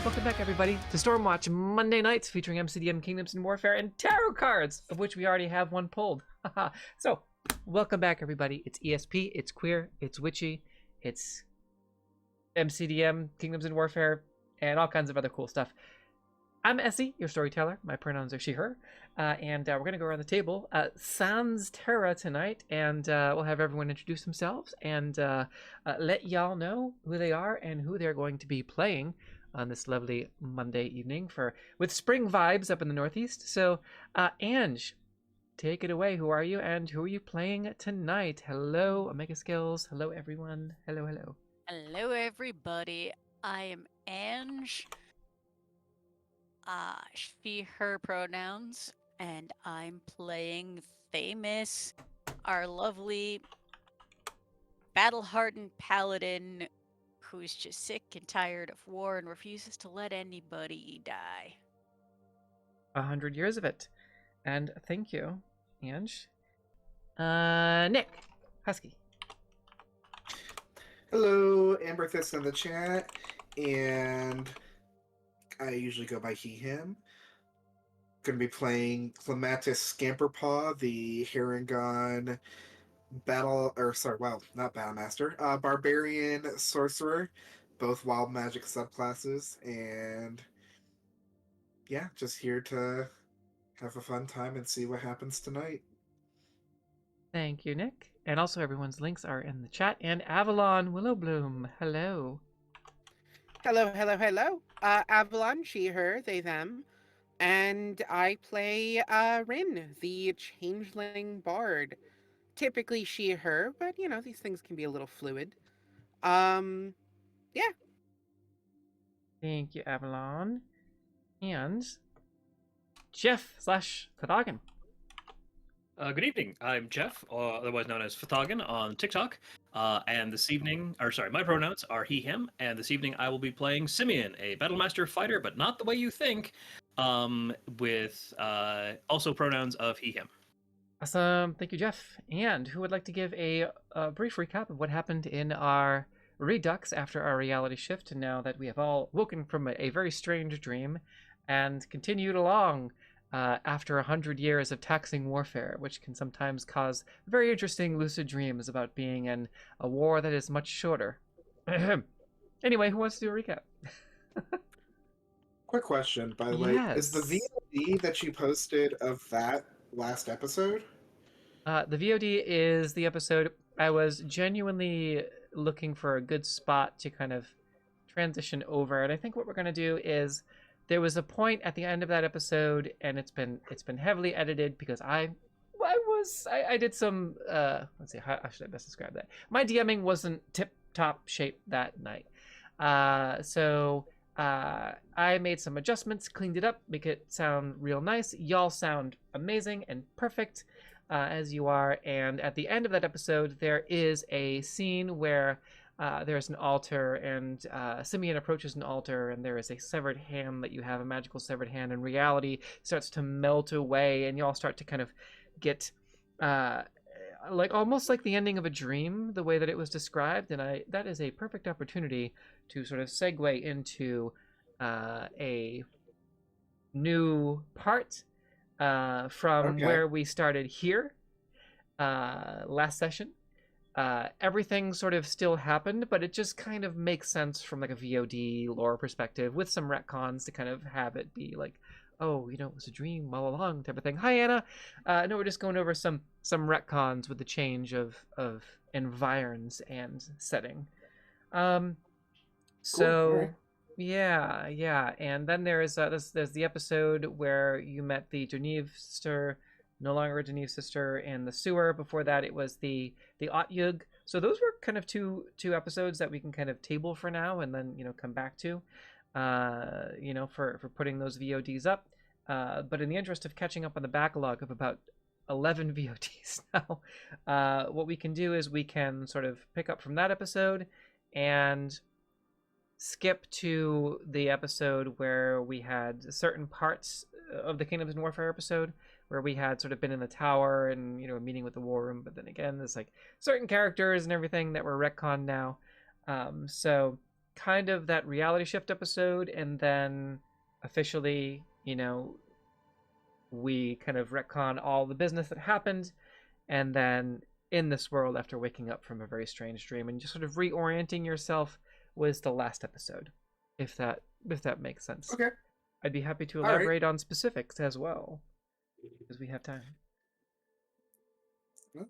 Welcome back, everybody, to Stormwatch Monday Nights, featuring MCDM Kingdoms in Warfare and tarot cards, of which we already have one pulled. So, welcome back, everybody. It's ESP, it's queer, it's witchy, it's MCDM Kingdoms in Warfare, and all kinds of other cool stuff. I'm Essie, your storyteller. My pronouns are she, her. And we're going to go around the table. Sans Terra tonight, and we'll have everyone introduce themselves and let y'all know who they are and who they're going to be playing on this lovely Monday evening with spring vibes up in the Northeast. So, Ange, take it away. Who are you and who are you playing tonight? Hello, Omega Skills. Hello, everyone. Hello, hello. Hello, everybody. I am Ange. She, her pronouns, and I'm playing Thamus, our lovely battle-hardened paladin who's just sick and tired of war and refuses to let anybody die. 100 years of it. And thank you, Ange. Nick, Husky. Hello, Amberthus in the chat, and I usually go by he, him. Going to be playing Clematis Scamperpaw, the Harengon not Battlemaster, Barbarian Sorcerer, both wild magic subclasses, and yeah, just here to have a fun time and see what happens tonight. Thank you, Nick. And also, everyone's links are in the chat. And Avalon Willowbloom, hello. Hello, hello, hello. Avalon, she, her, they, them. And I play Rin, the changeling bard. Typically she, her, but you know, these things can be a little fluid. Yeah. Thank you, Avalon. And Jeff / Fatagan. Good evening. I'm Jeff, otherwise known as Fatagan on TikTok. And this evening, my pronouns are he, him, and this evening I will be playing Simeon, a Battlemaster fighter, but not the way you think, with also pronouns of he, him. Awesome. Thank you, Jeff. And who would like to give a brief recap of what happened in our redux after our reality shift, and now that we have all woken from a very strange dream and continued along after 100 years of taxing warfare, which can sometimes cause very interesting lucid dreams about being in a war that is much shorter. Anyway, who wants to do a recap? Quick question, by the way. Is the VOD that you posted of that last episode? The VOD is the episode. I was genuinely looking for a good spot to kind of transition over, and I think what we're going to do is there was a point at the end of that episode, and it's been heavily edited because I did some let's see, how should I best describe that? My DMing wasn't tip-top shape that night, so I made some adjustments, cleaned it up, make it sound real nice. Y'all sound amazing and perfect as you are, and at the end of that episode there is a scene where there's an altar, and Simeon approaches an altar, and there is a severed hand that you have, a magical severed hand, and reality starts to melt away, and you all start to kind of get like almost like the ending of a dream, the way that it was described, and that is a perfect opportunity to sort of segue into a new part from where we started here last session. Everything sort of still happened, but it just kind of makes sense from like a VOD lore perspective, with some retcons to kind of have it be like, oh, you know, it was a dream all along type of thing. Hi, Anna. No, we're just going over some retcons with the change of environs and setting. So Cool. yeah, and then there's the episode where you met the Geneve sister, no longer a Geneve sister, in the sewer. Before that, it was the Otyug. So those were kind of two episodes that we can kind of table for now, and then come back to. for putting those VODs up. But in the interest of catching up on the backlog of about 11 VODs now, what we can do is we can sort of pick up from that episode and skip to the episode where we had certain parts of the Kingdoms in Warfare episode where we had sort of been in the tower and meeting with the war room, but then again there's like certain characters and everything that were retconned now. So kind of that reality shift episode, and then officially we kind of retcon all the business that happened, and then in this world after waking up from a very strange dream and just sort of reorienting yourself was the last episode, if that makes sense. Okay. I'd be happy to All right. elaborate on specifics as well, because we have time.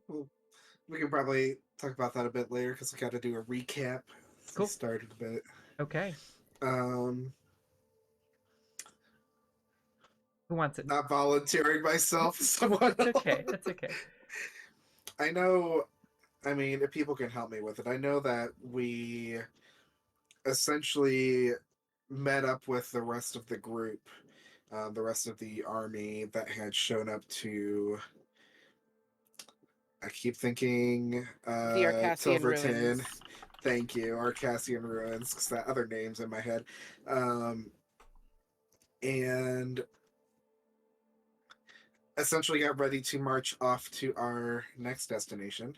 Well, we can probably talk about that a bit later because we got to do a recap. Cool. Started a bit. Okay. Um, Who wants it? not volunteering myself. Someone It's okay. else. It's okay. I know. I mean, if people can help me with it, I know that we essentially met up with the rest of the group, the rest of the army that had shown up to. I keep thinking The Arcassian Tilverton. ruins. Thank you, Arcassian ruins, because that other name's in my head. And essentially got ready to march off to our next destination.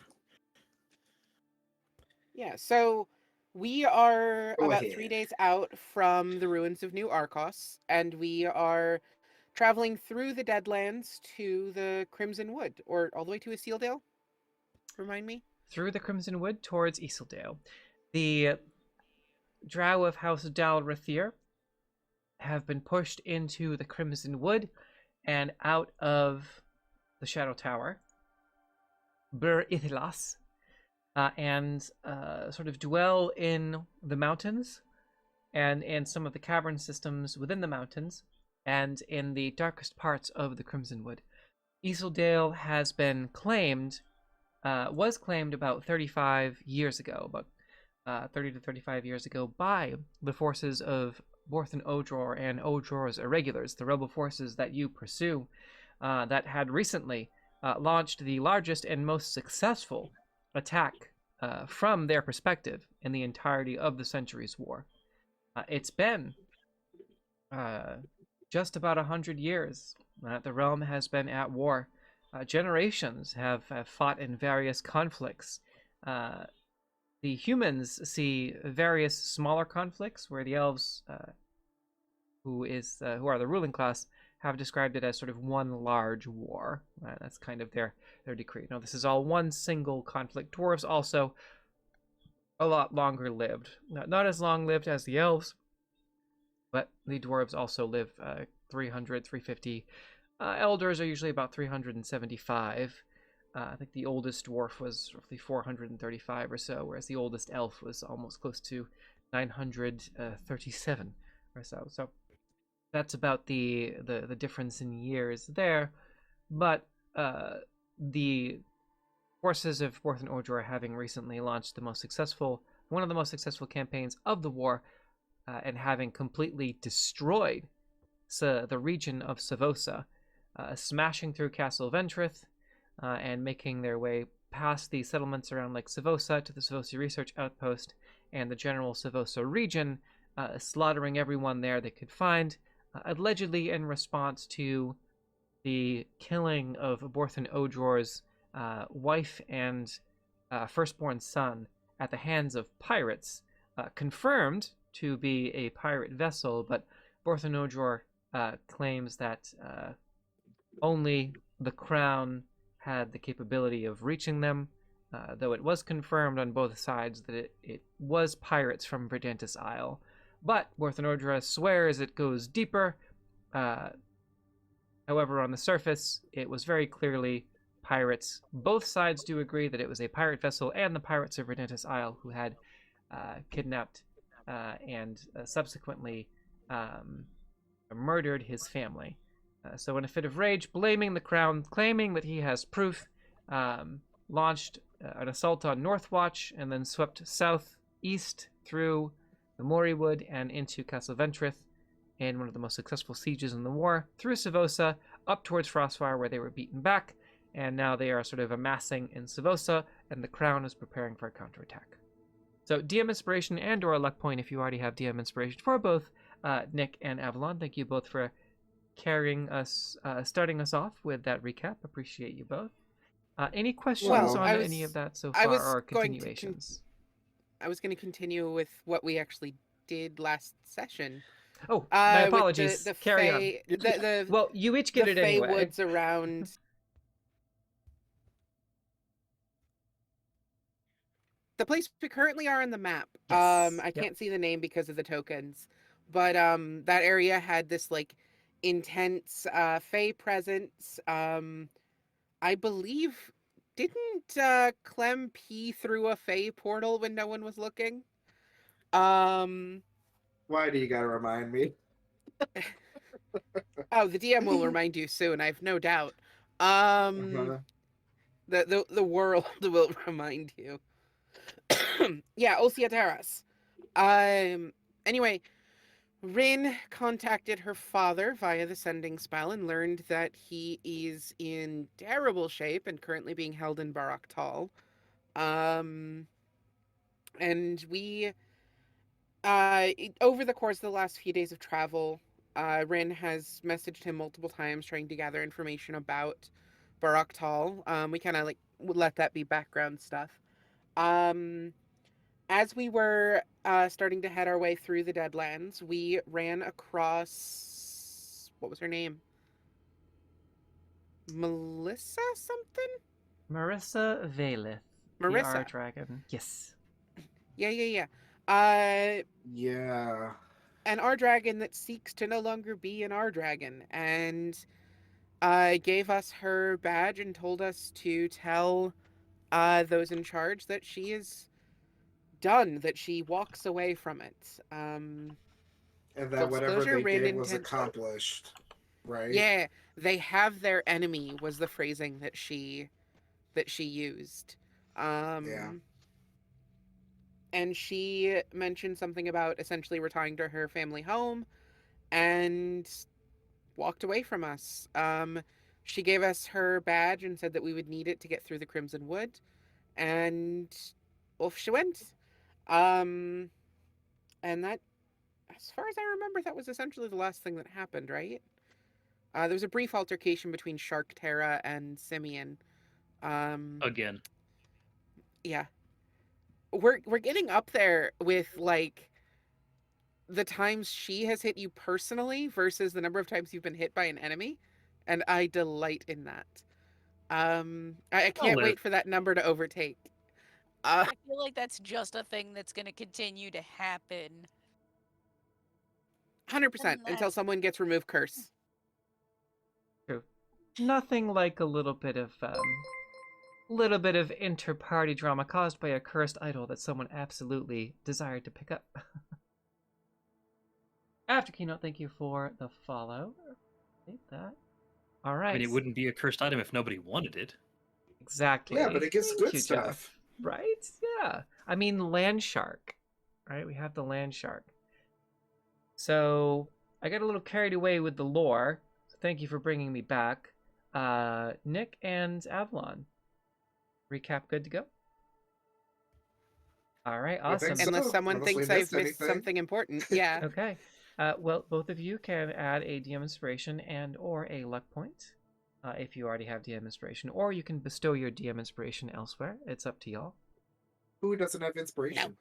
Yeah, so we are Go about ahead. 3 days out from the ruins of New Arcos, and we are traveling through the Deadlands to the Crimson Wood, or all the way to Iseeldale. Remind me? Through the Crimson Wood towards Iseeldale. The Drow of House Dal Rathir have been pushed into the Crimson Wood and out of the Shadow Tower, Bur Ithilas, and sort of dwell in the mountains and in some of the cavern systems within the mountains and in the darkest parts of the Crimson Wood. Iseeldale has been claimed, was claimed about 35 years ago, about 30 to 35 years ago, by the forces of Borthen Odror and Odror's Irregulars, the rebel forces that you pursue, that had recently launched the largest and most successful attack from their perspective in the entirety of the Centuries War. It's been just about 100 years that the realm has been at war. Generations have fought in various conflicts. The humans see various smaller conflicts where the elves, who are the ruling class, have described it as sort of one large war. That's kind of their decree. Now, this is all one single conflict. Dwarves also a lot longer lived. Not as long lived as the elves, but the dwarves also live 300, 350. Elders are usually about 375. I think the oldest dwarf was roughly 435 or so, whereas the oldest elf was almost close to 937 or so. So that's about the difference in years there. But the forces of Borthen Odror having recently launched one of the most successful campaigns of the war, and having completely destroyed the region of Savosa, smashing through Castle Ventrith, and making their way past the settlements around Lake Savosa to the Savosa Research Outpost and the general Savosa region, slaughtering everyone there they could find, allegedly in response to the killing of Borthen Odror's wife and firstborn son at the hands of pirates, confirmed to be a pirate vessel, but Borthen Odror claims that only the crown had the capability of reaching them, though it was confirmed on both sides that it was pirates from Verdantis Isle. But Borthen Odror swears it goes deeper. However, on the surface, it was very clearly pirates. Both sides do agree that it was a pirate vessel and the pirates of Verdantis Isle who had kidnapped and subsequently murdered his family. So in a fit of rage, blaming the crown, claiming that he has proof, launched an assault on Northwatch and then swept southeast through the Moriwood and into Castle Ventrith in one of the most successful sieges in the war, through Savosa, up towards Frostfire where they were beaten back, and now they are sort of amassing in Savosa, and the Crown is preparing for a counterattack. So DM Inspiration and or a Luck Point if you already have DM Inspiration for both Nick and Avalon. Thank you both for carrying us, starting us off with that recap. Appreciate you both. Any questions Well, on any of that so far, or continuations? I was going to continue with what we actually did last session. Oh, my with apologies. The Carry on. Well, you each get the it Fey anyway. woods around. The place we currently are on the map. Yes. I can't see the name because of the tokens, but that area had this like intense Fey presence. I believe didn't Clem pee through a Fey portal when no one was looking? Why do you gotta remind me? Oh, the DM will remind you soon. I've no doubt. Uh-huh. The world will remind you. Yeah, Osiateras. Anyway, Rin contacted her father via the sending spell and learned that he is in terrible shape and currently being held in Baraktal. And we, over the course of the last few days of travel, Rin has messaged him multiple times trying to gather information about Baraktal. We kind of like let that be background stuff. As we were starting to head our way through the Deadlands, we ran across, what was her name? Melissa something? Marissa Valeth. The Marissa. R Dragon. Yes. Yeah. Yeah. An R Dragon that seeks to no longer be an R Dragon, and gave us her badge and told us to tell those in charge that she is done, that she walks away from it. And that Full whatever disclosure, they Rin did was intent- accomplished, right? Yeah, they have their enemy was the phrasing that she used. Yeah. And she mentioned something about essentially returning to her family home and walked away from us. She gave us her badge and said that we would need it to get through the Crimson Wood, and off she went. And that, as far as I remember, that was essentially the last thing that happened, right? There was a brief altercation between Shark Terra and Simeon. Again. Yeah. We're getting up there with like the times she has hit you personally versus the number of times you've been hit by an enemy, and I delight in that. I can't wait for that number to overtake. I feel like that's just a thing that's going to continue to happen. 100% until someone gets remove curse. True. Nothing like a little bit of inter-party drama caused by a cursed idol that someone absolutely desired to pick up. After Keynote, thank you for the follow. Take that. All right. I mean, it wouldn't be a cursed item if nobody wanted it. Exactly. Yeah, but it gives Thank good you, stuff. Jeff. Right? Yeah. I mean, land shark. Right? We have the land shark. So I got a little carried away with the lore. So thank you for bringing me back. Nick and Avalon. Recap good to go? All right, awesome. Unless someone thinks I've missed something important. Yeah. Okay. Well, both of you can add a DM Inspiration and or a Luck Point if you already have DM Inspiration, or you can bestow your DM Inspiration elsewhere. It's up to y'all. Who doesn't have inspiration? No.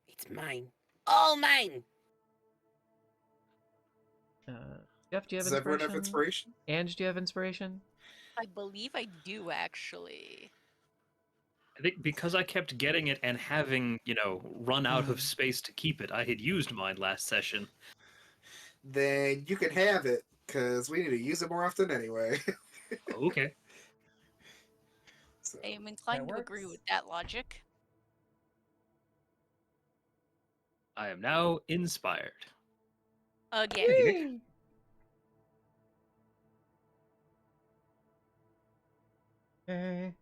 It's mine. All mine. Jeff, do you have Does everyone have inspiration? Ange, do you have Inspiration? I believe I do, actually. I think because I kept getting it and having, run out of space to keep it, I had used mine last session. Then you can have it, because we need to use it more often anyway. Okay. So, I am inclined to agree with that logic. I am now inspired. Again. Thank you, Nick. Okay.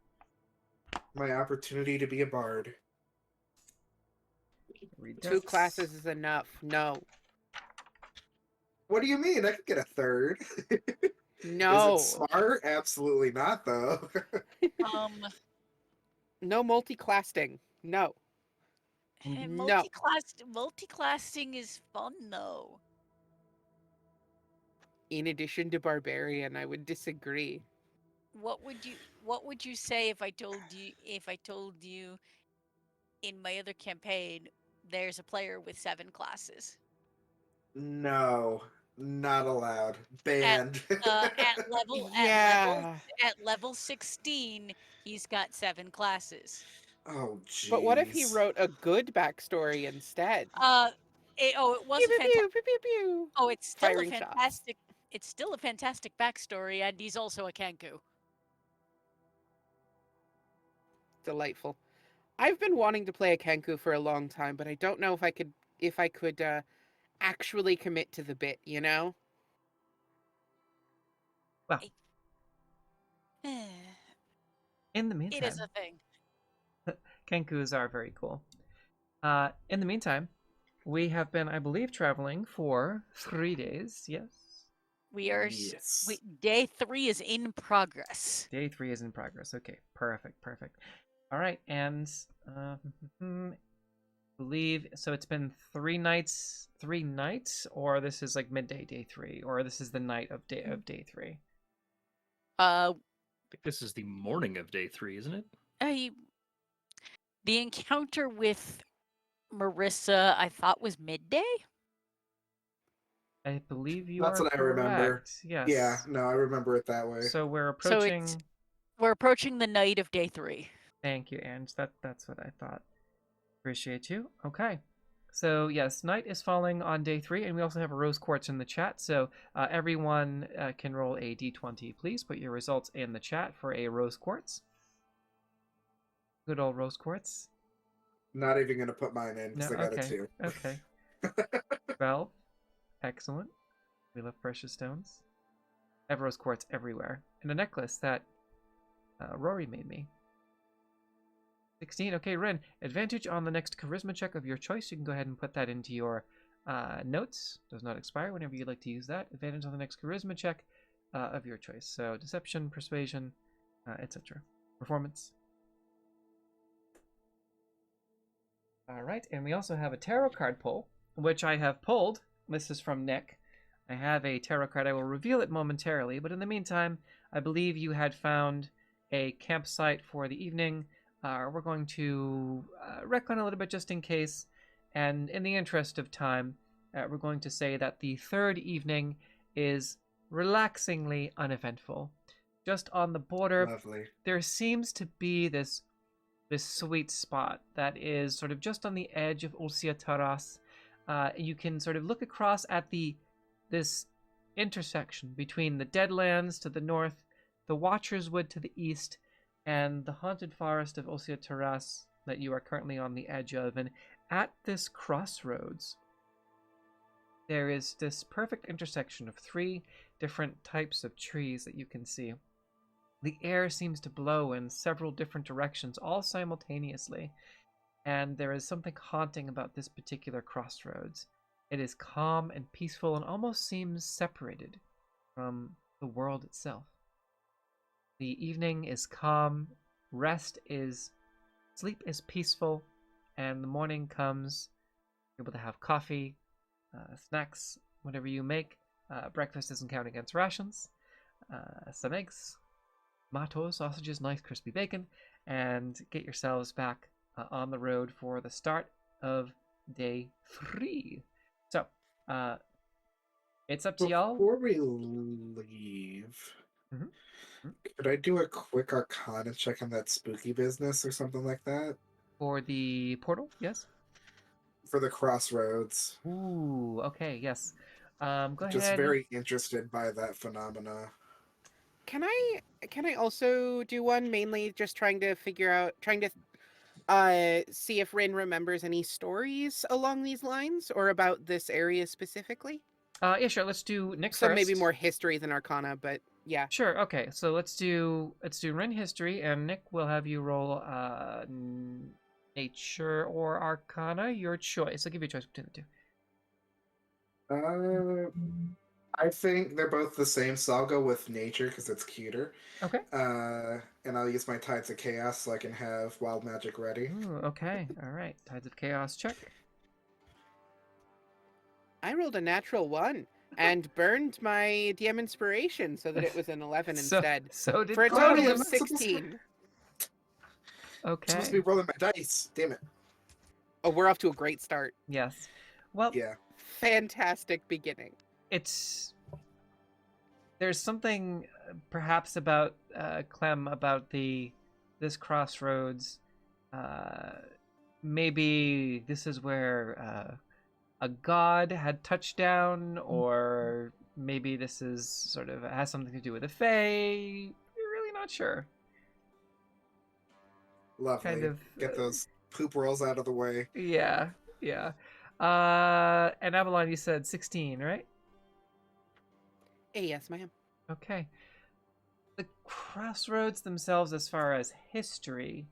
my opportunity to be a bard. 3 2 deaths. classes is enough. No. What do you mean? I could get a third. No. Is it smart? Absolutely not, though. Um, No multi-classing. No. No. multiclassing is fun though. In addition to Barbarian, I would disagree. What would you say if I told you in my other campaign there's a player with 7 classes? No, not allowed. Banned. Yeah. At level 16, he's got 7 classes. Oh, jeez. But what if he wrote a good backstory instead? It was Pew, a pew, fantastic. pew, pew, pew, pew. Oh, it's still Firing a shots. fantastic. It's still a fantastic backstory, and he's also a Kenku. Delightful. I've been wanting to play a Kenku for a long time, but I don't know if I could actually commit to the bit, you know? Well, It in the meantime, is a thing. Kenkus are very cool. In the meantime, we have been, I believe, traveling for 3 days. Yes. We are. Yes. Day 3 is in progress. Day 3 is in progress. Okay, perfect. All right, and believe so. It's been 3 nights, or this is like midday day 3, or this is the night of day 3. I think this is the morning of day 3, isn't it? The encounter with Marissa, I thought was midday. I believe you That's are what I remember. correct. Yes. Yeah, no, I remember it that way. So we're So approaching. we're approaching the night of day 3. Thank you, Ange. That's what I thought. Appreciate you. Okay. So yes, night is falling on day 3, and we also have a rose quartz in the chat. So everyone can roll a d20, please. Put your results in the chat for a rose quartz. Good old rose quartz. Not even going to put mine in because No, I got okay. a 2. Okay. 12. Excellent. We love precious stones. I have rose quartz everywhere. And a necklace that Rory made me. 16. Okay, Ren. Advantage on the next charisma check of your choice. You can go ahead and put that into your notes. Does not expire whenever you'd like to use that. Advantage on the next charisma check of your choice. So deception, persuasion, etc. Performance. All right, and we also have a tarot card pull, which I have pulled. This is from Nick. I have a tarot card. I will reveal it momentarily, but in the meantime, I believe you had found a campsite for the evening. We're going to retcon a little bit just in case, and in the interest of time, we're going to say that the 3rd evening is relaxingly uneventful. Just on the border, Lovely. there seems to be this sweet spot that is sort of just on the edge of Ulcia Taras. You can sort of look across at this intersection between the Deadlands to the north, the Watcher's Wood to the east, and the haunted forest of Ulcia Taras that you are currently on the edge of. And at this crossroads, there is this perfect intersection of 3 different types of trees that you can see. The air seems to blow in several different directions, all simultaneously, and there is something haunting about this particular crossroads. It is calm and peaceful and almost seems separated from the world itself. The evening is calm, sleep is peaceful, and the morning comes. You're able to have coffee, snacks, whatever you make. Breakfast doesn't count against rations. Some eggs, tomatoes, sausages, nice crispy bacon, and get yourselves back on the road for the start of day 3. So, it's up to y'all. Before we leave, could I do a quick Arcana check on that spooky business or something like that? For the portal, yes? For the crossroads. Ooh, okay, yes. Go ahead. Just very interested by that phenomena. Can I also do one, mainly just trying to see if Rin remembers any stories along these lines or about this area specifically? Yeah, sure. Let's do Nick So first. maybe more history than Arcana, but yeah. Sure. Okay. So let's do Ren history, and Nick will have you roll Nature or Arcana, your choice. I'll give you a choice between the two. I think they're both the same, so I'll go with nature because it's cuter. Okay. And I'll use my Tides of Chaos so I can have Wild Magic ready. Ooh, okay. All right. Tides of Chaos check. I rolled a natural 1 and burned my DM inspiration so that it was an 11 instead. So did For a Oh, total yeah, of that's supposed to- 16. I'm Okay. supposed to be rolling my dice. Damn it. Oh, we're off to a great start. Yes. Well, Yeah. Fantastic beginning. there's something perhaps about Clem about this crossroads. Maybe this is where a god had touched down, or maybe this is sort of has something to do with the Fae. You're really not sure. Lovely. Kind of Get those poop rolls out of the way. Yeah. And Avalon, you said 16, right? Yes, ma'am. Okay. The crossroads themselves, as far as history,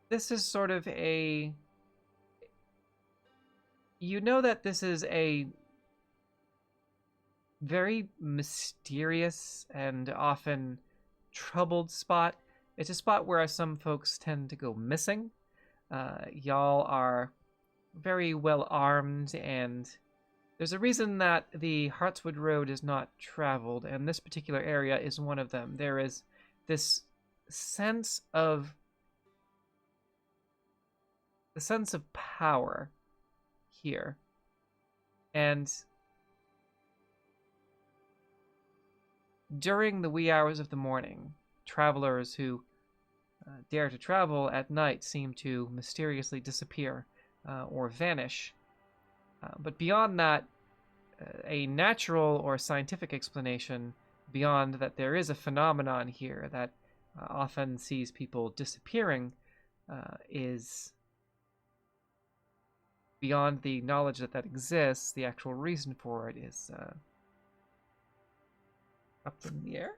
this is sort of a... You know that this is a very mysterious and often troubled spot. It's a spot where some folks tend to go missing. Y'all are very well armed, and there's a reason that the Heartswood Road is not traveled, and this particular area is one of them. There is this sense of power here, and during the wee hours of the morning, travelers who dare to travel at night seem to mysteriously disappear or vanish. But beyond that, a natural or scientific explanation, beyond that there is a phenomenon here that often sees people disappearing, is beyond the knowledge that exists. The actual reason for it is up in the air.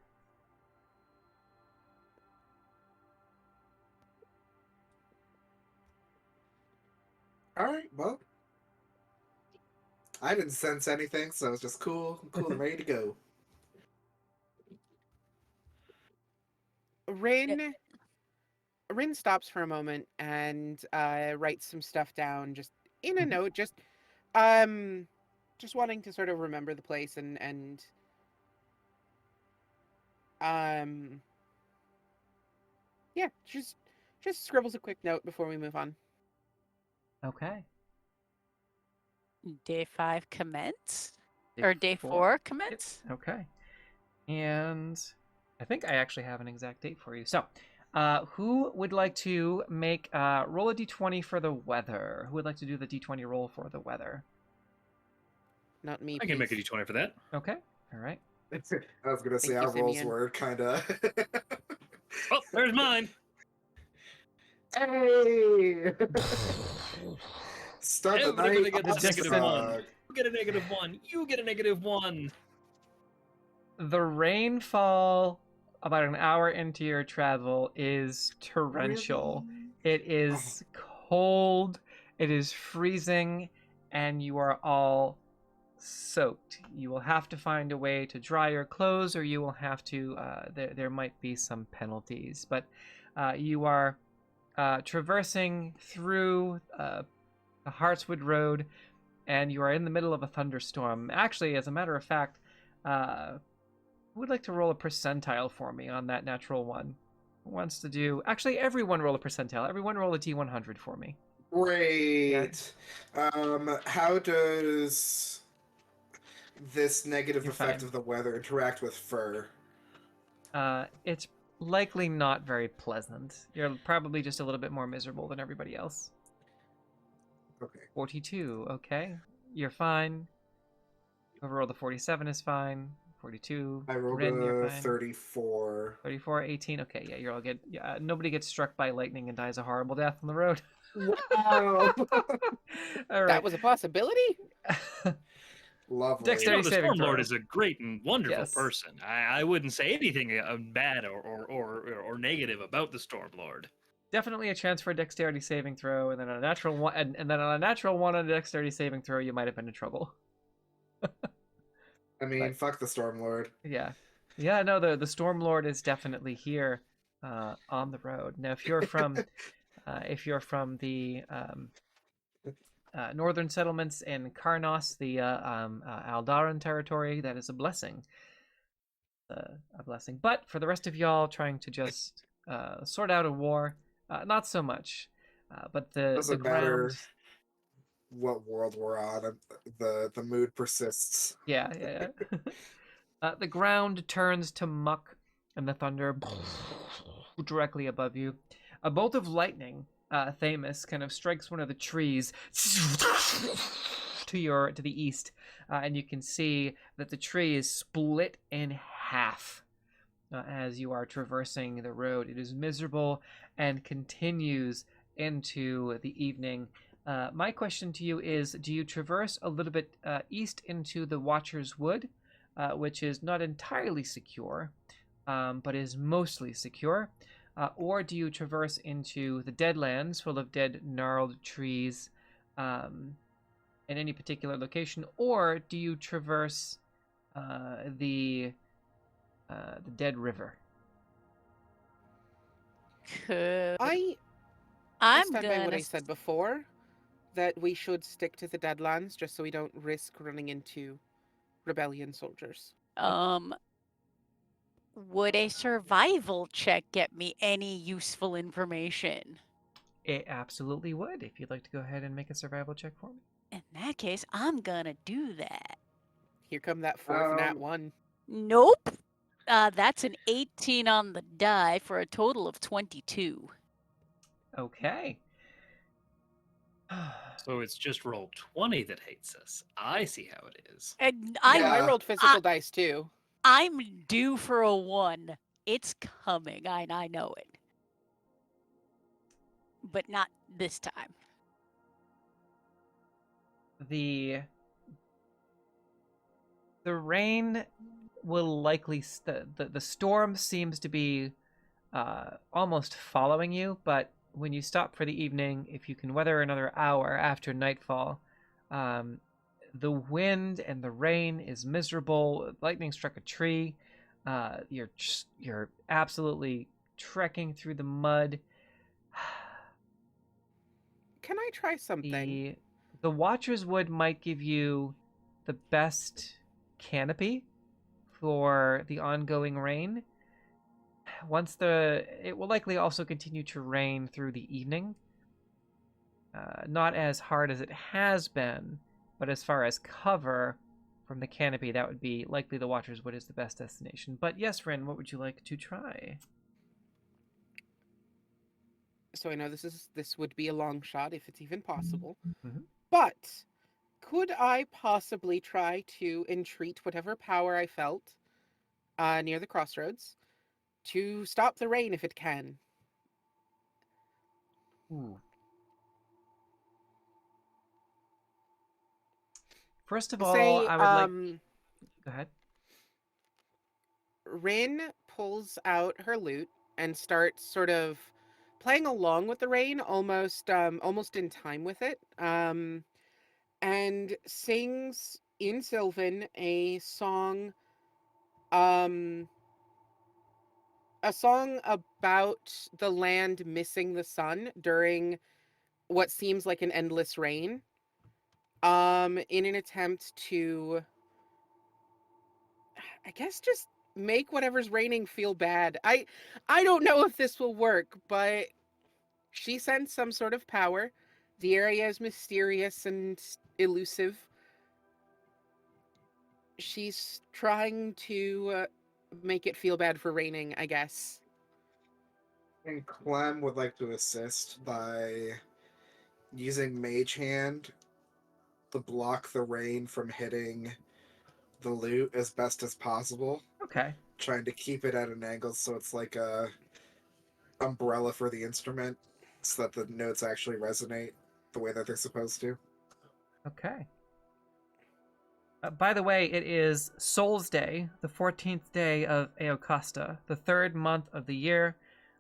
All right, well, I didn't sense anything, so it's just cool and ready to go. Rin stops for a moment and writes some stuff down just in a note, just wanting to sort of remember the place and yeah, just scribbles a quick note before we move on. Okay. Day 5 commence? Day Or day 4 commence? Okay. And I think I actually have an exact date for you. So, who would like to make roll a d20 for the weather? Who would like to do the d20 roll for the weather? Not me. I can make a please. d20 for that. Okay. All right. I was gonna say Thank our you, rolls Simeon. were kind of. Oh, there's mine. Hey! Start the Everybody night. gets on a negative Frog. one. You get a -1. You get a -1. The rainfall about an hour into your travel is torrential. Really? It is cold, it is freezing, and you are all soaked. You will have to find a way to dry your clothes, or you will have to, there might be some penalties. But you are traversing through the Heartswood Road, and you are in the middle of a thunderstorm. Actually, as a matter of fact, who would like to roll a percentile for me on that natural one? Who wants to do... Actually, everyone roll a percentile. Everyone roll a D100 for me. Great. How does this negative You're effect fine. of the weather interact with fur? It's likely not very pleasant. You're probably just a little bit more miserable than everybody else. Okay. 42, okay. You're fine. Whoever rolled the 47 is fine. 42. I rolled Rin, you're a fine. 34. 34, 18. Okay, yeah, you're all good. Yeah, nobody gets struck by lightning and dies a horrible death on the road. Wow. All right. That was a possibility? Lovely. Dexterity the saving Stormlord throw. is a great and wonderful Yes. person. I wouldn't say anything bad or negative about the Stormlord. Definitely a chance for a dexterity saving throw, and then on a natural one, and then on a natural one on a dexterity saving throw, you might have been in trouble. I mean, But- fuck the Stormlord. Yeah, yeah. No, the Stormlord is definitely here, on the road. Now, if you're from the northern settlements in Karnos, the Aldaran territory, that is a blessing. A blessing. But for the rest of y'all trying to just sort out a war, not so much. But the Doesn't ground, matter what world we're on. The mood persists. yeah. The ground turns to muck, and the thunder directly above you. A bolt of lightning, Thamus, kind of strikes one of the trees to the east, and you can see that the tree is split in half as you are traversing the road. It is miserable and continues into the evening. My question to you is, do you traverse a little bit east into the Watcher's Wood, which is not entirely secure, but is mostly secure? Or do you traverse into the Deadlands, full of dead, gnarled trees, in any particular location? Or do you traverse the Dead River? I I'm stand by what gonna I said before, that we should stick to the Deadlands just so we don't risk running into rebellion soldiers. Would a survival check get me any useful information? It absolutely would. If you'd like to go ahead and make a survival check for me. In that case, I'm gonna do that. Here come that fourth nat Um, one. Nope. That's an 18 on the die for a total of 22. Okay. So it's just roll 20 that hates us. I see how it is. And I Yeah. rolled physical dice too. I'm due for a 1. It's coming. I know it. But not this time. The rain will likely the storm seems to be almost following you, but when you stop for the evening, if you can weather another hour after nightfall, the wind and the rain is miserable. Lightning struck a tree. You're absolutely trekking through the mud. Can I try something? The Watcher's Wood might give you the best canopy for the ongoing rain. It will likely also continue to rain through the evening. Not as hard as it has been, but as far as cover from the canopy, that would be likely the Watcher's Wood is the best destination. But yes, Rin, what would you like to try? So I know this would be a long shot if it's even possible. Mhm. But could I possibly try to entreat whatever power I felt near the crossroads to stop the rain if it can? Ooh. First of all, Say, I would like. Go ahead. Rin pulls out her lute and starts sort of playing along with the rain, almost in time with it, and sings in Sylvan a song about the land missing the sun during what seems like an endless rain, in an attempt to, I guess, just make whatever's raining feel bad. I don't know if this will work, but she sensed some sort of power. The area is mysterious and elusive. She's trying to make it feel bad for raining, I guess. And Clem would like to assist by using Mage Hand to block the rain from hitting the lute as best as possible. Okay. Trying to keep it at an angle so it's like a umbrella for the instrument, so that the notes actually resonate the way that they're supposed to. Okay. By the way, it is Souls Day, the 14th day of Eocasta, the third month of the year,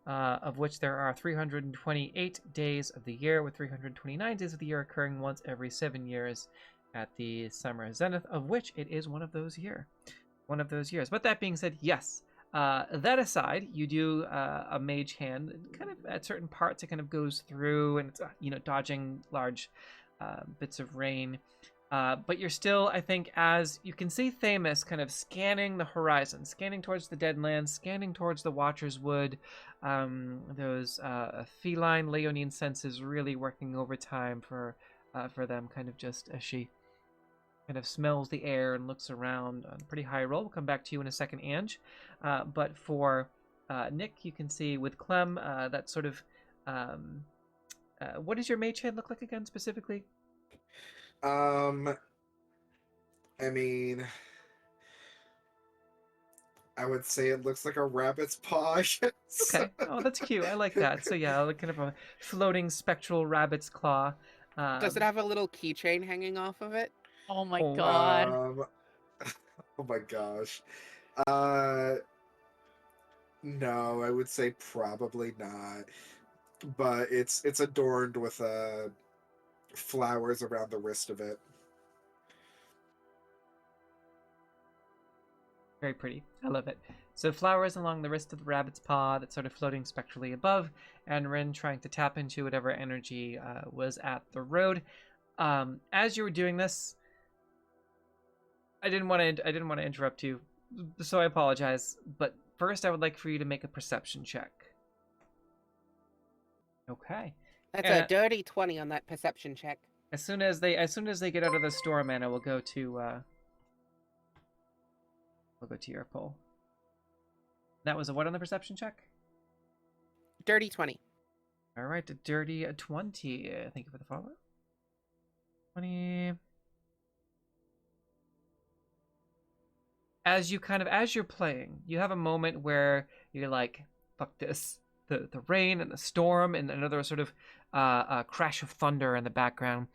of which there are 328 days of the year, with 329 days of the year occurring once every 7 years at the summer zenith, of which it is one of those years. But that being said, yes. That aside, you do a mage hand. Kind of at certain parts, it kind of goes through, and it's dodging large bits of rain. But you're still, I think, as you can see, Thamus kind of scanning the horizon, scanning towards the Deadlands, scanning towards the Watcher's Wood. Those feline leonine senses really working overtime for them, kind of just as she kind of smells the air and looks around on a pretty high roll. We'll come back to you in a second, Ange. But for Nick, you can see with Clem that sort of... what does your mage hand look like again, specifically? I mean, I would say it looks like a rabbit's paw. Okay. Oh, that's cute. I like that. So yeah, like kind of a floating spectral rabbit's claw. Does it have a little keychain hanging off of it? Oh my Oh, god. Oh my gosh. No, I would say probably not. But it's adorned with flowers around the wrist of it. Very pretty. I love it. So flowers along the wrist of the rabbit's paw that's sort of floating spectrally above, and Rin trying to tap into whatever energy was at the road. As you were doing this, I didn't want to interrupt you, so I apologize. But first, I would like for you to make a perception check. Okay. That's a dirty 20 on that perception check. As soon as they get out of the storm, Anna, we'll go to your poll. That was a what on the perception check? Dirty 20. All right, a dirty 20. Thank you for the follow. 20. As you're playing, you have a moment where you're like, fuck this. The rain and the storm and another sort of crash of thunder in the background.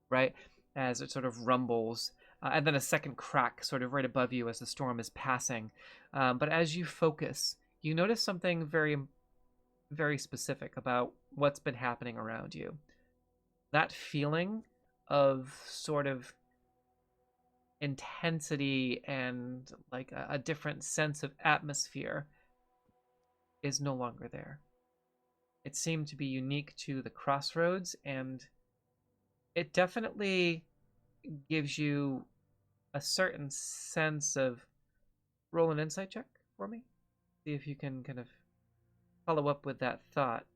Right? As it sort of rumbles. And then a second crack sort of right above you as the storm is passing. But as you focus, you notice something very, very specific about what's been happening around you. That feeling of sort of intensity and like a different sense of atmosphere is no longer there. It seemed to be unique to the Crossroads, and it definitely gives you a certain sense of... Roll an insight check for me. See if you can kind of follow up with that thought.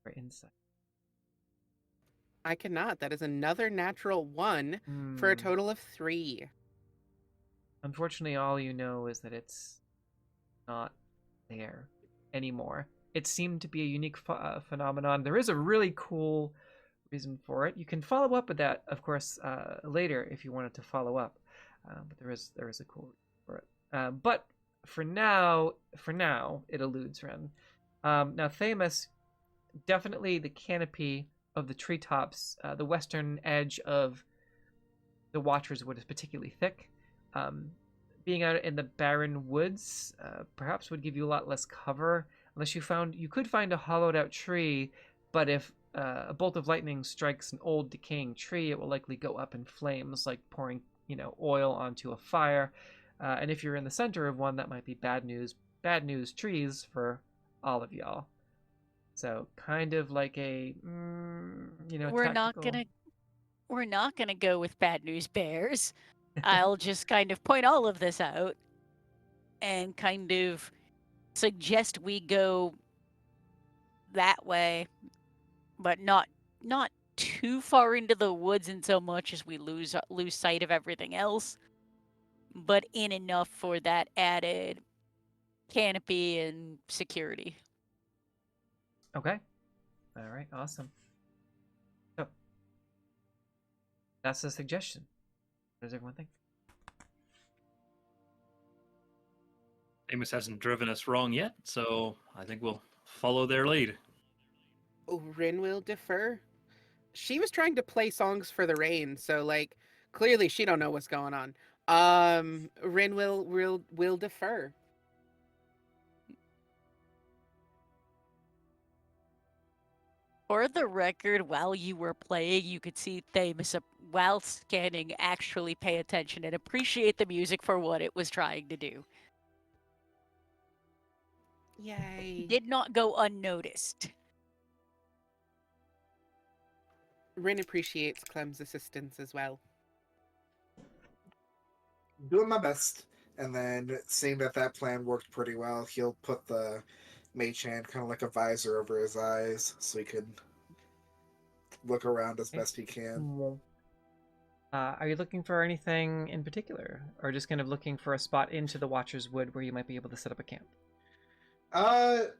For insight. I cannot. That is another natural 1 for a total of 3. Unfortunately, all you know is that it's not there anymore. It seemed to be a unique phenomenon. There is a really cool reason for it. You can follow up with that, of course, later if you wanted to follow up. But there is a cool reason for it. But for now, it eludes Ren. Now, Thamus, definitely the canopy of the treetops, the western edge of the Watcher's Wood is particularly thick. Being out in the barren woods perhaps would give you a lot less cover, unless you could find a hollowed out tree, but if a bolt of lightning strikes an old decaying tree, it will likely go up in flames, like pouring oil onto a fire. And if you're in the center of one, that might be bad news trees for all of y'all. So kind of like a we're not gonna go with bad news bears. I'll just kind of point all of this out and kind of suggest we go that way, but not too far into the woods in so much as we lose sight of everything else, but in enough for that added canopy and security. Okay. All right. Awesome. So that's a suggestion. What does everyone think? Amos hasn't driven us wrong yet, so I think we'll follow their lead. Rin will defer. She was trying to play songs for the rain, so like clearly she don't know what's going on. Rin will defer. For the record, while you were playing, you could see Thamus, while scanning, actually pay attention and appreciate the music for what it was trying to do. Yay. Did not go unnoticed. Rin appreciates Clem's assistance as well. Doing my best. And then, seeing that plan worked pretty well, he'll put the mage hand kind of like a visor over his eyes so he can look around as best he can. Are you looking for anything in particular? Or just kind of looking for a spot into the Watcher's Wood where you might be able to set up a camp? That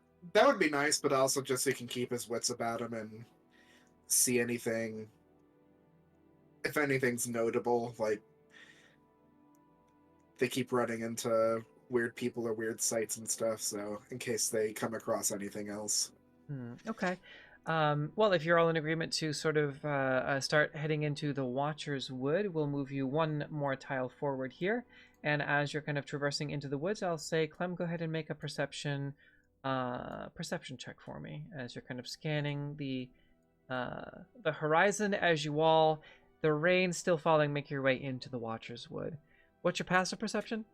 would be nice, but also just so he can keep his wits about him and see anything, if anything's notable, like they keep running into weird people or weird sights and stuff, so in case they come across anything else. Okay. Well, if you're all in agreement to sort of start heading into the Watcher's Wood, we'll move you one more tile forward here. And as you're kind of traversing into the woods, I'll say, Clem, go ahead and make a perception check for me as you're kind of scanning the horizon as you all, the rain still falling, make your way into the Watcher's Wood. What's your passive perception?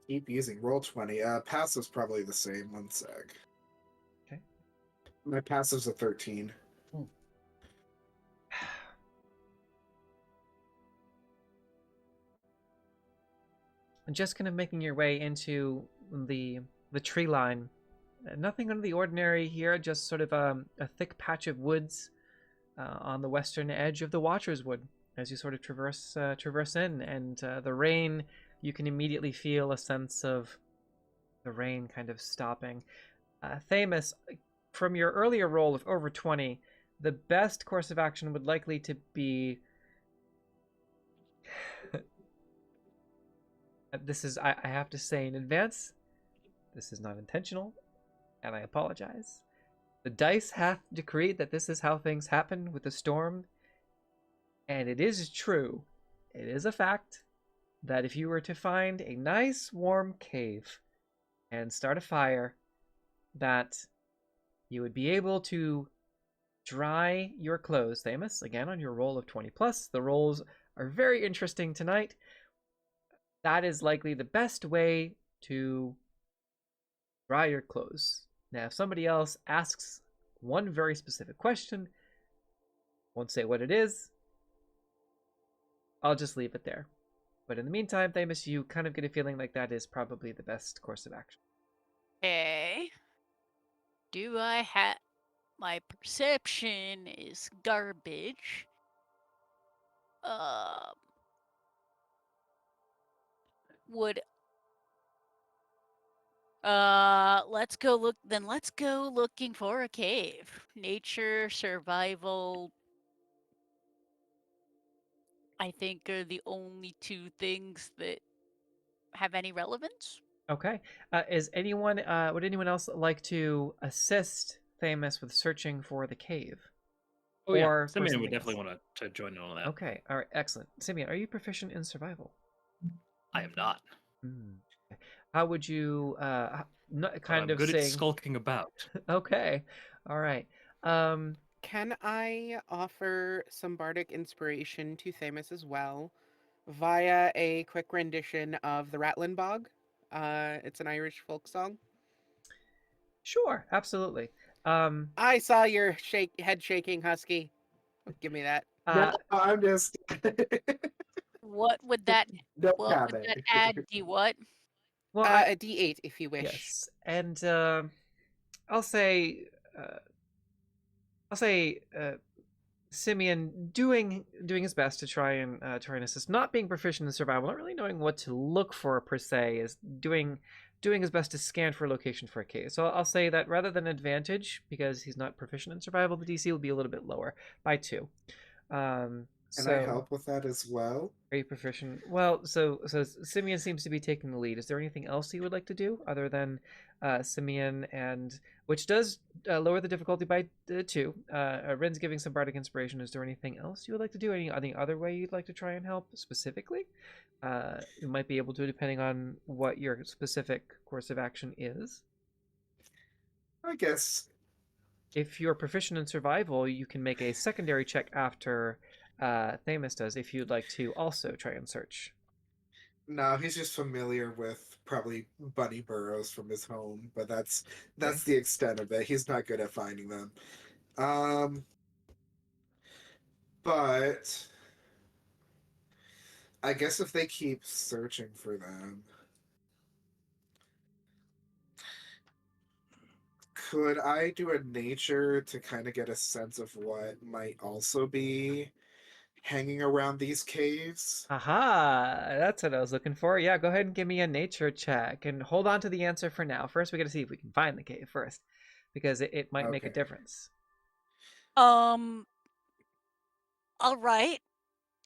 Keep using Roll20. Passive's probably the same. One sec. Okay. My passive's a 13. And just kind of making your way into the tree line. Nothing out of the ordinary here, just sort of a thick patch of woods on the western edge of the Watcher's Wood as you sort of traverse in, and the rain, you can immediately feel a sense of the rain kind of stopping. Thamus, from your earlier roll of over 20, the best course of action would likely to be this is, I have to say in advance, this is not intentional, and I apologize. The dice hath decreed that this is how things happen with the storm, and it is true. It is a fact that if you were to find a nice warm cave and start a fire, that you would be able to dry your clothes. Thamus, again on your roll of 20 plus. The rolls are very interesting tonight. That is likely the best way to dry your clothes. Now, if somebody else asks one very specific question, won't say what it is, I'll just leave it there. But in the meantime, Thamus, you kind of get a feeling like that is probably the best course of action. Okay. Do I have... My perception is garbage. Would... let's go look... Then let's go looking for a cave. Nature, survival... I think are the only two things that have any relevance. Okay. Is anyone? Would anyone else like to assist Thamus with searching for the cave? Oh yeah, Simeon would definitely want to join in on that. Okay. All right. Excellent. Simeon, are you proficient in survival? I am not. How would you I'm good at skulking about? Okay. All right. Can I offer some bardic inspiration to Thamus as well via a quick rendition of the Ratlin Bog? It's an Irish folk song. Sure, absolutely. I saw your head shaking, Husky. Give me that. No, I'm just... What would that? What would that add? What? Well, a D8 if you wish. Yes, and I'll say Simeon doing his best to try and assist. Not being proficient in survival, not really knowing what to look for per se, is doing his best to scan for a location for a cave. So I'll say that rather than advantage, because he's not proficient in survival, the DC will be a little bit lower by 2. Can I help with that as well? Are you proficient? Well, so Simeon seems to be taking the lead. Is there anything else you would like to do other than Simeon and which does lower the difficulty by 2. Rin's giving some bardic inspiration. Is there anything else you would like to do? Any other way you'd like to try and help specifically? You might be able to, depending on what your specific course of action is. I guess. If you're proficient in survival, you can make a secondary check after Themis does, if you'd like to also try and search. No, he's just familiar with probably bunny burrows from his home, but that's Okay. the extent of it. He's not good at finding them. But I guess if they keep searching for them, could I do a nature to kind of get a sense of what might also be hanging around these caves? Aha! That's what I was looking for. Yeah, go ahead and give me a nature check. And hold on to the answer for now. First, we got to see if we can find the cave first. Because it might make a difference. All right.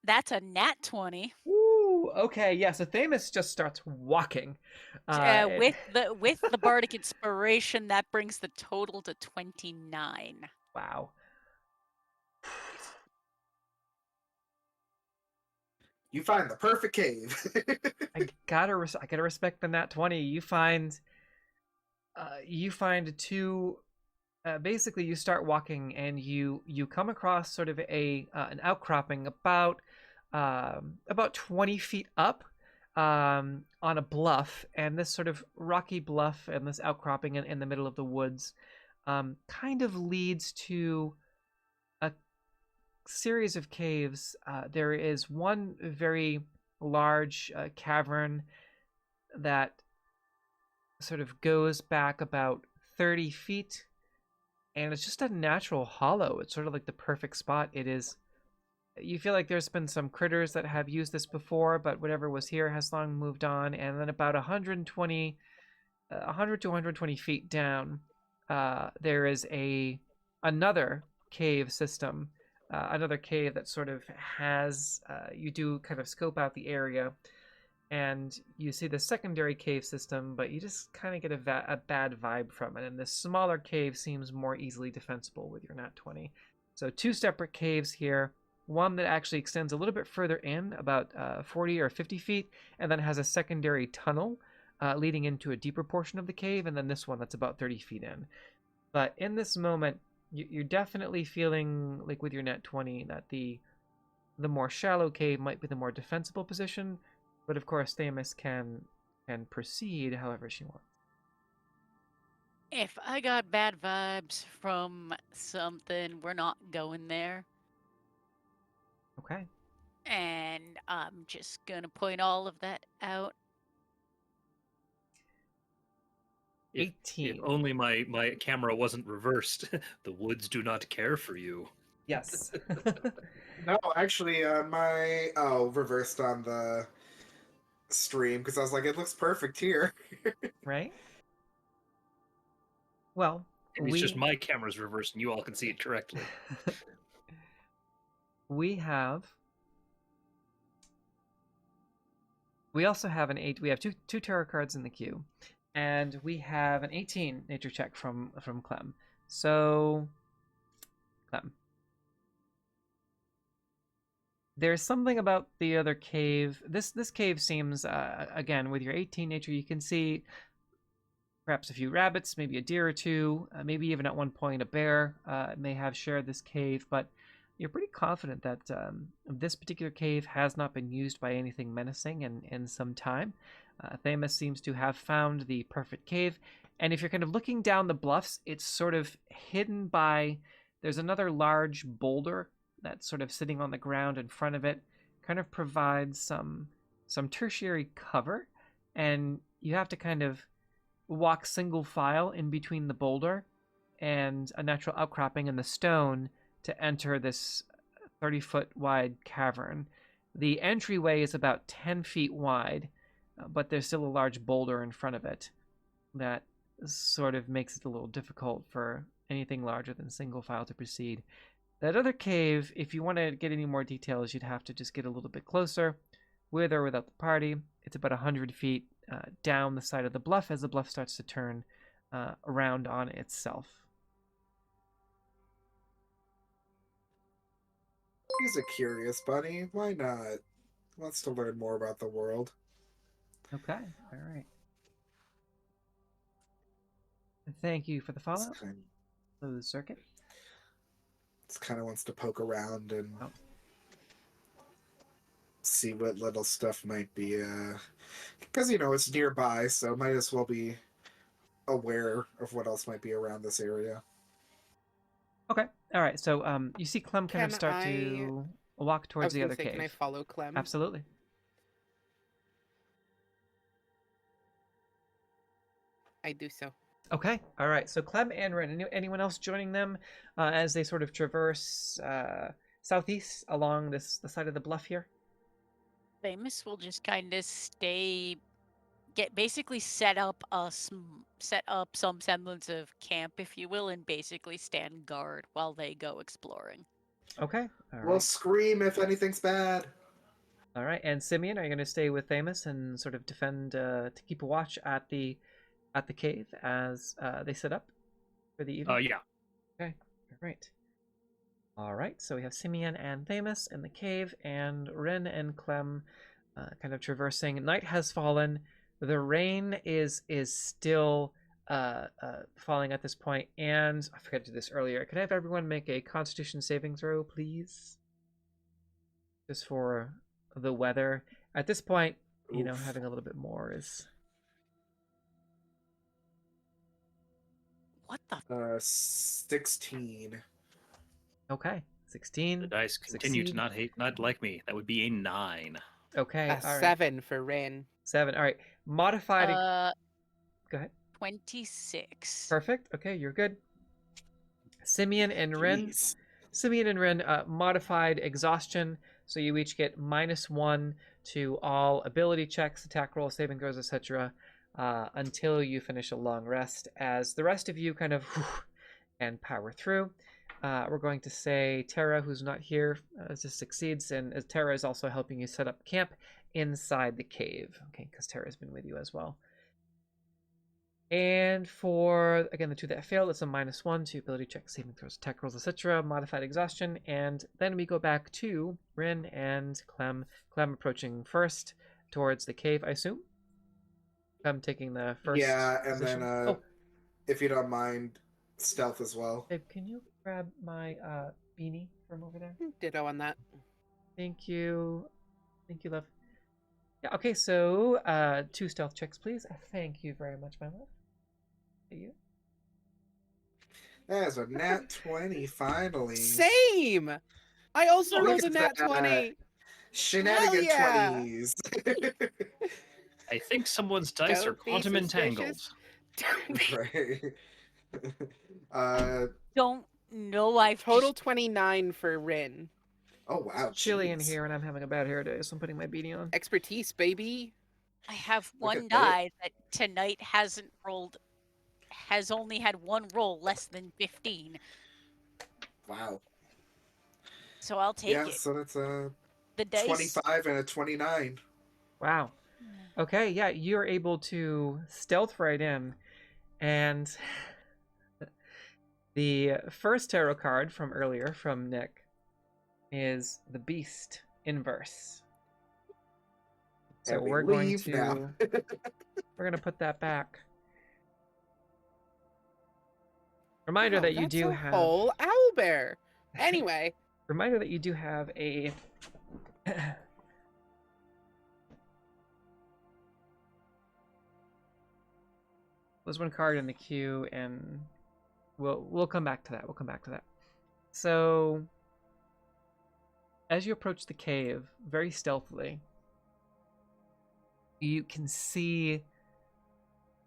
That's a nat 20. Ooh, okay, yeah, so Themis just starts walking. With the bardic inspiration, that brings the total to 29. Wow. You find the perfect cave. I gotta respect the nat 20. You find two. Basically, you start walking and you come across sort of an outcropping about 20 feet up on a bluff, and this sort of rocky bluff and this outcropping in the middle of the woods kind of leads to a series of caves. There is one very large cavern that sort of goes back about 30 feet, and it's just a natural hollow. It's sort of like the perfect spot. It is. You feel like there's been some critters that have used this before, but whatever was here has long moved on. And then about 100 to 120 feet down, there is another cave system, another cave that sort of has, you do kind of scope out the area, and you see the secondary cave system, but you just kind of get a bad vibe from it. And this smaller cave seems more easily defensible with your nat 20. So 2 separate caves here. One that actually extends a little bit further in, about 40 or 50 feet, and then has a secondary tunnel leading into a deeper portion of the cave, and then this one that's about 30 feet in. But in this moment, you're definitely feeling like with your net 20 that the more shallow cave might be the more defensible position, but of course Themis can proceed however she wants. If I got bad vibes from something, we're not going there. Okay. And I'm just going to point all of that out. 18. If only my camera wasn't reversed. The woods do not care for you. Yes. No, actually, reversed on the stream because I was like, it looks perfect here. Right? Well, it's just my camera's reversed and you all can see it correctly. We also have we have two tarot cards in the queue, and we have an 18 nature check from Clem. So, Clem, there's something about the other cave. This cave seems, again, with your 18 nature, you can see perhaps a few rabbits, maybe a deer or two, maybe even at one point a bear may have shared this cave, but you're pretty confident that this particular cave has not been used by anything menacing in some time. Themis seems to have found the perfect cave, and if you're kind of looking down the bluffs, it's sort of hidden by, there's another large boulder that's sort of sitting on the ground in front of it, kind of provides some tertiary cover, and you have to kind of walk single file in between the boulder and a natural outcropping in the stone to enter this 30-foot wide cavern. The entryway is about 10 feet wide, but there's still a large boulder in front of it that sort of makes it a little difficult for anything larger than single file to proceed. That other cave, if you want to get any more details, you'd have to just get a little bit closer, with or without the party. It's about 100 feet down the side of the bluff as the bluff starts to turn around on itself. He's a curious bunny. Why not? Wants to learn more about the world. Okay, all right. Thank you for the follow-up. The circuit. It kind of wants to poke around and see what little stuff might be. Because, it's nearby, so might as well be aware of what else might be around this area. Okay, all right. So you see Clem kind of start to walk towards the other cave. Can I follow Clem? Absolutely. I do so. Okay, all right. So Clem and Ren, anyone else joining them as they sort of traverse southeast along the side of the bluff here? Famous will just kind of basically set up some semblance of camp, if you will, and basically stand guard while they go exploring. Okay. All right. We'll scream if anything's bad. All right. And Simeon, are you going to stay with Famous and sort of defend to keep a watch at the cave as they set up for the evening? Yeah. Okay. All right. All right. So we have Simeon and Famous in the cave, and Ren and Clem kind of traversing. Night has fallen. The rain is still falling at this point, and I forgot to do this earlier. Could I have everyone make a Constitution saving throw, please? Just for the weather. At this point, having a little bit more is... What the? 16. Okay, 16. The dice continue to not like me. That would be a 9. Okay, a 7 for Ren. 7. All right, modified. Go ahead. 26. Perfect. Okay, you're good. Simeon and Ren. Simeon and Ren modified exhaustion, so you each get -1 to all ability checks, attack rolls, saving throws, etc. Until you finish a long rest. As the rest of you kind of and power through. We're going to say Tara, who's not here, just succeeds, and Tara is also helping you set up camp inside the cave. Okay, because Tara's been with you as well. And for, again, the two that failed, it's a -1 to ability checks, saving throws, attack rolls, etc. Modified exhaustion. And then we go back to Rin and Clem. Clem approaching first towards the cave, I assume. Clem taking the first position. Then, if you don't mind, stealth as well. Babe, can you grab my beanie from over there? Ditto on that. Thank you. Thank you, love. Yeah, okay, so 2 stealth checks, please. Thank you very much, my love. You. There's a nat 20, finally. Same! I also rolled a nat 20! Shenanigan 20s! I think someone's dice are quantum entangled. Right. Don't know. I've total 29 for Rin. Oh wow, it's chilly in here, and I'm having a bad hair day, so I'm putting my beanie on. Expertise, baby. I have one die that tonight has only had one roll less than 15. Wow. So I'll take it. Yeah, so that's the dice. 25 and a 29. Wow. Okay, yeah, you're able to stealth right in, and the first tarot card from earlier from Nick is the Beast Inverse. So we're going to put that back. Reminder that you do have whole owlbear. Anyway, reminder that you do have a there's one card in the queue, and we'll come back to that. We'll come back to that. So as you approach the cave very stealthily, you can see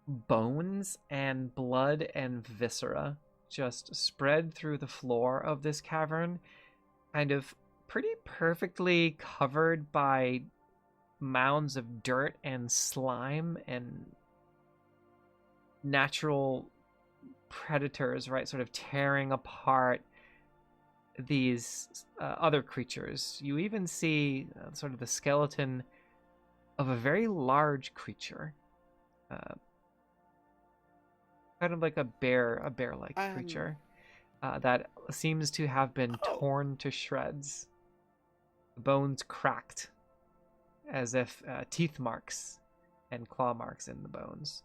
bones and blood and viscera just spread through the floor of this cavern, kind of pretty perfectly covered by mounds of dirt and slime and natural predators, right, sort of tearing apart these other creatures. You even see sort of the skeleton of a very large creature, kind kind of like a bear-like creature that seems to have been torn to shreds, bones cracked, as if teeth marks and claw marks in the bones.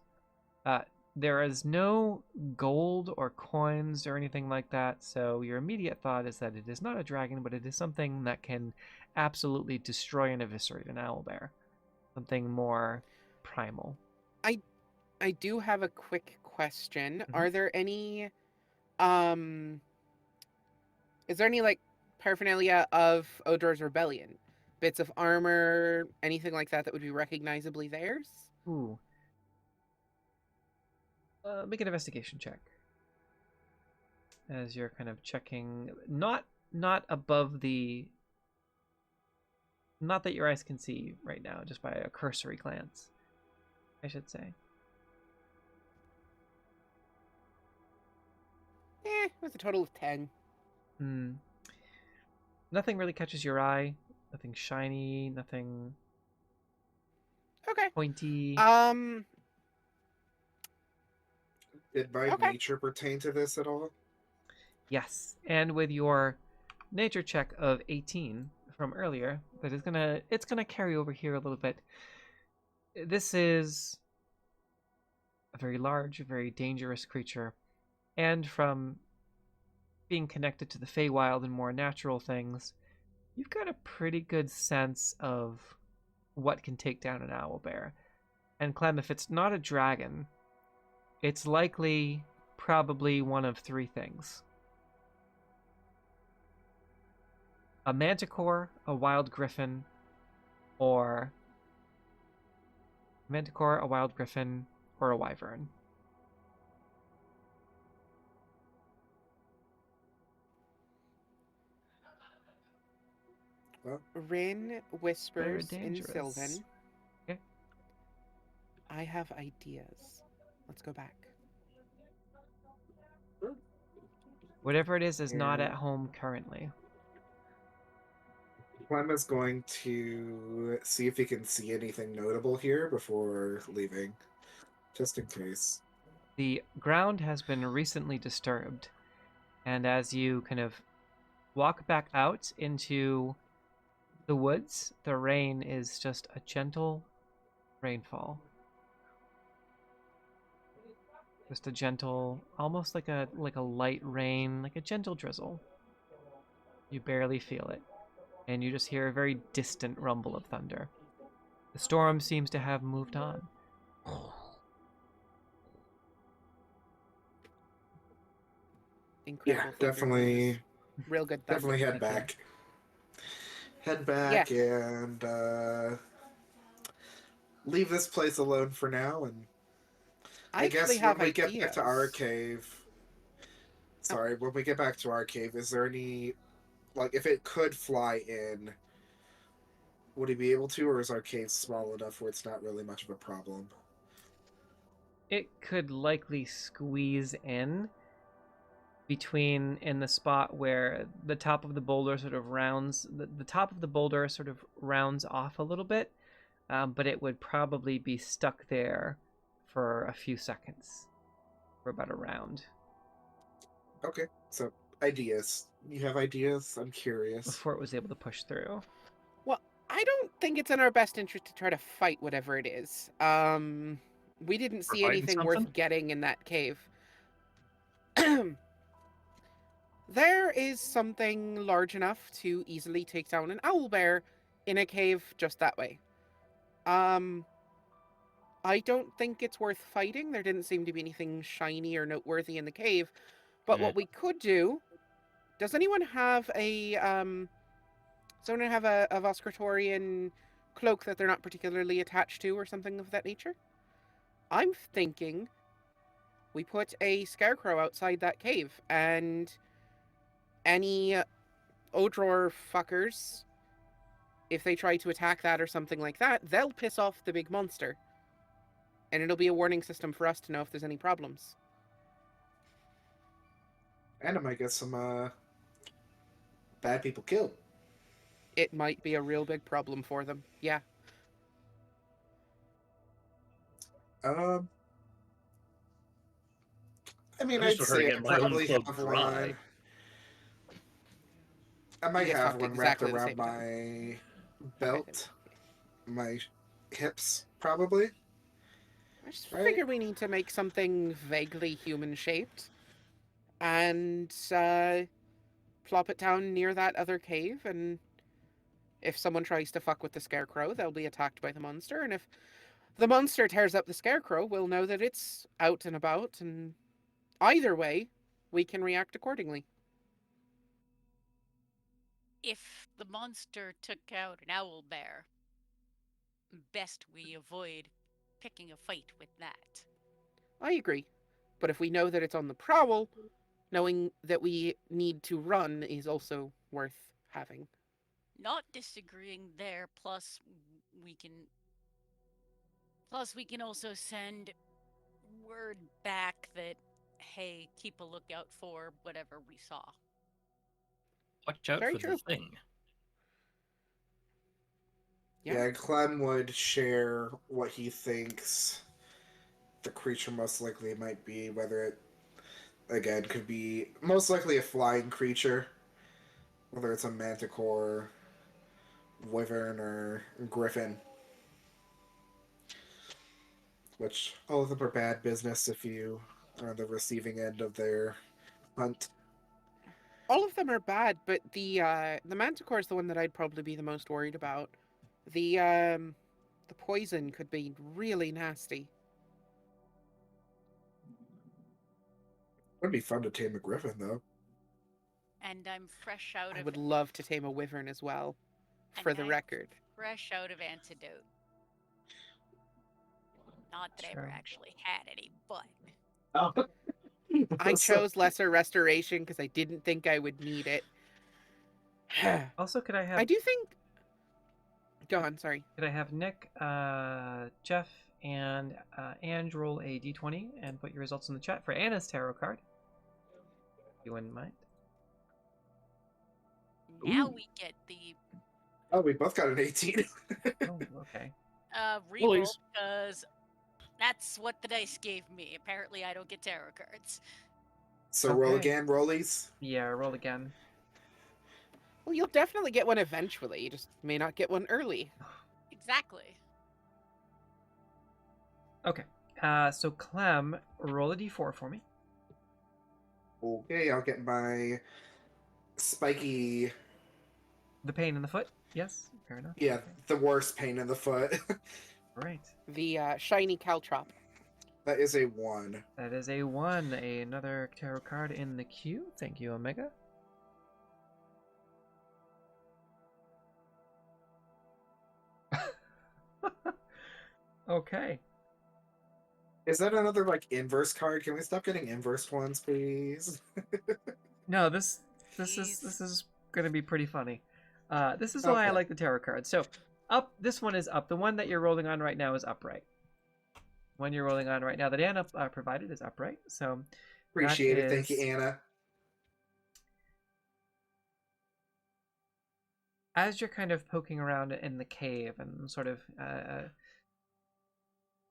There is no gold or coins or anything like that, so your immediate thought is that it is not a dragon, but it is something that can absolutely destroy and eviscerate an owlbear. Something more primal. I do have a quick question. Mhm. Are there any is there any like paraphernalia of Odor's rebellion? Bits of armor, anything like that would be recognizably theirs? Ooh. Make an investigation check. As you're kind of checking, not above the, not that your eyes can see right now, just by a cursory glance, I should say. It was a total of 10. Nothing really catches your eye. Nothing shiny. Nothing. Okay. Pointy. Did my nature pertain to this at all? Yes, and with your nature check of 18 from earlier, that is it's gonna carry over here a little bit. This is a very large, very dangerous creature, and from being connected to the Feywild and more natural things, you've got a pretty good sense of what can take down an owlbear. And Clem, if it's not a dragon, it's likely probably one of three things: a manticore, a wild griffin, or a wild griffin, or a wyvern. Well, Rin whispers in dangerous. Sylvan. Okay. I have ideas. Let's go back. Whatever it is not at home currently. Clem is going to see if he can see anything notable here before leaving, just in case. The ground has been recently disturbed, and as you kind of walk back out into the woods, the rain is just a gentle rainfall. Just a gentle, almost like a light rain, like a gentle drizzle. You barely feel it, and you just hear a very distant rumble of thunder. The storm seems to have moved on. Incredible. Yeah, definitely. Real good. Definitely head back. Head back and leave this place alone for now. And I guess when we get back to our cave. Sorry, when we get back to our cave, is there any, like, if it could fly in, would he be able to, or is our cave small enough where it's not really much of a problem? It could likely squeeze in the spot where the top of the boulder sort of rounds, the top of the boulder sort of rounds off a little bit, but it would probably be stuck there for a few seconds, for about a round. Okay, so ideas. You have ideas? I'm curious. Before it was able to push through. Well, I don't think it's in our best interest to try to fight whatever it is. We didn't see anything worth getting in that cave. There is something large enough to easily take down an owlbear in a cave just that way. I don't think it's worth fighting. There didn't seem to be anything shiny or noteworthy in the cave. But what we could do... Does anyone have a Voskratorian cloak that they're not particularly attached to or something of that nature? I'm thinking we put a scarecrow outside that cave, and any Odror fuckers, if they try to attack that or something like that, they'll piss off the big monster. And it'll be a warning system for us to know if there's any problems. And I might get some bad people killed. It might be a real big problem for them, yeah. I mean, I just I'd prefer to say I get my own probably cloak have dry. one. I might You have talked one wrapped exactly the around same time. my Okay, belt, my hips, probably. I just Right? figure we need to make something vaguely human-shaped and plop it down near that other cave, and if someone tries to fuck with the scarecrow, they'll be attacked by the monster, and if the monster tears up the scarecrow, we'll know that it's out and about, and either way, we can react accordingly. If the monster took out an owl bear, best we avoid picking a fight with that. I agree. But if we know that it's on the prowl, knowing that we need to run is also worth having. Not disagreeing there, we can we can also send word back that, hey, keep a lookout for whatever we saw. Watch out Very for true. the thing. Yeah, Clem would share what he thinks the creature most likely might be, whether it, again, could be most likely a flying creature, whether it's a manticore, wyvern, or griffin. Which, all of them are bad business if you are on the receiving end of their hunt. All of them are bad, but the manticore is the one that I'd probably be the most worried about. The poison could be really nasty. Would be fun to tame a griffin, though. And I'm fresh out I of would love to tame a wyvern as well, for the record. fresh out of antidote. Not that I ever actually had any, but Oh. I chose lesser restoration because I didn't think I would need it. Also, could I have? I do think. Go on. Sorry. Could I have Nick, Jeff, and Ange roll a d20 and put your results in the chat for Anna's tarot card? If you wouldn't mind. now we get the Oh, we both got an 18. Oh, okay. reroll because that's what the dice gave me. Apparently, I don't get tarot cards. So roll again, rollies? Yeah, roll again. Well, you'll definitely get one eventually. You just may not get one early. Exactly. Okay. So Clem, roll a d4 for me. Okay, I'll get my spiky... The pain in the foot? Yes, fair enough. Yeah, okay. The worst pain in the foot. Right. The shiny caltrop. That is a 1. That is a 1. Another tarot card in the queue. Thank you, Omega. Okay. Is that another, like, inverse card? Can we stop getting inversed ones, please? No, this is gonna be pretty funny. This is why I like the tarot cards. So, up. This one is up. The one that you're rolling on right now is upright. One you're rolling on right now that Anna provided is upright. So, appreciate it. Thank you, Anna. As you're kind of poking around in the cave and sort of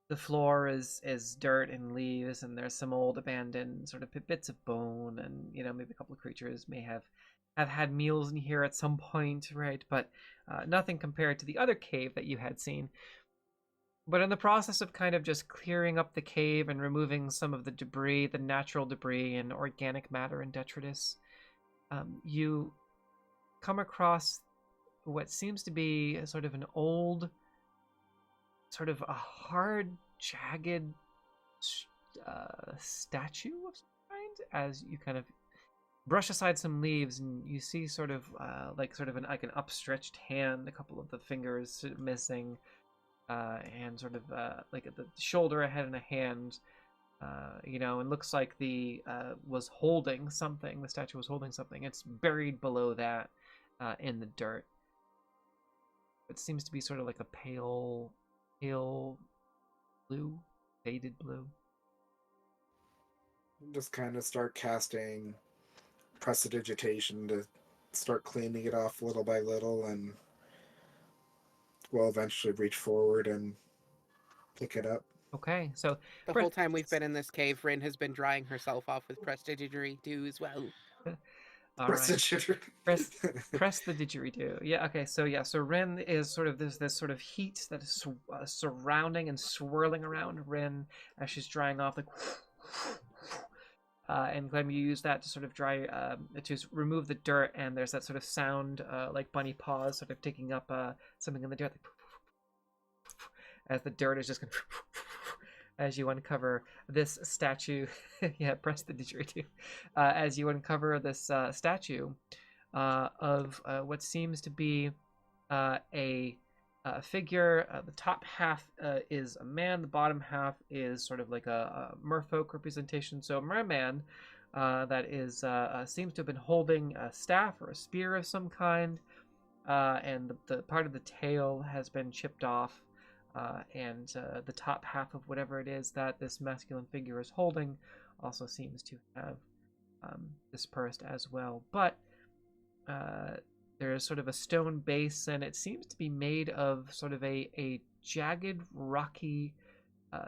the floor is dirt and leaves, and there's some old abandoned sort of bits of bone, and maybe a couple of creatures may have had meals in here at some point, right? But nothing compared to the other cave that you had seen. But in the process of kind of just clearing up the cave and removing some of the debris, the natural debris and organic matter and detritus, you come across what seems to be sort of an old, sort of a hard, jagged statue of some kind. As you kind of brush aside some leaves, and you see sort of like an upstretched hand, a couple of the fingers missing, and sort of like the shoulder, a head, and a hand. And looks like the was holding something. The statue was holding something. It's buried below that in the dirt. It seems to be sort of like a pale blue, faded blue. Just kind of start casting prestidigitation to start cleaning it off little by little, and we'll eventually reach forward and pick it up. Okay, so The whole time we've been in this cave, Rin has been drying herself off with prestidigitory as well. all right. Press the didgeridoo. Yeah. Okay. So yeah. So Rin is sort of this sort of heat that is surrounding and swirling around Rin as she's drying off. Like, and Glenn, you use that to sort of dry, to remove the dirt, and there's that sort of sound, like bunny paws, sort of taking up something in the dirt, like, as the dirt is just going as you uncover this statue. Yeah, press the didgeridoo. As you uncover this statue of what seems to be a figure. The top half is a man. The bottom half is sort of like a merfolk representation. So a merman that is seems to have been holding a staff or a spear of some kind, and the part of the tail has been chipped off, and the top half of whatever it is that this masculine figure is holding also seems to have dispersed as well. But there's sort of a stone base, and it seems to be made of sort of a jagged, rocky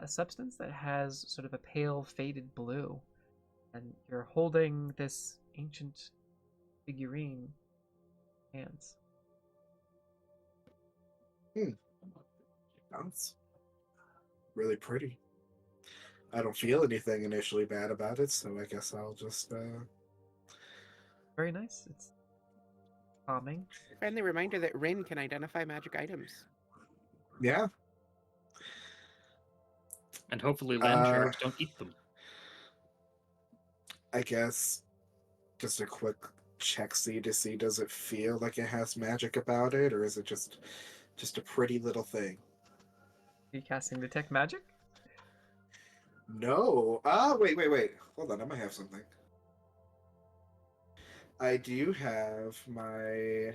substance that has sort of a pale, faded blue. And you're holding this ancient figurine in hands. Sounds really pretty. I don't feel anything initially bad about it, so I guess I'll just... Very nice. It's calming. Friendly reminder that Rin can identify magic items. Yeah. And hopefully land sharks don't eat them. I guess just a quick check-see to see, does it feel like it has magic about it, or is it just a pretty little thing? Are you casting Detect Magic? No. Wait. Hold on, I might have something. I do have my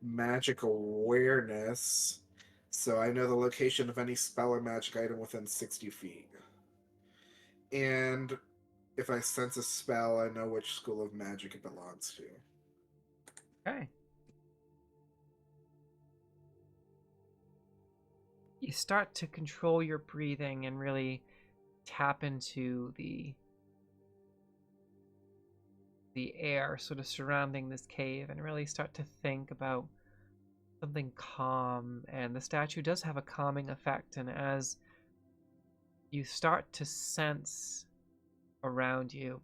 magic awareness, so I know the location of any spell or magic item within 60 feet. And if I sense a spell, I know which school of magic it belongs to. Okay. You start to control your breathing and really tap into the air sort of surrounding this cave, and really start to think about something calm. And the statue does have a calming effect, and as you start to sense around you,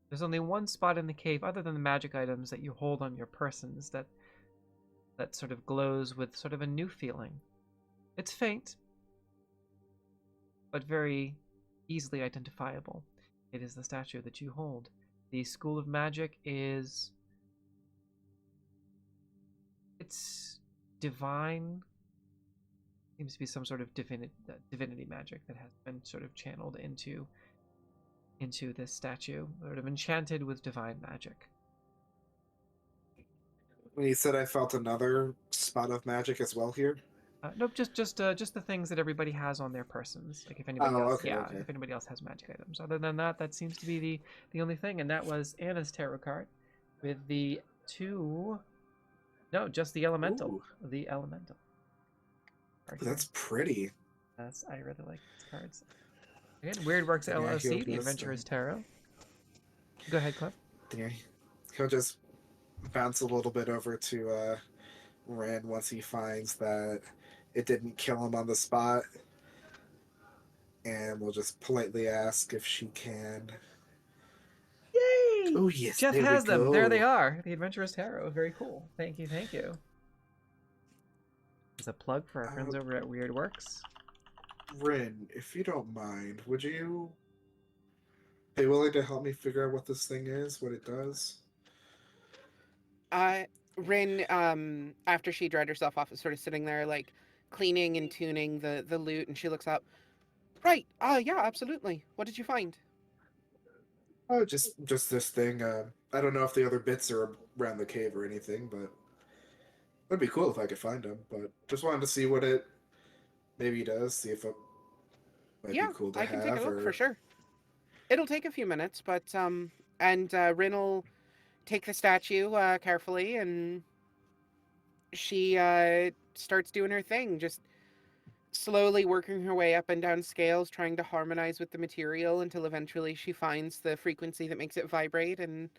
there's only one spot in the cave other than the magic items that you hold on your persons that sort of glows with sort of a new feeling. It's faint, but very easily identifiable. It is the statue that you hold. The School of Magic is... it's divine. Seems to be some sort of divinity magic that has been sort of channeled into this statue, sort of enchanted with divine magic. When you said I felt another spot of magic as well here? Nope, just the things that everybody has on their persons. Like if anybody if anybody else has magic items. Other than that, that seems to be the only thing. And that was Anna's tarot card with the two. No, just the elemental. Ooh. The elemental. That's pretty. Yes, I really like these cards. Again, Weird Works LLC, the Adventurer's Tarot. Go ahead, Cliff. Yeah, he'll just bounce a little bit over to Ren once he finds that it didn't kill him on the spot, and we'll just politely ask if she can. Yay! Oh yes, Jeff has them. There they are. The Adventurer's Tarot. Very cool. Thank you. As a plug for our friends over at Weird Works. Ren, if you don't mind, would you be willing to help me figure out what this thing is, what it does? Rin, after she dried herself off, is sort of sitting there, like, cleaning and tuning the lute, and she looks up. Right, yeah, absolutely. What did you find? Oh, just this thing. I don't know if the other bits are around the cave or anything, but it'd be cool if I could find them. But just wanted to see what it maybe does, see if it might be cool to have. Yeah, I can take a look for sure. It'll take a few minutes, but, and Rin will take the statue carefully, and she starts doing her thing, just slowly working her way up and down scales, trying to harmonize with the material until eventually she finds the frequency that makes it vibrate, and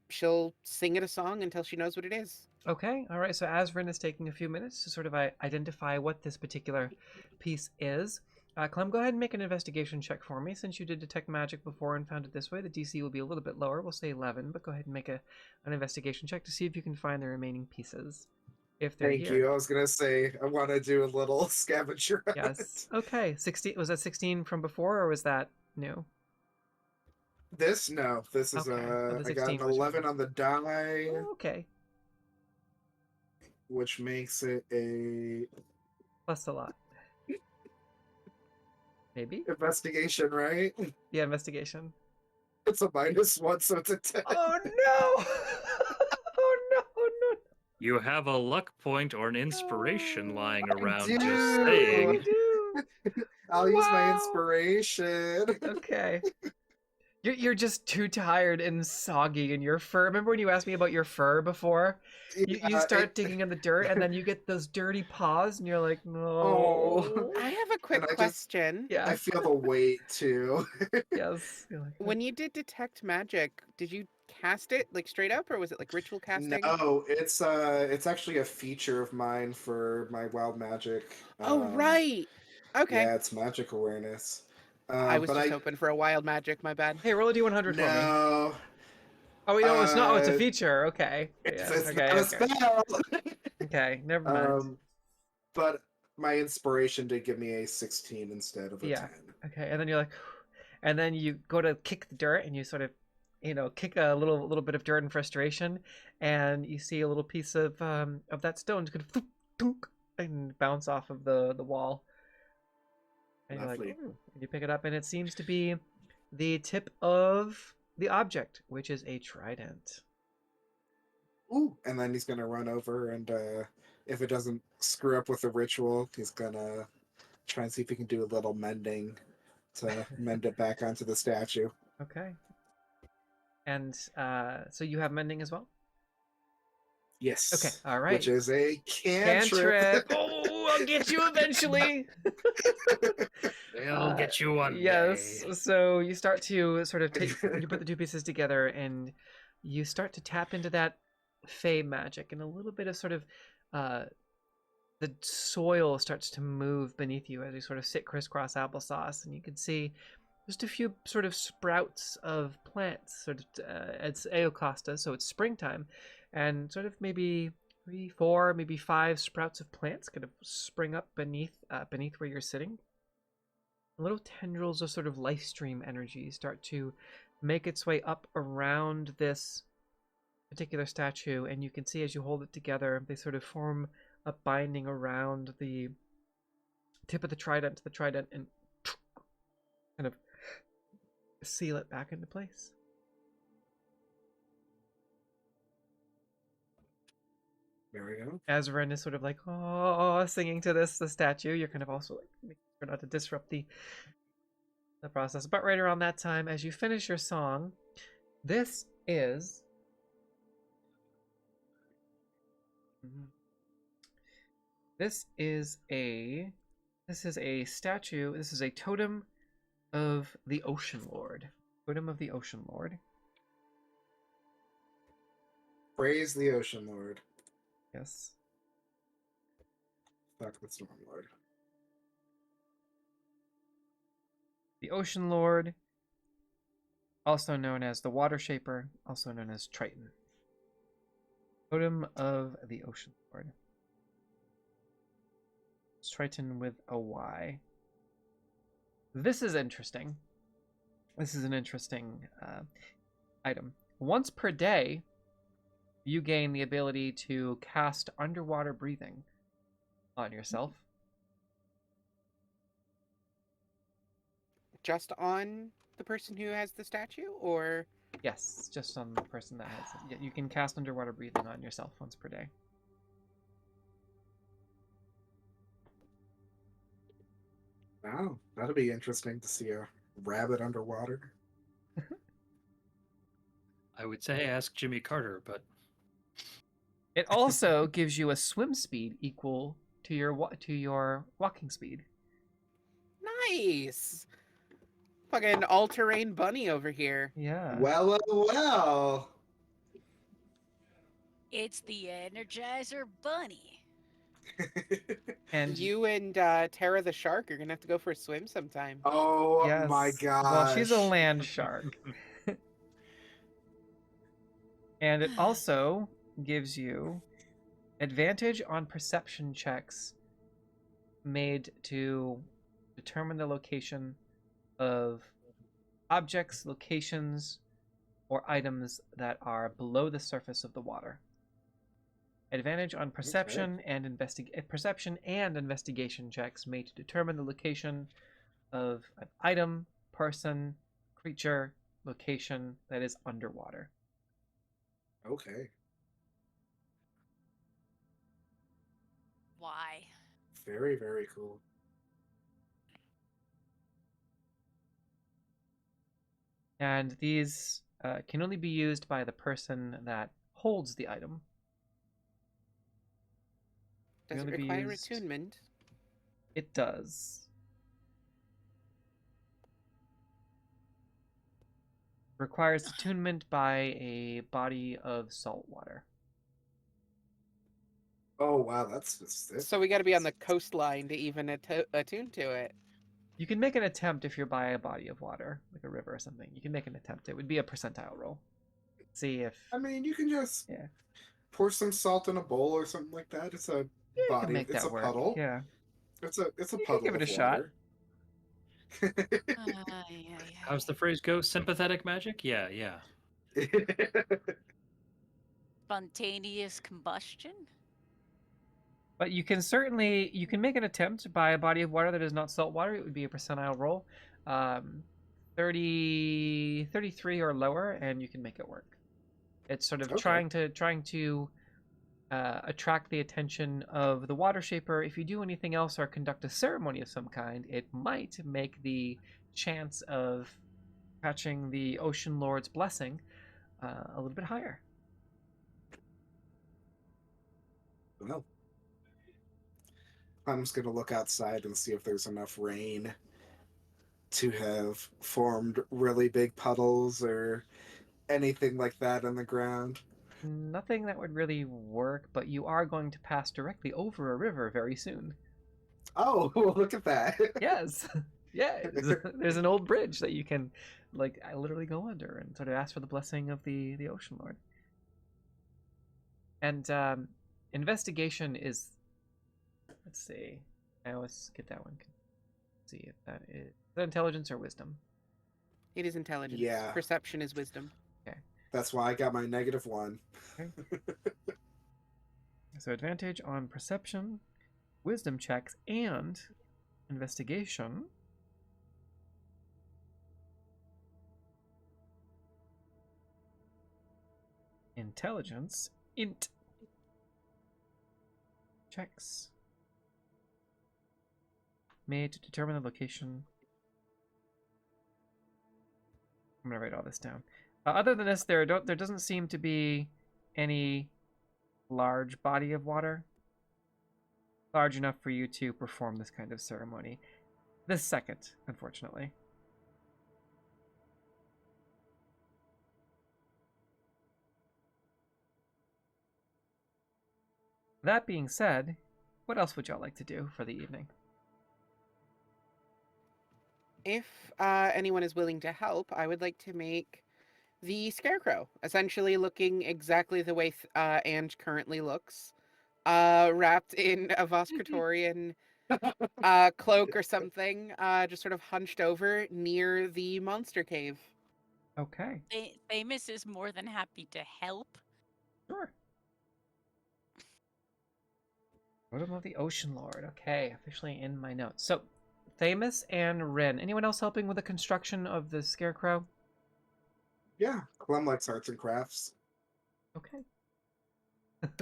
she'll sing it a song until she knows what it is. Okay, all right. So Asrin is taking a few minutes to sort of identify what this particular piece is. Clem, go ahead and make an investigation check for me. Since you did detect magic before and found it this way, the DC will be a little bit lower. We'll say 11, but go ahead and make an investigation check to see if you can find the remaining pieces. If they're Thank here. you. I was gonna say I want to do a little scavenger hunt. Yes. Okay. 16. Was that 16 from before, or was that new? This no. This is Okay. I got an 11 on the die. Oh, okay. Which makes it a Plus a lot. Maybe? investigation, right? Yeah, investigation. It's a -1, so it's a 10. Oh no! Oh no! You have a luck point or an inspiration lying around, do. just saying. You do. I'll use my Wow. inspiration. Okay. You're just too tired and soggy in your fur. Remember when you asked me about your fur before? You start digging in the dirt and then you get those dirty paws and you're like, no. Oh. I have a quick question. Yeah. I feel the weight too. Yes. You're like, When you did detect magic, did you cast it like straight up, or was it like ritual casting? No, it's actually a feature of mine for my wild magic. Oh, right. Okay. Yeah, it's magic awareness. I was just hoping for a wild magic. My bad. hey, roll a d100 for me. No, Oh, wait, no, it's not. Oh, it's a feature. Okay. it's, Yeah, it's okay, not a okay. spell. Okay, never mind. But my inspiration did give me a 16 instead of a 10. Okay, and then you're like, and then you go to kick the dirt and you sort of, kick a little bit of dirt in frustration, and you see a little piece of that stone just kind of and bounce off of the wall. And you're like, ooh. And you pick it up, and it seems to be the tip of the object, which is a trident. Ooh, and then he's gonna run over, and if it doesn't screw up with the ritual, he's gonna try and see if he can do a little mending to mend it back onto the statue. Okay. And so you have mending as well? Yes. Okay, all right. Which is a cantrip. Oh, I'll get you eventually. They'll get you one Yes. day. So you start to sort of you put the two pieces together, and you start to tap into that fey magic, and a little bit of sort of the soil starts to move beneath you as you sort of sit crisscross applesauce, and you can see just a few sort of sprouts of plants. Sort of it's Eocasta, so it's springtime, and sort of maybe 3, 4, maybe 5 sprouts of plants kind of spring up beneath where you're sitting. Little tendrils of sort of life stream energy start to make its way up around this particular statue, and you can see as you hold it together, they sort of form a binding around the tip of the trident and kind of seal it back into place. There we go. As Ren is sort of like, oh, singing to the statue, you're kind of also like, making sure not to disrupt the process. But right around that time, as you finish your song, this is a statue. This is a totem of the Ocean Lord. Totem of the Ocean Lord. Praise the Ocean Lord. Yes. Fuck the Storm Lord. The Ocean Lord, also known as the Water Shaper, also known as Triton. Totem of the Ocean Lord. It's Triton with a Y. This is interesting. This is an interesting item. Once per day, you gain the ability to cast underwater breathing on yourself. Just on the person who has the statue, or? Yes, just on the person that has it. You can cast underwater breathing on yourself once per day. Wow, that'll be interesting to see a rabbit underwater. I would say ask Jimmy Carter, but It also gives you a swim speed equal to your walking speed. Nice. Fucking all-terrain bunny over here. Yeah. Well. It's the Energizer Bunny. And you and Tara the shark are gonna have to go for a swim sometime. Oh yes. my gosh. Well, she's a land shark. And it also gives you advantage on perception checks made to determine the location of objects, locations, or items that are below the surface of the water. Advantage on perception and investigation checks made to determine the location of an item, person, creature, location that is underwater. Okay. Why? Very, very cool. And these can only be used by the person that holds the item. Does it require attunement? It does. Requires attunement by a body of salt water. Oh wow, that's So we got to be on the coastline to even attune to it. You can make an attempt if you're by a body of water, like a river or something. You can make an attempt. It would be a percentile roll. See if... I mean, you can just Yeah. pour some salt in a bowl or something like that. It's a You can make it's that a work. puddle. Yeah. It's a You can puddle. give it a of shot. water. How's the phrase go? Sympathetic magic? Yeah. Spontaneous combustion? But you can make an attempt by a body of water that is not salt water. It would be a percentile roll. 33 or lower, and you can make it work. It's sort of trying to attract the attention of the water shaper. If you do anything else or conduct a ceremony of some kind, it might make the chance of catching the Ocean Lord's blessing a little bit higher. Well, I'm just gonna look outside and see if there's enough rain to have formed really big puddles or anything like that on the ground. Nothing that would really work, but you are going to pass directly over a river very soon. Oh, look at that. Yes. Yeah, there's an old bridge that you can literally go under and sort of ask for the blessing of the Ocean Lord. And investigation is, let's see, I always get that one. Let's see if that is intelligence or wisdom. It is intelligence. Yeah. Perception is wisdom. Okay. That's why I got my -1. Okay. So advantage on perception, wisdom checks, and investigation. Intelligence, int. Checks. Made to determine the location. I'm gonna write all this down. Other than this, there doesn't seem to be any large body of water large enough for you to perform this kind of ceremony. This second, unfortunately. That being said, what else would y'all like to do for the evening? If anyone is willing to help, I would like to make the Scarecrow, essentially looking exactly the way Ange currently looks, wrapped in a Voskratorian cloak or something, just sort of hunched over near the monster cave. Okay. Thamus is more than happy to help. Sure. Totem of the Ocean Lord. Okay, officially in my notes. So, Thamus and Rin. Anyone else helping with the construction of the Scarecrow? Yeah, Clem likes arts and crafts. Okay.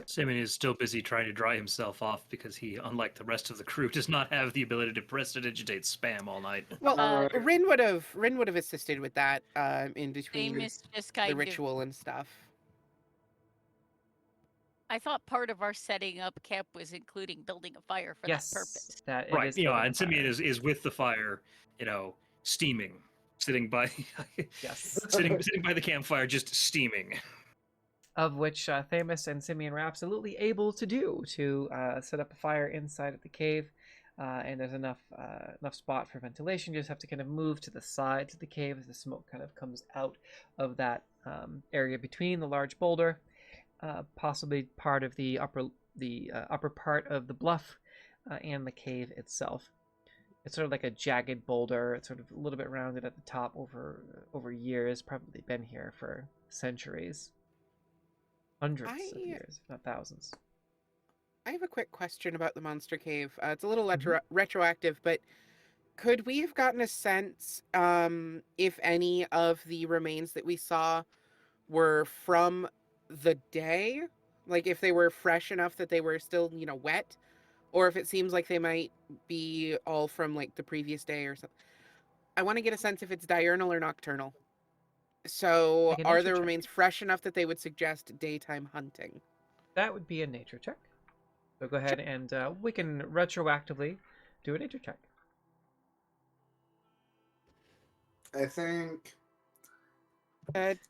Simeon is still busy trying to dry himself off because he, unlike the rest of the crew, does not have the ability to prestidigitate spam all night. Well, Rin would have assisted with that in between Thamus just kind the ritual and stuff. I thought part of our setting up camp was including building a fire for that purpose. That it right. is And Simeon is with the fire, steaming, sitting by, yes, sitting by the campfire, just steaming. Of which Thamus and Simeon were absolutely able to do to set up a fire inside of the cave, and there's enough spot for ventilation. You just have to kind of move to the sides of the cave as the smoke kind of comes out of that area between the large boulder, possibly part of the upper part of the bluff and the cave itself. It's sort of like a jagged boulder. It's sort of a little bit rounded at the top over years. Probably been here for centuries. Hundreds of years, if not thousands. I have a quick question about the Monster Cave. It's a little retroactive, but could we have gotten a sense if any of the remains that we saw were from the day? Like if they were fresh enough that they were still, wet? Or if it seems like they might be all from like the previous day or something. I want to get a sense if it's diurnal or nocturnal. So are the remains fresh enough that they would suggest daytime hunting? That would be a nature check. So go ahead and we can retroactively do a nature check. I think...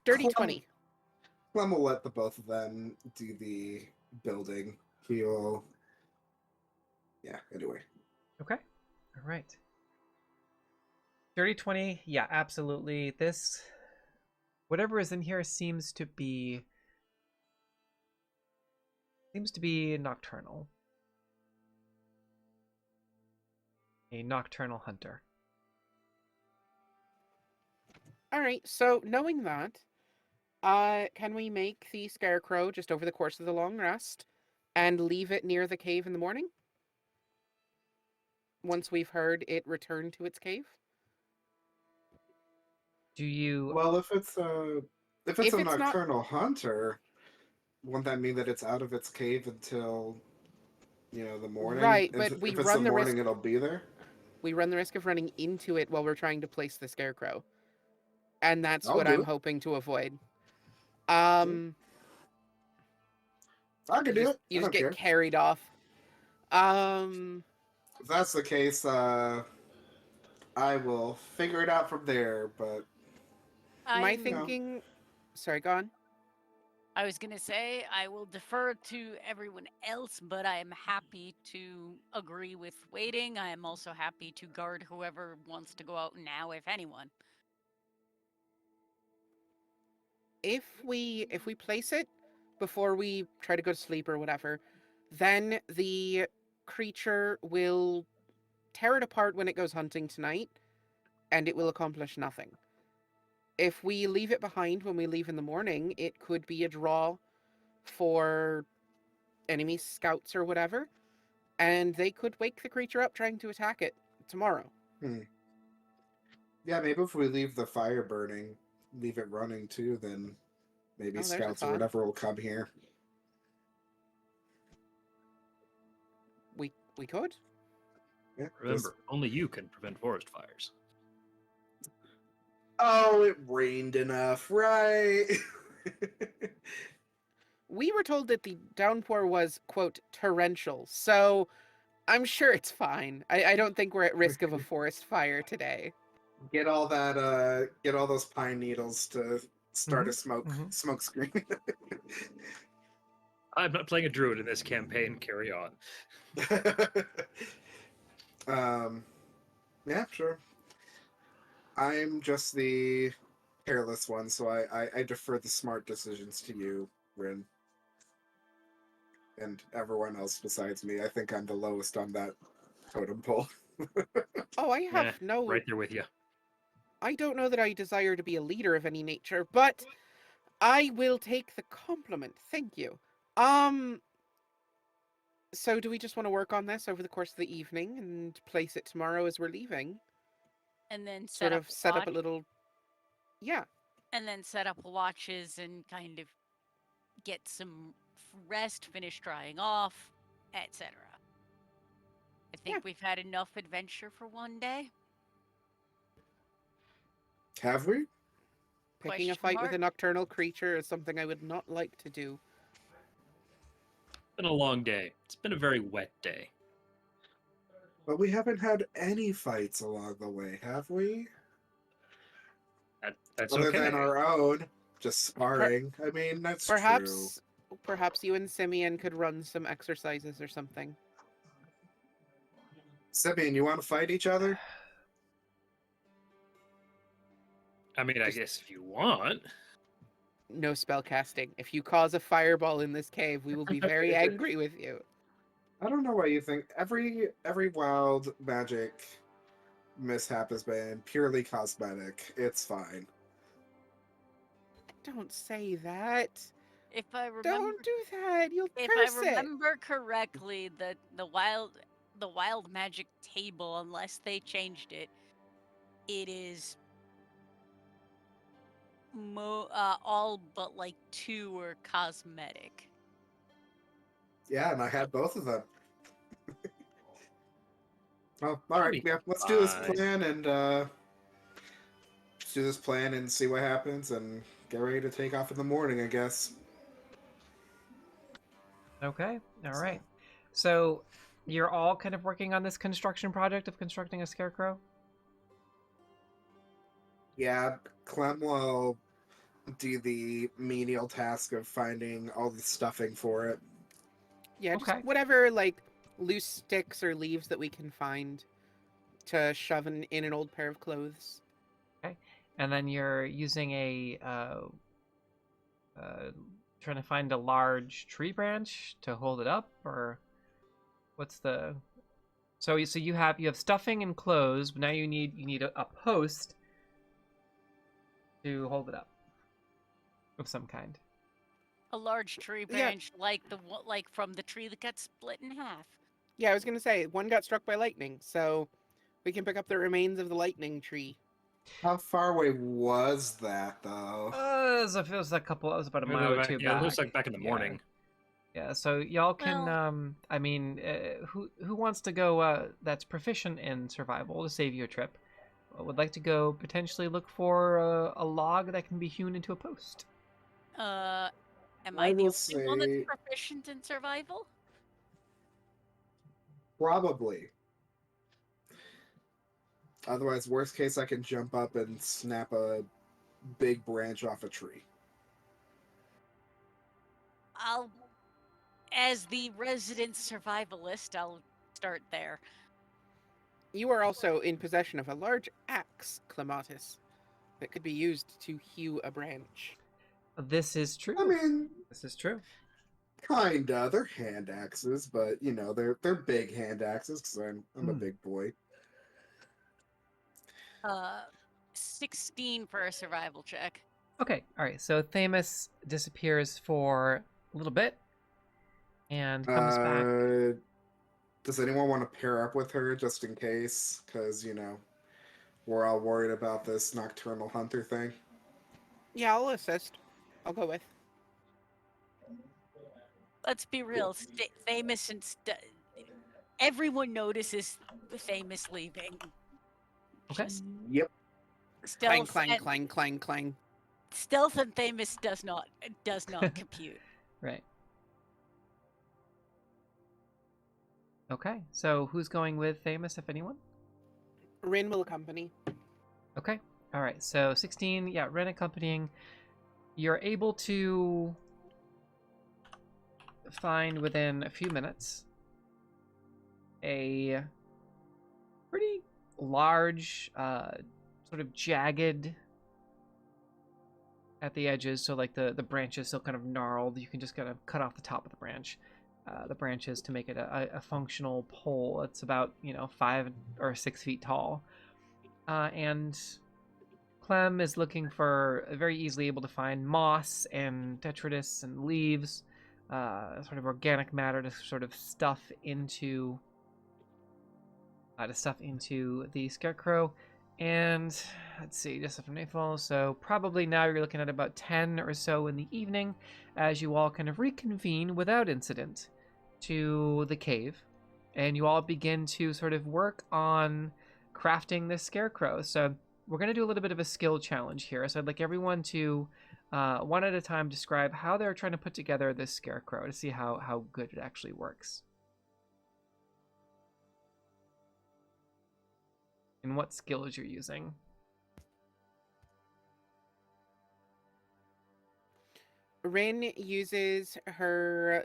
Dirty 20. Clem will let the both of them do the building. He'll... Yeah, anyway. Okay. All right. Dirty 20, yeah, absolutely. This... Whatever is in here seems to be nocturnal. A nocturnal hunter. All right, so knowing that, can we make the scarecrow just over the course of the long rest and leave it near the cave in the morning? Once we've heard it return to its cave? Do you... Well, if it's a nocturnal hunter, wouldn't that mean that it's out of its cave until, the morning? Right, but if it's the morning, it'll be there? We run the risk of running into it while we're trying to place the scarecrow. And that's what I'm hoping to avoid. I can do it. You just get carried off. If that's the case, I will figure it out from there, but... My thinking... Sorry, go on. I was going to say, I will defer to everyone else, but I am happy to agree with waiting. I am also happy to guard whoever wants to go out now, if anyone. If we place it before we try to go to sleep or whatever, then the creature will tear it apart when it goes hunting tonight, and it will accomplish nothing. If we leave it behind when we leave in the morning, it could be a draw for enemy scouts or whatever, and they could wake the creature up trying to attack it tomorrow. Yeah, maybe if we leave the fire burning, leave it running too, then maybe scouts or whatever will come here. We could. Yeah, Remember, only you can prevent forest fires. Oh, it rained enough, right? We were told that the downpour was, quote, torrential, so I'm sure it's fine. I don't think we're at risk of a forest fire today. Get all those pine needles to start a smoke screen. I'm not playing a druid in this campaign. Carry on. Yeah, sure. I'm just the careless one, so I defer the smart decisions to you, Rin. And everyone else besides me. I think I'm the lowest on that totem pole. Oh, I have right there with you. I don't know that I desire to be a leader of any nature, but I will take the compliment. Thank you. So do we just want to work on this over the course of the evening and place it tomorrow as we're leaving? And then set up a little... Yeah. And then set up watches and kind of get some rest, finish drying off, etc. I think we've had enough adventure for one day. Have we? Picking a fight with a nocturnal creature is something I would not like to do. been a long day. It's been a very wet day. But we haven't had any fights along the way, have we? That's Other okay. than our own, just sparring. I mean, that's true. Perhaps you and Simeon could run some exercises or something. Simeon, you want to fight each other? I mean, I guess if you want. No spell casting. If you cause a fireball in this cave, we will be very angry with you. I don't know why you think every wild magic mishap has been purely cosmetic. It's fine. Don't say that. If I remember, Don't do that. You'll if curse I remember correctly, the wild magic table, unless they changed it, it is all but like 2 are cosmetic. Yeah, and I had both of them. Well, all right, yeah, let's do this plan and see what happens, and get ready to take off in the morning, I guess. Okay, all right. So you're all kind of working on this construction project of constructing a scarecrow? Yeah, Clem will do the menial task of finding all the stuffing for it. Yeah, just whatever, like, loose sticks or leaves that we can find to shove in an old pair of clothes. Okay, and then you're using trying to find a large tree branch to hold it up, or what's the? So you have stuffing and clothes, but now you need a post to hold it up of some kind. A large tree branch, like from the tree that got split in half. Yeah, I was gonna say one got struck by lightning, so we can pick up the remains of the lightning tree. How far away was that, though? It was about a mile or two back. Yeah, it looks like back in the morning. Yeah, so y'all can, I mean, who wants to go, that's proficient in survival to save you a trip, would like to go potentially look for a log that can be hewn into a post? Am I the only one that's proficient in survival? Probably. Otherwise, worst case, I can jump up and snap a big branch off a tree. As the resident survivalist, I'll start there. You are also in possession of a large axe, Clematis, that could be used to hew a branch. This is true. I mean, this is true. Kinda. They're hand axes, but you know they're big hand axes because I'm a big boy. 16 for a survival check. Okay, all right. So Thamus disappears for a little bit and comes back. Does anyone want to pair up with her just in case? Because we're all worried about this nocturnal hunter thing. Yeah, I'll assist. I'll go with. Let's be real. Thamus and everyone notices Thamus leaving. Okay. Yep. Stealth Clang. Stealth and Thamus does not compute. Right. Okay, so who's going with Thamus, if anyone? Rin will accompany. Okay, all right. So 16, yeah, Rin accompanying. You're able to find within a few minutes a pretty large, sort of jagged at the edges, so like the branch is still kind of gnarled. You can just kind of cut off the top of the branches to make it a functional pole. It's about 5 or 6 feet tall, and Clem is looking for very easily able to find moss and detritus and leaves, sort of organic matter to sort of stuff into the scarecrow. And let's see, just from nightfall, so probably now you're looking at about 10 or so in the evening as you all kind of reconvene without incident to the cave, and you all begin to sort of work on crafting this scarecrow. So we're going to do a little bit of a skill challenge here. So I'd like everyone to one at a time, describe how they're trying to put together this scarecrow to see how good it actually works. And what skills you're using. Rin uses her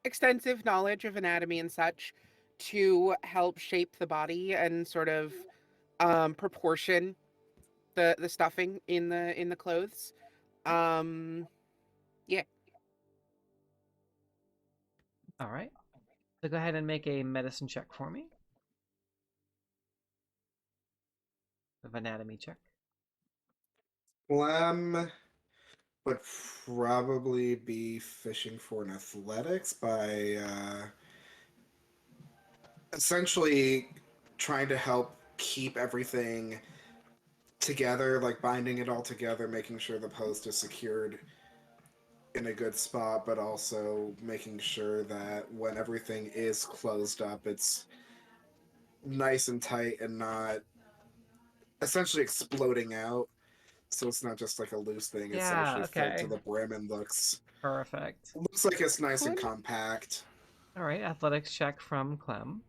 extensive knowledge of anatomy and such to help shape the body and sort of proportion the stuffing in the clothes. Yeah. All right. So go ahead and make a medicine check for me. Of anatomy check. Clem would probably be fishing for an athletics by essentially trying to help keep everything together, like binding it all together, making sure the post is secured in a good spot, but also making sure that when everything is closed up, it's nice and tight and not essentially exploding out. So it's not just like a loose thing. It's actually filled to the brim and looks perfect. Looks like it's nice and compact. All right, athletics check from Clem.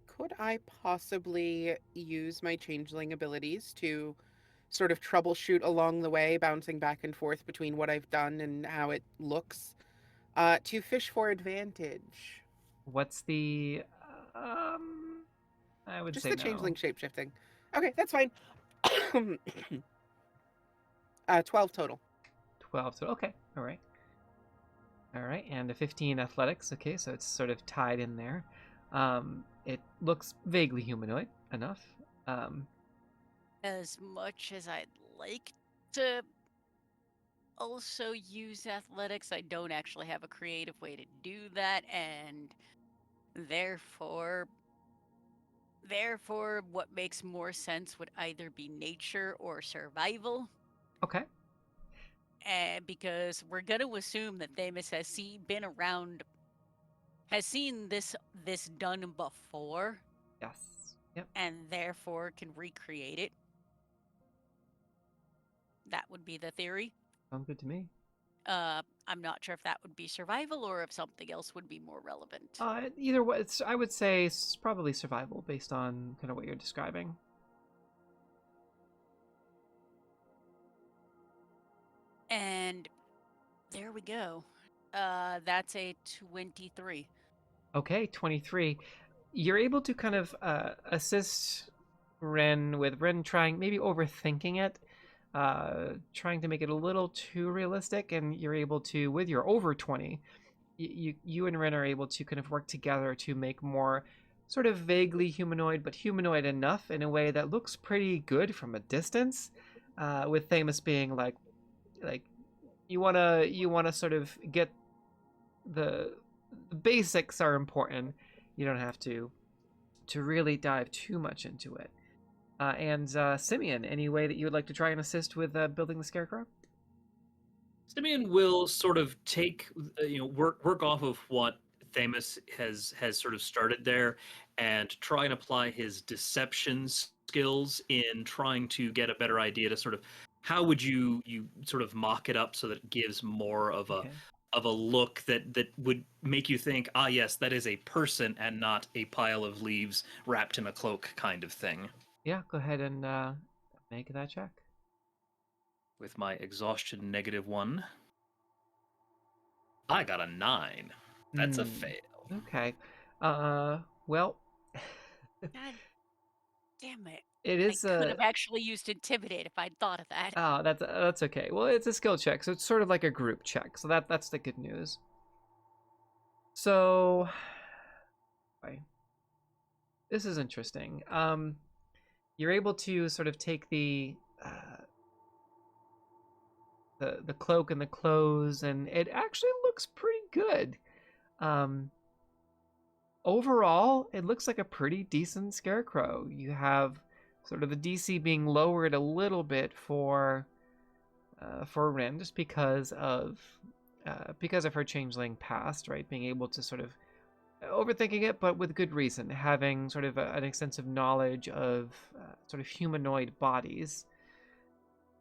Could I possibly use my changeling abilities to sort of troubleshoot along the way, bouncing back and forth between what I've done and how it looks, to fish for advantage? What's the I would just say the no. changeling shapeshifting. Okay, that's fine. 12 total. 12 total. Okay, all right. All right, and a 15 athletics. Okay, so it's sort of tied in there. It looks vaguely humanoid enough. As much as I'd like to also use athletics, I don't actually have a creative way to do that, and therefore what makes more sense would either be nature or survival. Okay. Because we're going to assume that Themis has seen this done before. Yes. Yep. And therefore can recreate it. That would be the theory. Sounds good to me. I'm not sure if that would be survival or if something else would be more relevant. Either way, I would say it's probably survival based on kind of what you're describing. And there we go. That's a 23. Okay, 23. You're able to kind of assist Ren with Ren trying, maybe overthinking it, trying to make it a little too realistic, and you're able to, with your over 20, you and Ren are able to kind of work together to make more sort of vaguely humanoid, but humanoid enough in a way that looks pretty good from a distance, with Themis being like you wanna sort of get the basics are important. You don't have to really dive too much into it. And Simeon, any way that you would like to try and assist with building the scarecrow? Simeon will sort of take, work off of what Themis has sort of started there, and try and apply his deception skills in trying to get a better idea to sort of how would you sort of mock it up so that it gives more of a look that would make you think, ah, yes, that is a person and not a pile of leaves wrapped in a cloak kind of thing. Yeah, go ahead and make that check. With my exhaustion -1, I got a 9. That's a fail. Okay. Well. God damn it. It is. I could have actually used intimidate if I'd thought of that. Oh, that's okay. Well, it's a skill check, so it's sort of like a group check. So that's the good news. So, this is interesting. You're able to sort of take the cloak and the clothes, and it actually looks pretty good. Overall, it looks like a pretty decent scarecrow. You have sort of the DC being lowered a little bit for Rin, just because of her changeling past, right? Being able to sort of overthinking it, but with good reason, having sort of an extensive knowledge of sort of humanoid bodies,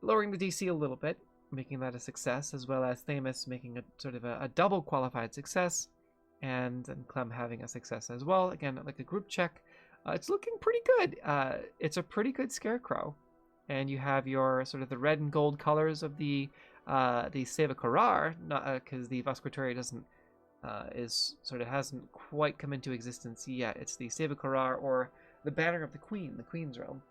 lowering the DC a little bit. making that a success, as well as Thamus making a sort of a double qualified success, and Clem having a success as well. Again, like a group check. It's looking pretty good. It's a pretty good scarecrow, and you have your sort of the red and gold colors of the Sevakarar, because the Vasquatoria doesn't hasn't quite come into existence yet. It's the Sevakarar, or the Banner of the Queen, the Queen's Realm,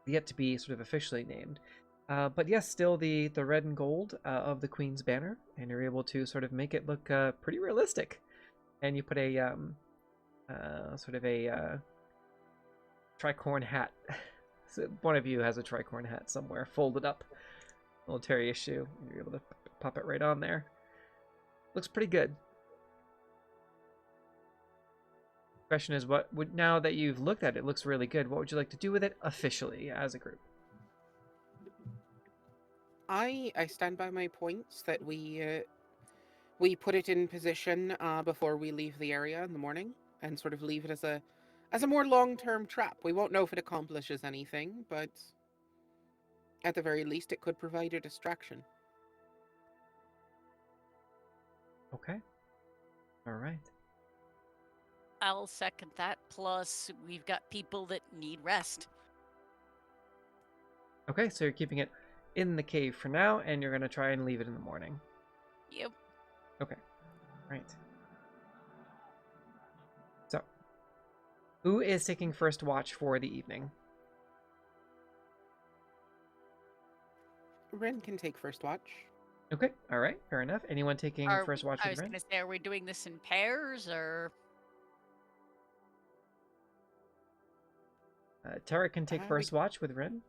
yet to be sort of officially named. But yes, still the red and gold of the Queen's banner, and you're able to sort of make it look pretty realistic. And you put a sort of a tricorn hat. So one of you has a tricorn hat somewhere folded up, military issue. You're able to pop it right on there. Looks pretty good. Question is, what would, now that you've looked at it, it looks really good, what would you like to do with it officially as a group? I stand by my points that we put it in position before we leave the area in the morning, and sort of leave it as a more long-term trap. We won't know if it accomplishes anything, but at the very least it could provide a distraction. Okay. All right. I'll second that. Plus, we've got people that need rest. Okay, so you're keeping it in the cave for now, and you're going to try and leave it in the morning. Yep. Okay. Right. So, who is taking first watch for the evening? Ren can take first watch. Okay, all right, fair enough. Anyone taking first watch with Ren? I was going to say, are we doing this in pairs, or... Tara can take first watch with Ren.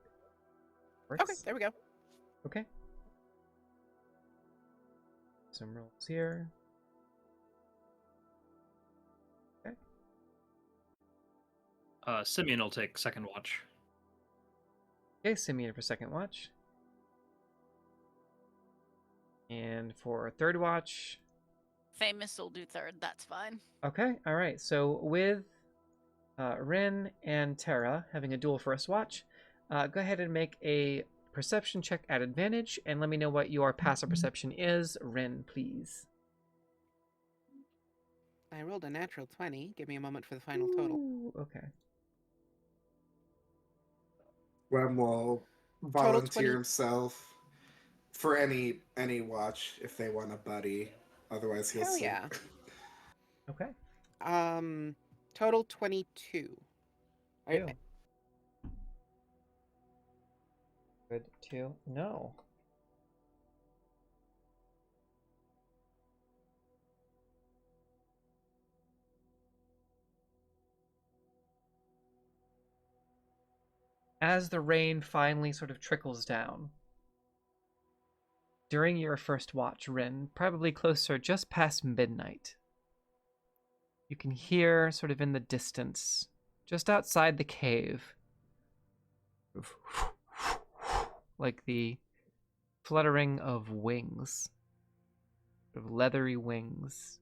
Okay, there we go. Okay. Some rolls here. Okay. Simeon will take second watch. Okay, Simeon for second watch. And for third watch... Famous will do third, that's fine. Okay, all right. So with Ren and Tara having a dual first watch, go ahead and make a perception check at advantage, and let me know what your passive perception is. Ren, please. I rolled a natural 20. Give me a moment for the final total. Ooh, okay. Rem will volunteer himself for any watch if they want a buddy. Otherwise, he'll sleep. Yeah. Okay. Total 22. Two. Good. 2. No. As the rain finally sort of trickles down, during your first watch, Rin, probably closer just past midnight, you can hear sort of in the distance, just outside the cave, like the fluttering of wings, sort of leathery wings,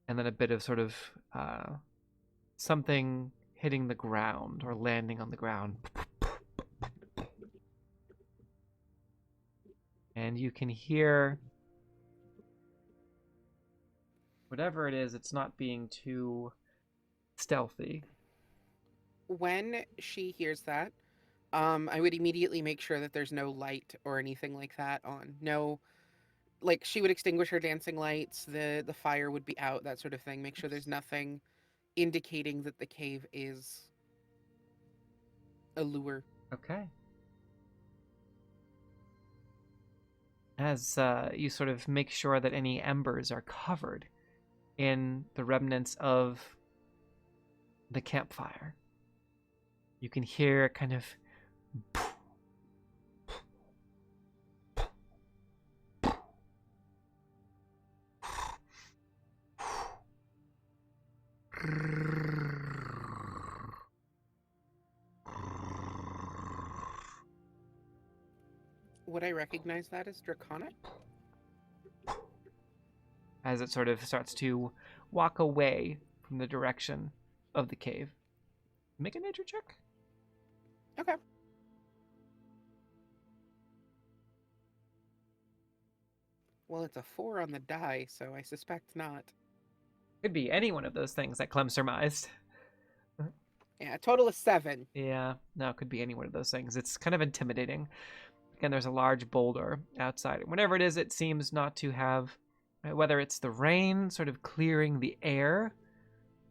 and then a bit of sort of something hitting the ground or landing on the ground. And you can hear whatever it is, it's not being too stealthy. When she hears that, I would immediately make sure that there's no light or anything like that on. No, like she would extinguish her dancing lights, the fire would be out, that sort of thing. Make sure there's nothing indicating that the cave is a lure. Okay. As you sort of make sure that any embers are covered in the remnants of the campfire, you can hear kind of Would I recognize that as Draconic? as it sort of starts to walk away from the direction of the cave. Make a nature check. Okay. Well, it's a 4 on the die, so I suspect not. Could be any one of those things that Clem surmised. Yeah, a total of 7. Yeah, no, it could be any one of those things. It's kind of intimidating. Again, there's a large boulder outside. Whatever it is, it seems not to have, whether it's the rain sort of clearing the air,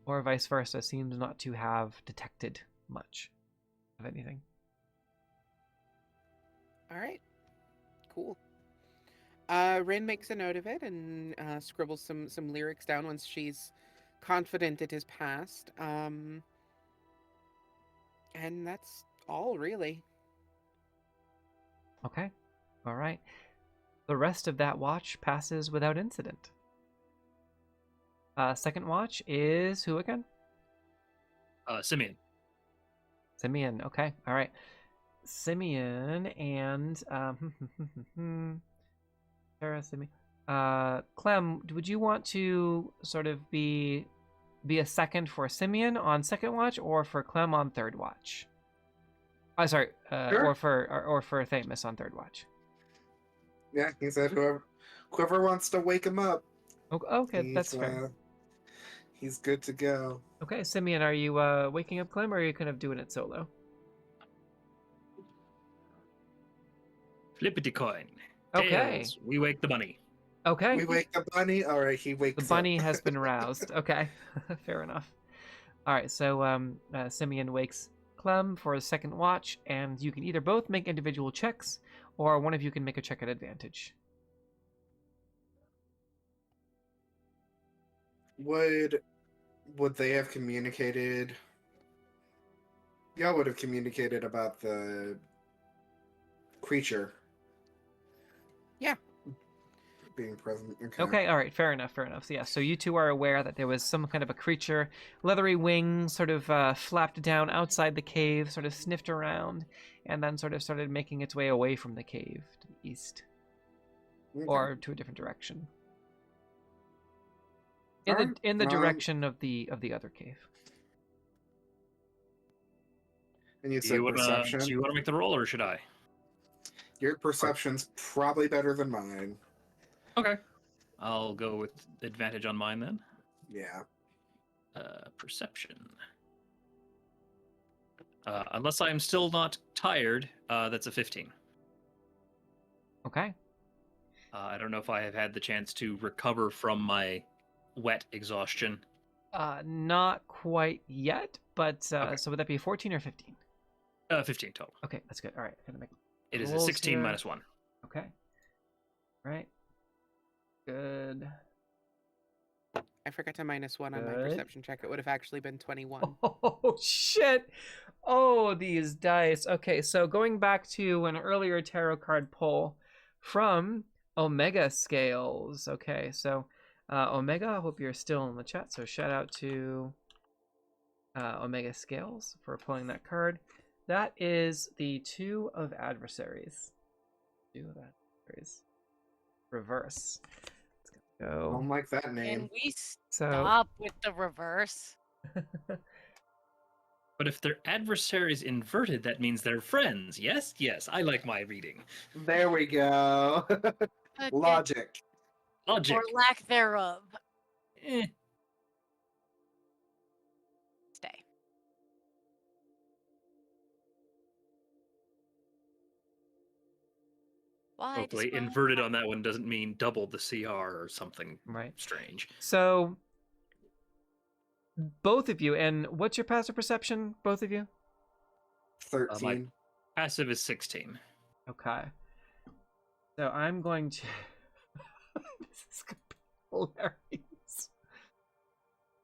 or vice versa, seems not to have detected much of anything. All right. Cool. Rin makes a note of it and scribbles some lyrics down once she's confident it is passed. And that's all, really. Okay. All right. The rest of that watch passes without incident. Second watch is who again? Simeon. Simeon. Okay. All right. Simeon and Sarah, Simeon. Clem, would you want to sort of be a second for Simeon on second watch, or for Clem on third watch? Sorry, Sure. or for Thamus on third watch. Yeah, he said whoever wants to wake him up. Okay, that's fair. He's good to go. Okay, Simeon, are you waking up Clem, or are you kind of doing it solo? Flippity coin. Okay. Tails, we wake the bunny. Okay. We wake the bunny. All right, he wakes The bunny up. has been roused. Okay, fair enough. All right, so Simeon wakes Clem for his second watch, and you can either both make individual checks, or one of you can make a check at advantage. Would they have communicated? Y'all would have communicated about the creature. Yeah. Being present. Okay, all right, fair enough. So yeah, so you two are aware that there was some kind of a creature, leathery wings, sort of flapped down outside the cave, sort of sniffed around, and then sort of started making its way away from the cave to the east, or to a different direction. In the direction of the other cave. And you said perception. Do you want to make the roll, or should I? Your perception's probably better than mine. Okay. I'll go with advantage on mine then. Yeah. Perception. Unless I am still not tired, that's a 15. Okay. I don't know if I have had the chance to recover from my wet exhaustion. Not quite yet, but Okay. So would that be 14 or 15? 15 total. Okay, that's good. All right, gonna make It is a rolls 16 here. minus 1. Okay. All right. Good. I forgot to -1 on my Good. perception check. It would have actually been 21. Oh, shit. Oh, these dice. Okay, so going back to an earlier tarot card pull from Omega Scales. Okay, so Omega, I hope you're still in the chat. So shout out to Omega Scales for pulling that card. That is the Two of Adversaries. Two of Adversaries. Reverse. I don't like that name. Can we stop with the reverse? But if their adversaries inverted, that means they're friends. Yes? Yes, I like my reading. There we go. Okay. Logic. Logic. Or lack thereof. Eh. Stay. Why Hopefully, does inverted on that one doesn't mean double the CR or something Right. strange. So both of you, and what's your passive perception, both of you? 13. Passive is 16. Okay. So I'm going to... This is going to be hilarious.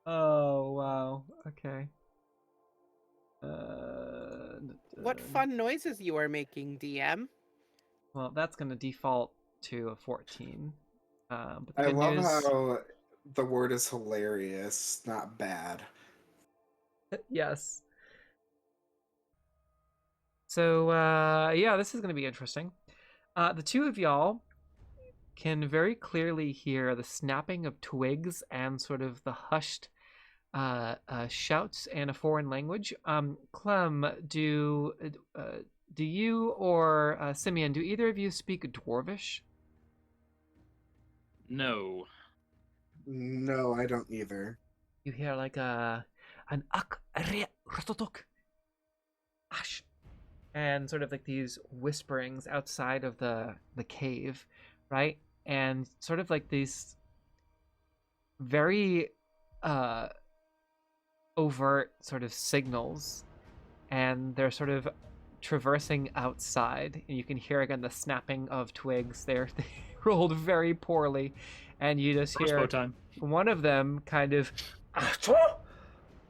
Oh, wow. Okay. What fun noises you are making, DM? Well, that's going to default to a 14. But the I good love news... how the word is hilarious, not bad. Yes. So, yeah, this is going to be interesting. The two of y'all can very clearly hear the snapping of twigs and sort of the hushed shouts in a foreign language. Clem, do you or Simeon, do either of you speak Dwarvish? No. No, I don't either. You hear like an ak rototok ash, and sort of like these whisperings outside of the cave, right? And sort of like these very overt sort of signals, and they're sort of traversing outside, and you can hear again the snapping of twigs. They rolled very poorly, and you just hear time. one of them kind of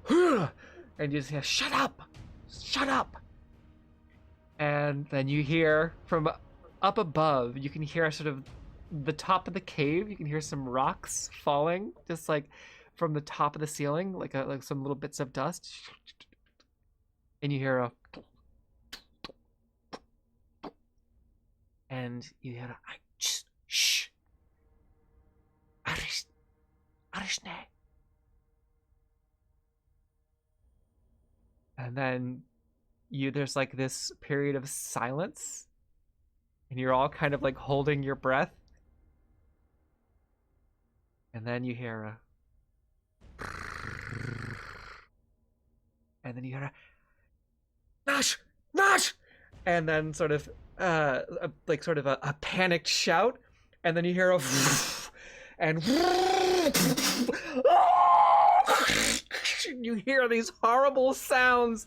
and you just hear, shut up, and then you hear from up above, you can hear sort of the top of the cave, you can hear some rocks falling just like from the top of the ceiling, like some little bits of dust, and you hear a shh, Arishne. And then there's like this period of silence, and you're all kind of like holding your breath, and then you hear a and then you hear a Nash, and then sort of a panicked shout, and then you hear a and you hear these horrible sounds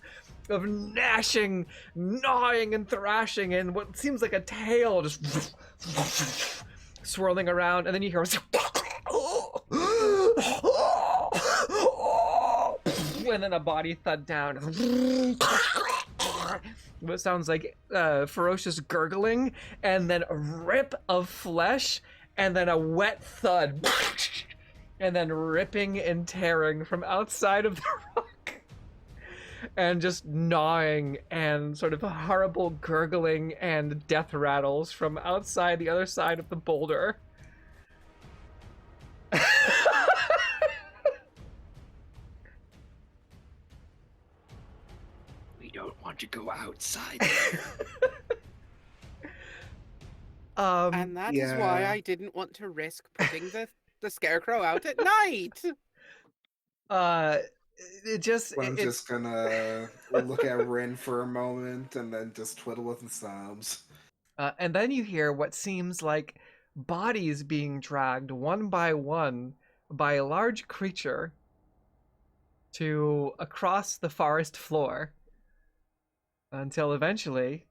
of gnashing, gnawing, and thrashing, and what seems like a tail just swirling around, and then you hear and then a body thud down. What sounds like ferocious gurgling, and then a rip of flesh, and then a wet thud, and then ripping and tearing from outside of the rock, and just gnawing and sort of horrible gurgling and death rattles from outside the other side of the boulder. We don't want to go outside. And that is why I didn't want to risk putting the scarecrow out at night. I'm just gonna look at Rin for a moment and then just twiddle with the thumbs. And then you hear what seems like bodies being dragged one by one by a large creature to across the forest floor, until eventually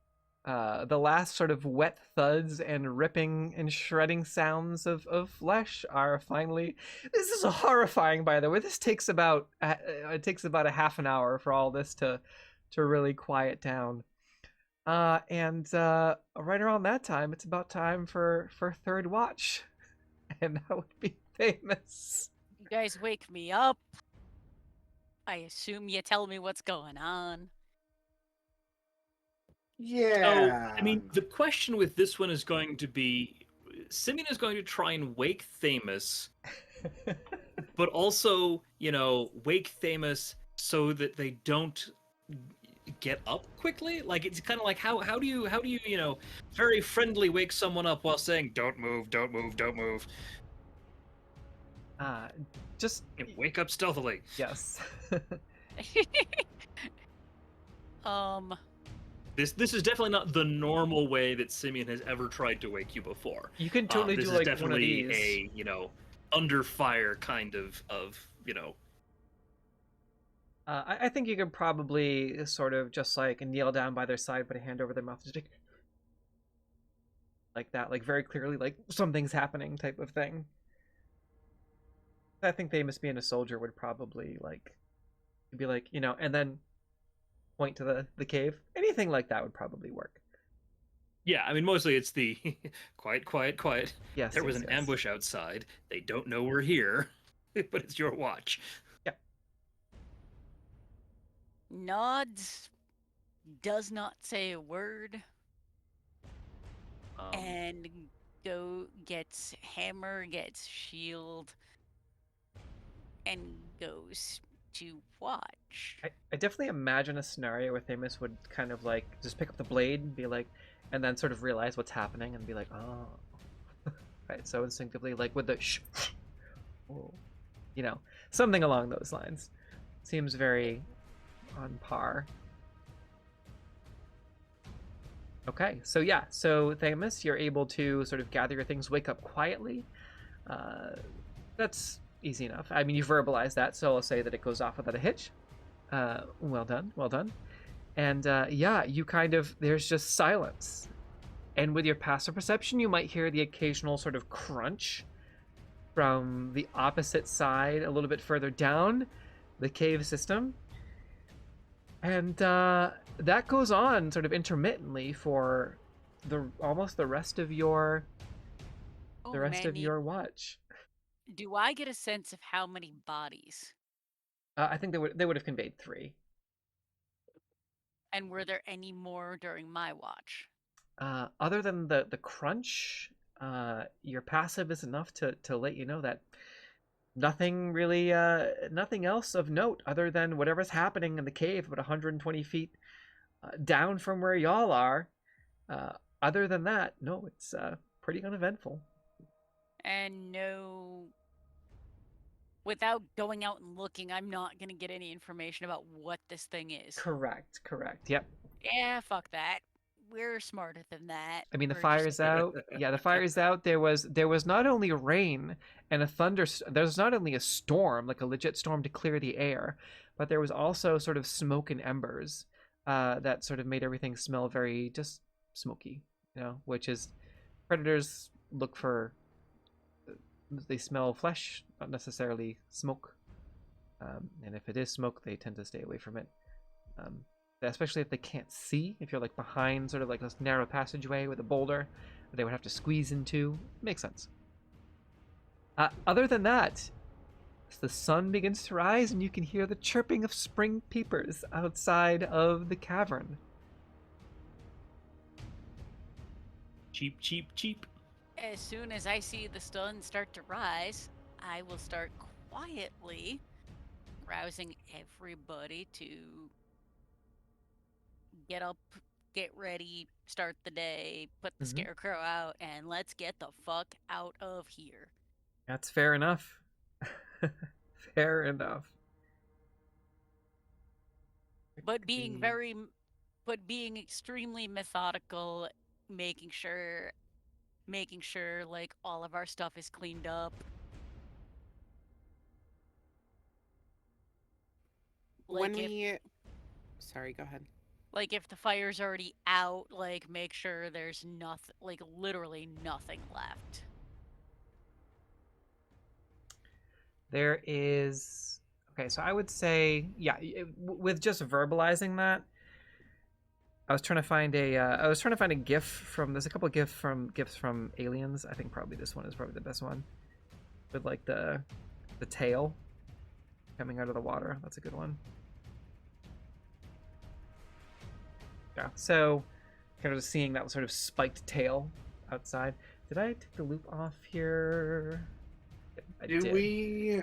the last sort of wet thuds and ripping and shredding sounds of flesh are finally. This is horrifying, by the way. This takes about a half an hour for all this to really quiet down. And right around that time, it's about time for third watch, and that would be famous. You guys wake me up. I assume you tell me what's going on. Yeah. So, I mean, the question with this one is going to be, Simeon is going to try and wake Thamus, but also, wake Thamus so that they don't get up quickly. Like, it's kind of like, how do you very friendly wake someone up while saying, don't move, don't move, don't move. Just wake up stealthily. Yes. This is definitely not the normal way that Simeon has ever tried to wake you before. You can totally do like one of these. This is definitely a under fire kind of. I think you could probably sort of just like kneel down by their side, put a hand over their mouth, just like that, like very clearly, like something's happening type of thing. I think Thamus being a soldier would probably be like, and then point to the cave. Anything like that would probably work. Yeah, I mean, mostly it's the quiet, quiet, quiet. Yes, there was an ambush outside. They don't know we're here, but it's your watch. Yeah. Nods, does not say a word, and gets hammer, gets shield, and goes to watch. I definitely imagine a scenario where Thamus would kind of like just pick up the blade and be like, and then sort of realize what's happening and be like, oh. right? So instinctively, like with the you know, something along those lines. Seems very on par. Okay, so yeah, so Thamus, you're able to sort of gather your things, wake up quietly. That's easy enough. I mean, you verbalize that, so I'll say that it goes off without a hitch. Well done, well done. And yeah, you kind of, there's just silence. And with your passive perception, you might hear the occasional sort of crunch from the opposite side, a little bit further down the cave system. And that goes on sort of intermittently for almost the rest of your of your watch. Do I get a sense of how many bodies? I think they would have conveyed 3. And were there any more during my watch? Other than the crunch, your passive is enough to let you know that nothing really, nothing else of note other than whatever's happening in the cave about 120 feet down from where y'all are. Other than that, no, it's pretty uneventful. And no, without going out and looking, I'm not going to get any information about what this thing is. Correct, yep. Yeah, fuck that. We're smarter than that. I mean, the fire's out. Yeah, the fire's out. There was not only rain and a thunder. There's not only a storm, like a legit storm to clear the air, but there was also sort of smoke and embers that sort of made everything smell very just smoky. You know, which is predators look for. They smell flesh, not necessarily smoke. And if it is smoke, they tend to stay away from it. Especially if they can't see, if you're like behind sort of like this narrow passageway with a boulder that they would have to squeeze into. Makes sense. Other than that, as the sun begins to rise and you can hear the chirping of spring peepers outside of the cavern. Cheep, cheep, cheep. As soon as I see the sun start to rise, I will start quietly rousing everybody to get up, get ready, start the day, put the scarecrow out, and let's get the fuck out of here. That's fair enough. Fair enough. But being extremely methodical, making sure like all of our stuff is cleaned up. Like sorry, go ahead. Like if the fire's already out, like make sure there's nothing, like literally nothing left. There is, okay, so I would say, yeah, with just verbalizing that, I was trying to find a GIF from, there's a couple of GIFs from Aliens. I think probably this one is probably the best one. With like the tail coming out of the water. That's a good one. Yeah, so kind of just seeing that sort of spiked tail outside. Did I take the loop off here? Do we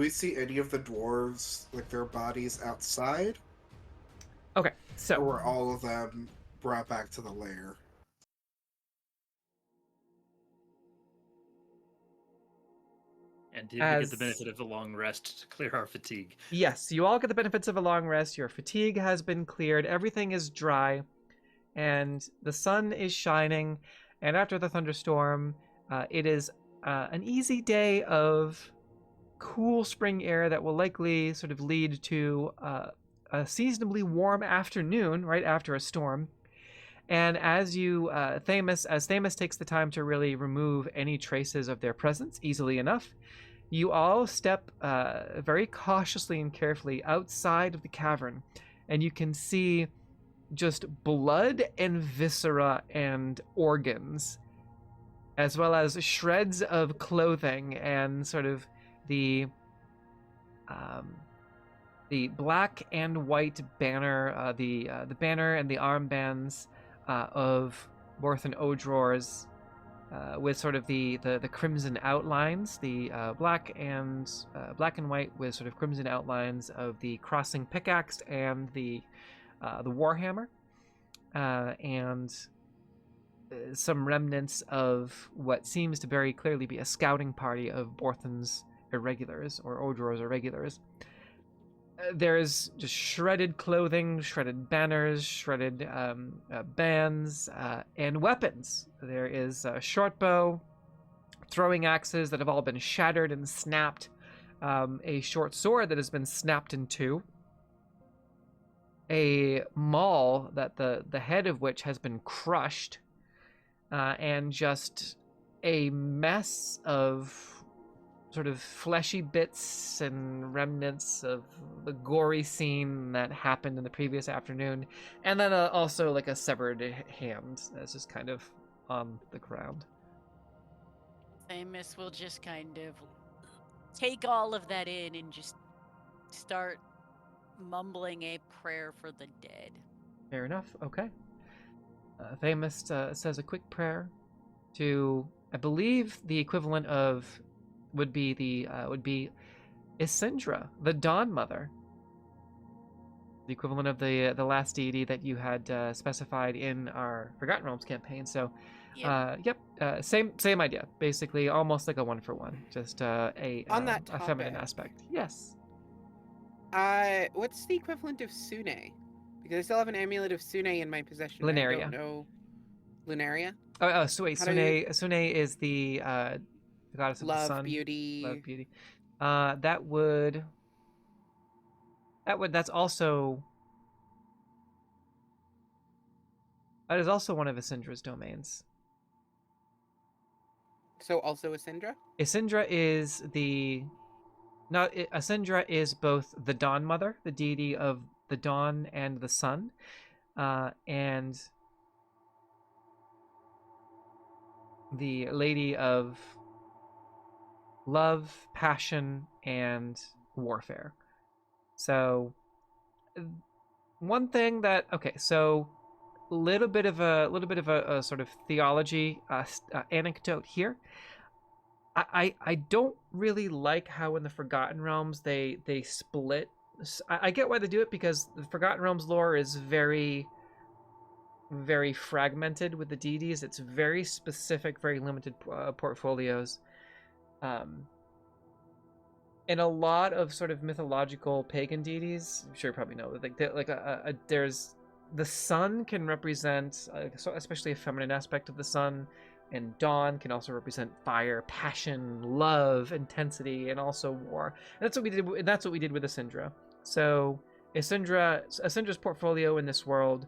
see any of the dwarves, like their bodies outside? Okay, so or were all of them brought back to the lair? And did we get the benefit of a long rest to clear our fatigue? Yes, you all get the benefits of a long rest. Your fatigue has been cleared. Everything is dry. And the sun is shining. And after the thunderstorm, it is an easy day of cool spring air that will likely sort of lead to a seasonably warm afternoon right after a storm. And as you, Thamus takes the time to really remove any traces of their presence easily enough, you all step very cautiously and carefully outside of the cavern, and you can see just blood and viscera and organs, as well as shreds of clothing and sort of the black and white banner, the banner and the armbands of Borthan Odror's, with sort of the crimson outlines, the black and white with sort of crimson outlines of the crossing pickaxe and the warhammer, and some remnants of what seems to very clearly be a scouting party of Borthen's irregulars, or Odror's irregulars. There's just shredded clothing, shredded banners, shredded bands, and weapons. There is a short bow, throwing axes that have all been shattered and snapped, a short sword that has been snapped in two, a maul that the head of which has been crushed, and just a mess of sort of fleshy bits and remnants of the gory scene that happened in the previous afternoon, and then also like a severed hand that's just kind of on the ground. Themis will just kind of take all of that in and just start mumbling a prayer for the dead. Fair enough. Okay. Themis says a quick prayer to, I believe, the equivalent of would be Isindra, the Dawn Mother, the equivalent of the last deity that you had specified in our Forgotten Realms campaign. So, same idea, basically, almost like a 1-for-1, just a feminine aspect. Yes. What's the equivalent of Sune? Because I still have an amulet of Sune in my possession. Lunaria. I don't know. Lunaria? So wait, Sune is the goddess of the sun. Beauty. Love, beauty. That's also... That is also one of Isindra's domains. So also Isindra? Isindra is Isindra is both the Dawn Mother, the deity of the dawn and the sun, and the lady of love, passion, and warfare. So one thing that so little bit of a sort of theology anecdote here. I don't really like how in the Forgotten Realms they split. I get why they do it, because the Forgotten Realms lore is very, very fragmented with the deities. It's very specific, very limited portfolios. In a lot of sort of mythological pagan deities, I'm sure you probably know, there's the sun can represent, especially a feminine aspect of the sun, and dawn can also represent fire, passion, love, intensity, and also war. And that's what we did. That's what we did with Isindra. So Isindra's portfolio in this world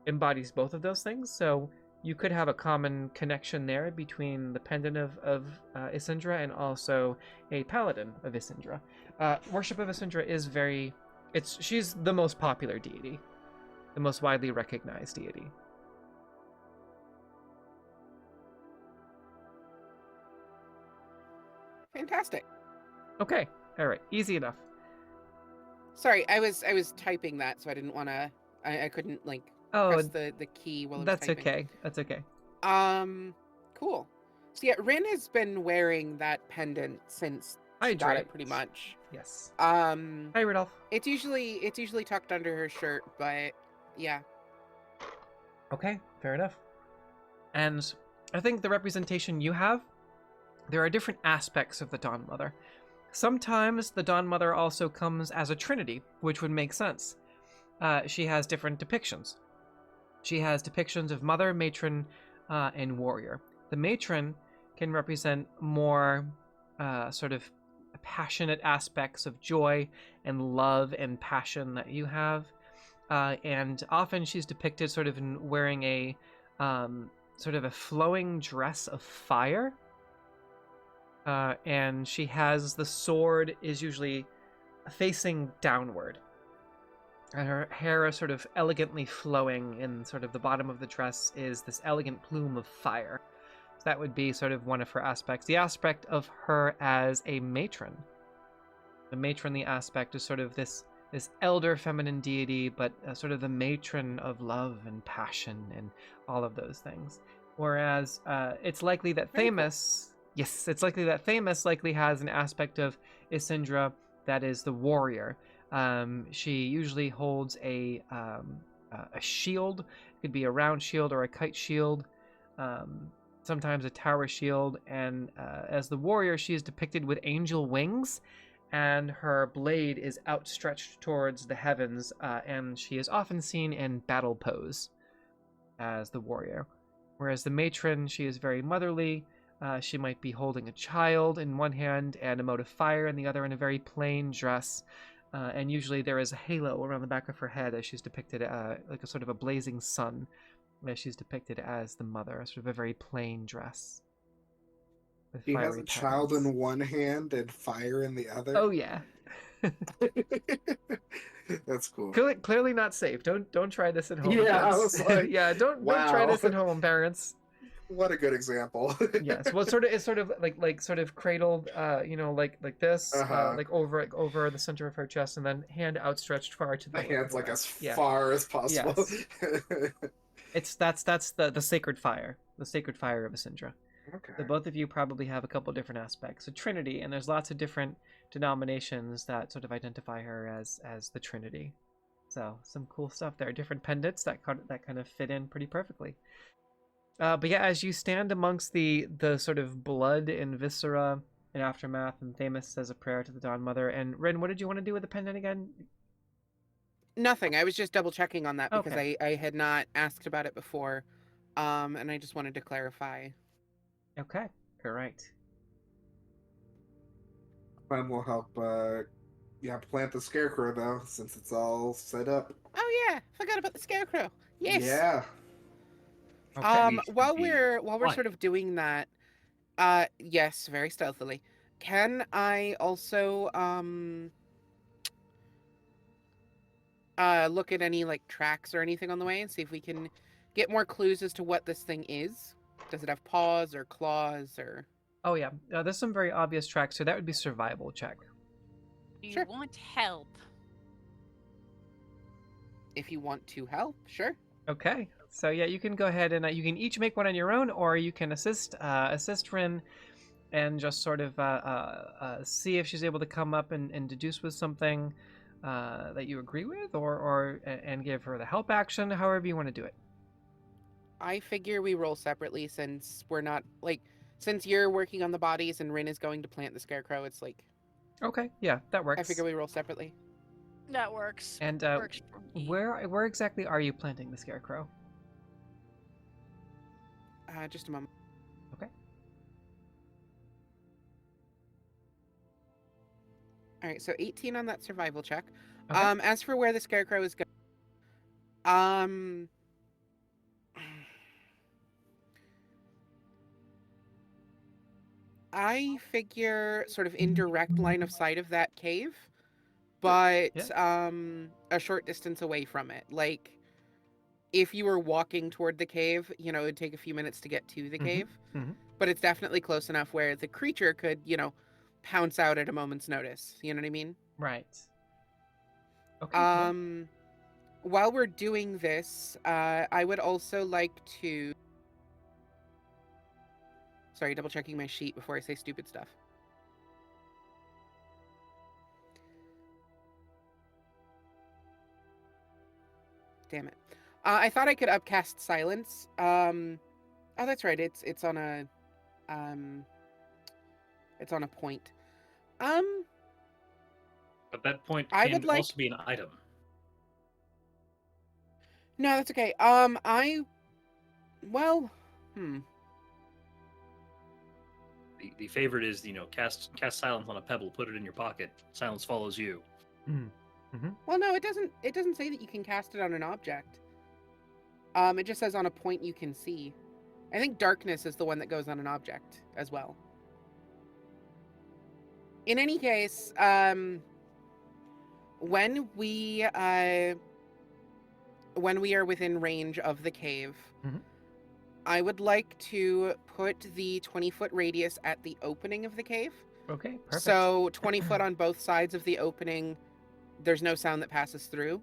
embodies both of those things. So you could have a common connection there between the pendant of Isindra and also a paladin of Isindra. Worship of Isindra is she's the most popular deity, the most widely recognized deity. Fantastic. Okay. All right. Easy enough. Sorry, I was typing that, so I didn't want to. I couldn't press the key while I was typing. Okay. That's okay. Cool. So yeah, Rin has been wearing that pendant since she got it, pretty much. Yes. Hi, Rudolph. It's usually tucked under her shirt, but yeah. Okay, fair enough. And I think the representation you have, there are different aspects of the Dawn Mother. Sometimes the Dawn Mother also comes as a trinity, which would make sense. She has different depictions. She has depictions of mother, matron, and warrior. The matron can represent more sort of passionate aspects of joy and love and passion that you have. And often she's depicted sort of in wearing a sort of a flowing dress of fire. And she has the sword is usually facing downward. And her hair is sort of elegantly flowing, and sort of the bottom of the dress is this elegant plume of fire. So that would be sort of one of her aspects. The aspect of her as a matron. The matronly aspect is sort of this elder feminine deity, but sort of the matron of love and passion and all of those things. Whereas it's likely that Themis... Yes, it's likely that Themis likely has an aspect of Isindra that is the warrior. She usually holds a shield Could be a round shield or a kite shield, sometimes a tower shield. And as the warrior, she is depicted with angel wings, and her blade is outstretched towards the heavens, and she is often seen in battle pose as the warrior. Whereas the matron, she is very motherly. She might be holding a child in one hand and a mote of fire in the other, in a very plain dress. And usually there is a halo around the back of her head as she's depicted like a sort of a blazing sun, as she's depicted as the mother, sort of a very plain dress. He has a child in one hand and fire in the other. Oh yeah. That's cool. Clearly not safe. Don't try this at home. Yeah, I was like, yeah, don't try this at home, parents. What a good example. Yes, well, it's sort of like sort of cradled, like this, like over the center of her chest, and then hand outstretched far to the hands like as far as possible. Yes. That's the sacred fire, of Asindra. Okay. So both of you probably have a couple different aspects. A Trinity, and there's lots of different denominations that sort of identify her as the Trinity. So some cool stuff there. Different pendants that kind of fit in pretty perfectly. But yeah, as you stand amongst the sort of blood and viscera and aftermath, and Thamus says a prayer to the Dawn Mother. And Rin, what did you want to do with the pendant again? Nothing. I was just double checking on that because I had not asked about it before, and I just wanted to clarify. Okay, all right. Clem will help. Plant the scarecrow though, since it's all set up. Oh yeah, forgot about the scarecrow. Yes. Yeah. Okay. While we're sort of doing that, yes, very stealthily. Can I also look at any like tracks or anything on the way and see if we can get more clues as to what this thing is? Does it have paws or claws or? Oh yeah, there's some very obvious tracks, so that would be survival check. Do you want help? If you want to help, sure. Okay, so yeah, you can go ahead and you can each make one on your own, or you can assist Rin, and just sort of see if she's able to come up and deduce with something that you agree with, or give her the help action, however you want to do it. I figure we roll separately since we're not since you're working on the bodies and Rin is going to plant the scarecrow. It's like. Okay, yeah, that works. I figure we roll separately. That works. And works for me. Where exactly are you planting the scarecrow? Just a moment. Okay. All right, so 18 on that survival check. Okay. As for where the scarecrow is going, I figure sort of indirect line of sight of that cave, but a short distance away from it. Like, if you were walking toward the cave, it would take a few minutes to get to the cave, but it's definitely close enough where the creature could, pounce out at a moment's notice. You know what I mean? Right. Okay. While we're doing this, I would also like to... Sorry, double checking my sheet before I say stupid stuff. Damn it. I thought I could upcast silence. Oh, that's right. It's on a point. But that point can also be an item. No, that's okay. The favorite is, cast silence on a pebble, put it in your pocket. Silence follows you. Well, no, it doesn't say that you can cast it on an object. It just says on a point you can see. I think darkness is the one that goes on an object as well. In any case, when we are within range of the cave, I would like to put the 20-foot radius at the opening of the cave. Okay, perfect. So 20 foot on both sides of the opening. There's no sound that passes through.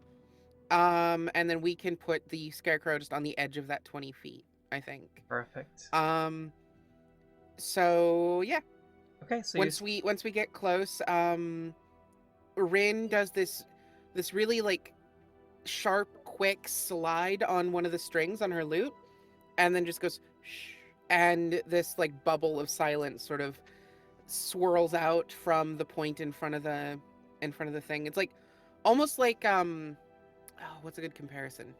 And then we can put the scarecrow just on the edge of that 20 feet, I think. Perfect. So yeah. Okay, so once we get close, Rin does this really sharp, quick slide on one of the strings on her lute, and then just goes shh, and this like bubble of silence sort of swirls out from the point in front of the thing. It's like almost like what's a good comparison?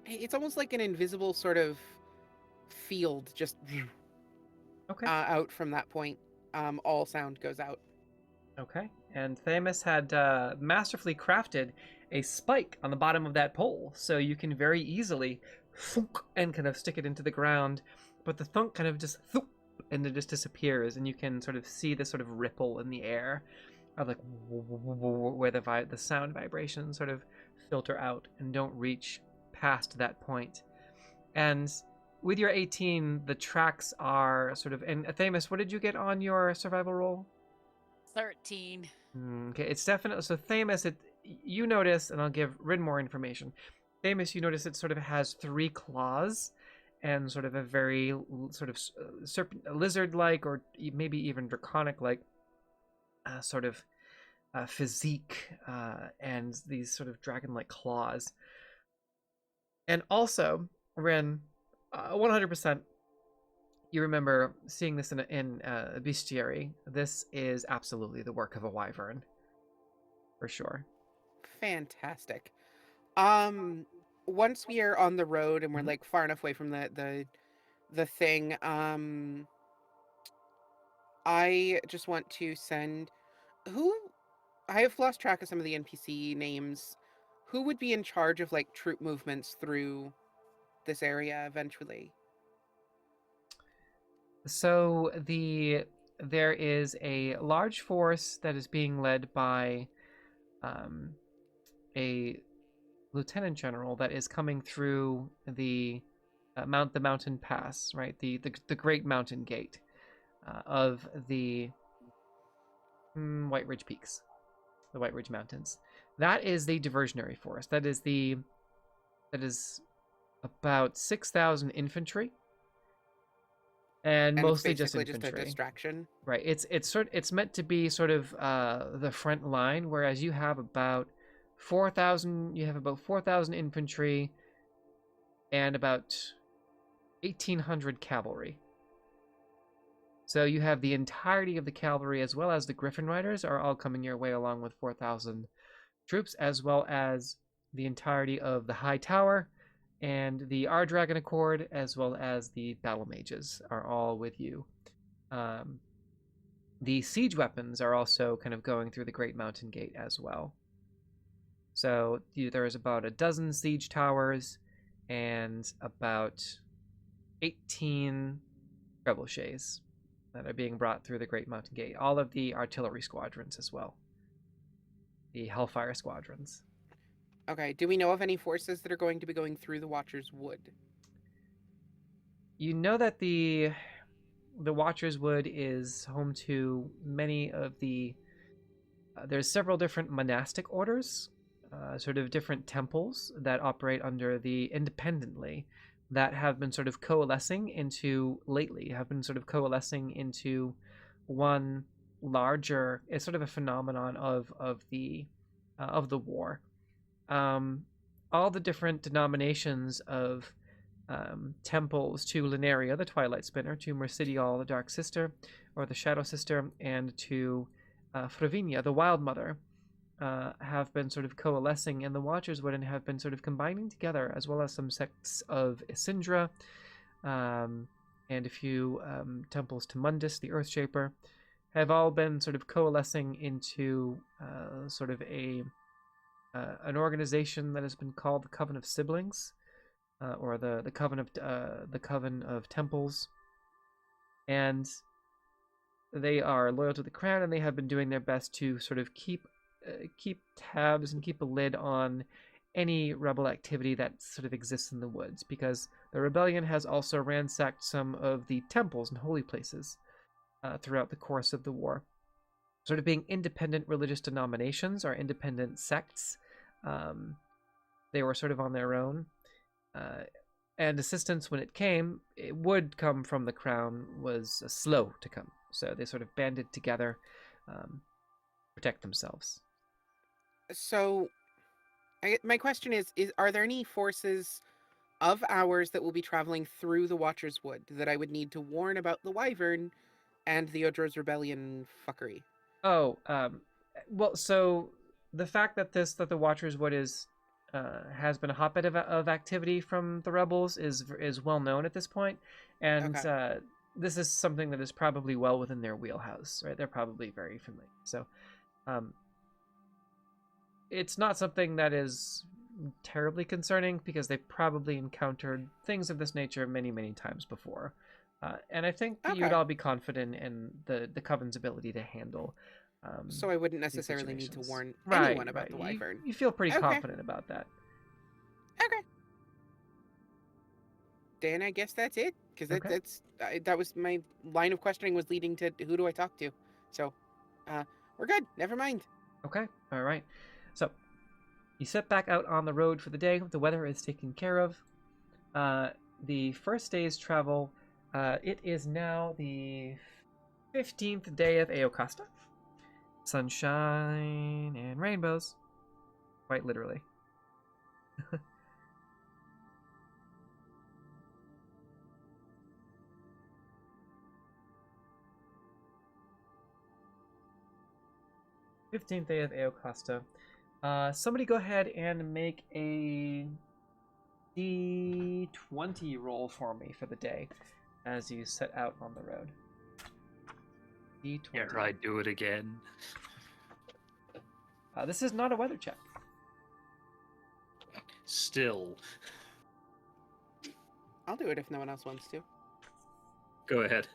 It's almost like an invisible sort of field just Okay. Out from that point. All sound goes out. Okay. And Themis had masterfully crafted a spike on the bottom of that pole, so you can very easily thunk and kind of stick it into the ground, but the thunk kind of just thunk, and it just disappears, and you can sort of see this sort of ripple in the air of like where the sound vibrations sort of filter out and don't reach past that point. And with your 18, the tracks are sort of... And Themis, what did you get on your survival roll? 13. Okay, it's definitely... So Themis, you notice, and I'll give Rin more information. Themis, you notice it sort of has 3 claws and sort of a very sort of serpent, lizard-like, or maybe even draconic-like sort of physique, and these sort of dragon-like claws. And also, Rin, 100%, you remember seeing this in Bestiary. This is absolutely the work of a wyvern, for sure. Fantastic. Once we are on the road and we're like far enough away from the thing, I just want to send I have lost track of some of the NPC names. Who would be in charge of like troop movements through this area eventually? So there is a large force that is being led by a lieutenant general that is coming through the mountain pass, right? The Great Mountain Gate of the White Ridge Peaks, the White Ridge Mountains. That is the diversionary force. That is about 6,000 infantry, and mostly just infantry. Just a distraction. Right. It's meant to be sort of the front line, whereas you have about 4,000. You have about 4,000 infantry and about 1,800 cavalry. So you have the entirety of the cavalry as well as the Griffin Riders are all coming your way, along with 4,000 troops, as well as the entirety of the High Tower and the Dragon Accord, as well as the Battle Mages are all with you. The siege weapons are also kind of going through the Great Mountain Gate as well. So there's about a dozen siege towers and about 18 trebuchets that are being brought through the Great Mountain Gate. All of the artillery squadrons as well. The Hellfire squadrons. Okay, do we know of any forces that are going to be going through the Watcher's Wood? You know that the Watcher's Wood is home to many of the... there's several different monastic orders, sort of different temples that operate under the independently, that have been sort of coalescing into one larger... It's sort of a phenomenon of the war. All the different denominations of temples to Lunaria, the Twilight Spinner, to Mercidial, the Dark Sister, or the Shadow Sister, and to Fravinia, the Wild Mother, have been sort of coalescing, and the Watchers would have been sort of combining together, as well as some sects of Isindra, and a few temples to Mundus, the Earthshaper, have all been sort of coalescing into sort of an organization that has been called the Coven of Siblings, or the Coven of Temples, and they are loyal to the crown, and they have been doing their best to sort of keep tabs and keep a lid on any rebel activity that sort of exists in the woods, because the rebellion has also ransacked some of the temples and holy places throughout the course of the war. Sort of being independent religious denominations or independent sects, they were sort of on their own, and assistance, when it would come from the crown, was slow to come. So they sort of banded together, protect themselves. So, My question is are there any forces of ours that will be traveling through the Watcher's Wood that I would need to warn about the Wyvern and the Odro's Rebellion fuckery? Oh, well, so the fact that the Watcher's Wood is has been a hotbed of activity from the rebels is well known at this point, and Okay. This is something that is probably well within their wheelhouse, right? They're probably very familiar. So, um, it's not something that is terribly concerning because they've probably encountered things of this nature many, many times before. And I think Okay. you'd all be confident in the Coven's ability to handle. So I wouldn't necessarily need to warn anyone about the Wyvern. You feel pretty confident about that. Okay. Then I guess that's it, because that was my line of questioning was leading to who do I talk to. So, we're good. Never mind. Okay. All right. So, you set back out on the road for the day. The weather is taken care of. The first day's travel, it is now the 15th day of Eocasta. Sunshine and rainbows. Quite literally. '15th day of Eocasta. Somebody go ahead and make a D20 roll for me for the day as you set out on the road. D20. Yeah, right, do it again. This is not a weather check. Still. I'll do it if no one else wants to. Go ahead.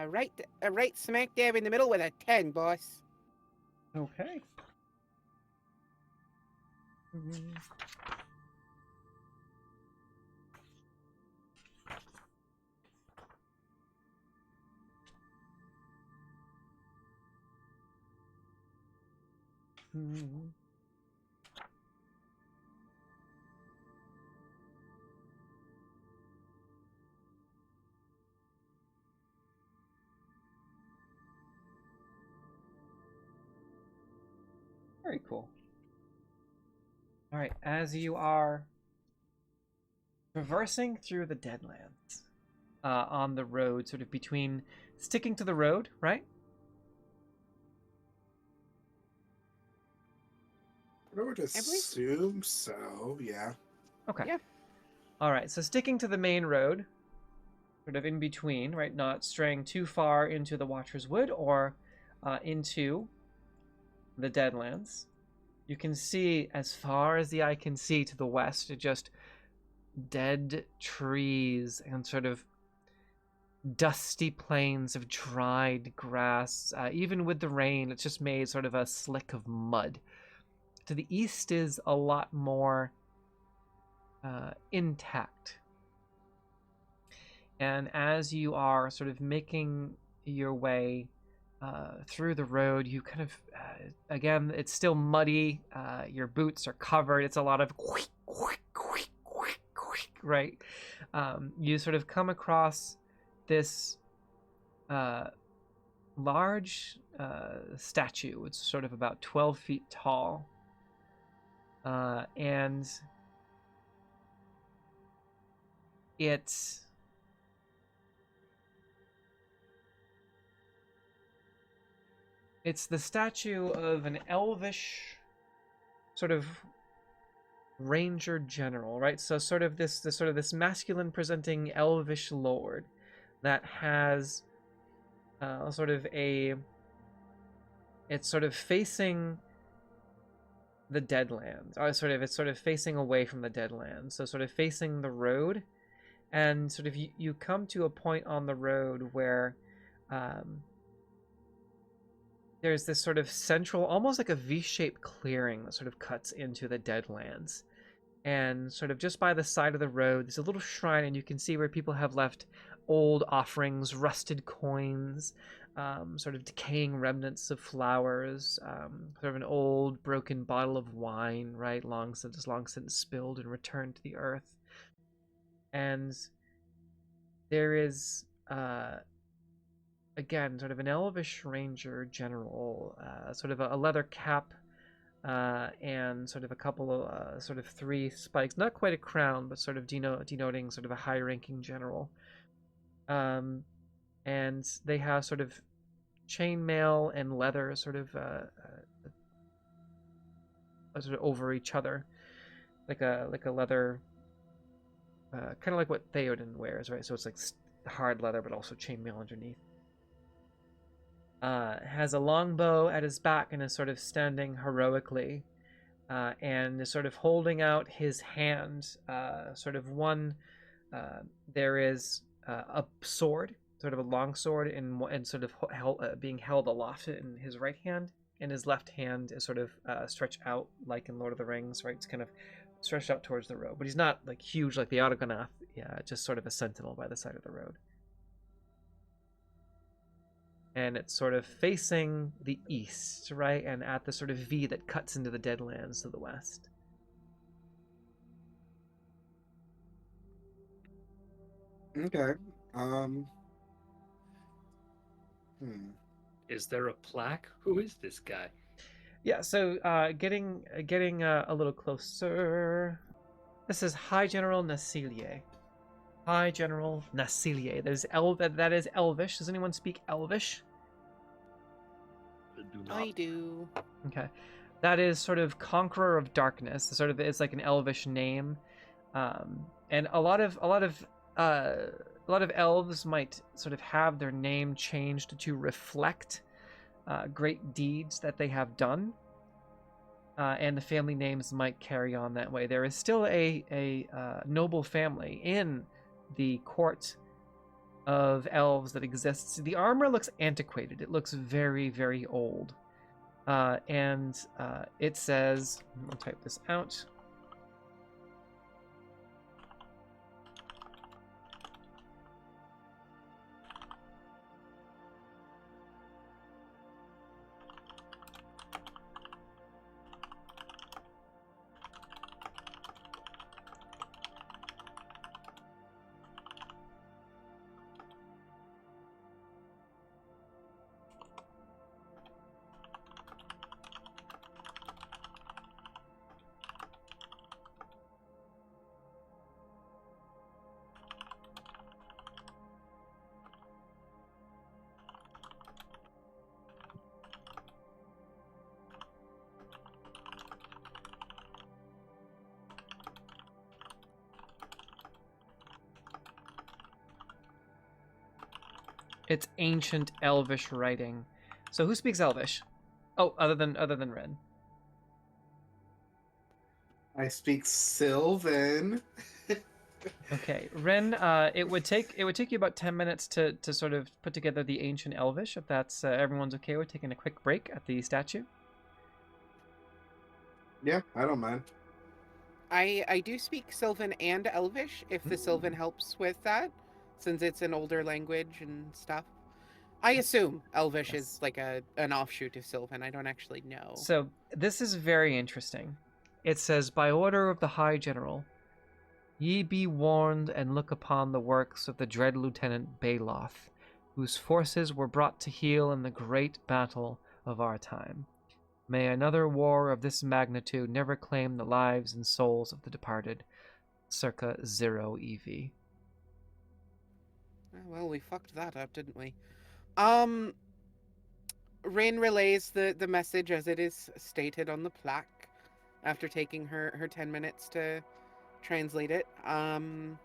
Right smack dab in the middle with a 10, boss. Okay. Very cool. All right, as you are traversing through the Deadlands on the road, sort of between sticking to the road, right? I would assume so, yeah. Okay. Yeah. All right, so sticking to the main road, sort of in between, right? Not straying too far into the Watcher's Wood or into the Deadlands. You can see as far as the eye can see to the west, just dead trees and sort of dusty plains of dried grass. Even with the rain, it's just made sort of a slick of mud. To the east is a lot more intact. And as you are sort of making your way through the road, you kind of, again, it's still muddy. Your boots are covered. It's a lot of right? You sort of come across this large statue. It's sort of about 12 feet tall. And it's the statue of an elvish sort of ranger general, right? So sort of this masculine presenting elvish lord that has it's sort of facing the Deadlands, or it's sort of facing away from the Deadlands, so sort of facing the road, and sort of you come to a point on the road where there's this sort of central, almost like a V-shaped clearing that sort of cuts into the Deadlands. And sort of just by the side of the road, there's a little shrine, and you can see where people have left old offerings, rusted coins, sort of decaying remnants of flowers, sort of an old broken bottle of wine, right, long since spilled and returned to the earth. And there is again, sort of an elvish ranger general, sort of a leather cap, and sort of a couple of sort of 3 spikes, not quite a crown, but sort of denoting sort of a high-ranking general. And they have sort of chainmail and leather sort of over each other, like a leather, kind of like what Theoden wears, right? So it's like hard leather, but also chainmail underneath. Has a long bow at his back and is sort of standing heroically, and is sort of holding out his hand. There is a sword, sort of a long sword, and sort of being held aloft in his right hand, and his left hand is sort of stretched out like in Lord of the Rings, right? It's kind of stretched out towards the road, but he's not like huge like the Autogonath. Yeah, just sort of a sentinel by the side of the road. And it's sort of facing the east, right? And at the sort of V that cuts into the Deadlands to the west. Okay. Is there a plaque? Who is this guy? Yeah, so getting a little closer. This is High General Nassea. High General Nassea. That is Elvish. Does anyone speak Elvish? I do. Okay, that is sort of Conqueror of Darkness. Sort of, it's like an Elvish name, and a lot of elves might sort of have their name changed to reflect great deeds that they have done, and the family names might carry on that way. There is still a noble family in the court of elves that exists. The armor looks antiquated. It looks very, very old. And it says, I'll type this out. It's ancient Elvish writing. So who speaks Elvish? Oh, other than Ren. I speak Sylvan. Okay, Ren. It would take you about 10 minutes to sort of put together the ancient Elvish. If that's everyone's okay with taking a quick break at the statue. Yeah, I don't mind. I do speak Sylvan and Elvish, if the Sylvan helps with that, since it's an older language and stuff. I assume Elvish is like an offshoot of Sylvan. I don't actually know. So this is very interesting. It says, by order of the High General, ye be warned and look upon the works of the dread Lieutenant Baloth, whose forces were brought to heel in the great battle of our time. May another war of this magnitude never claim the lives and souls of the departed. Circa 0 EV. Well, we fucked that up, didn't we? Rain relays the message as it is stated on the plaque after taking her 10 minutes to translate it. And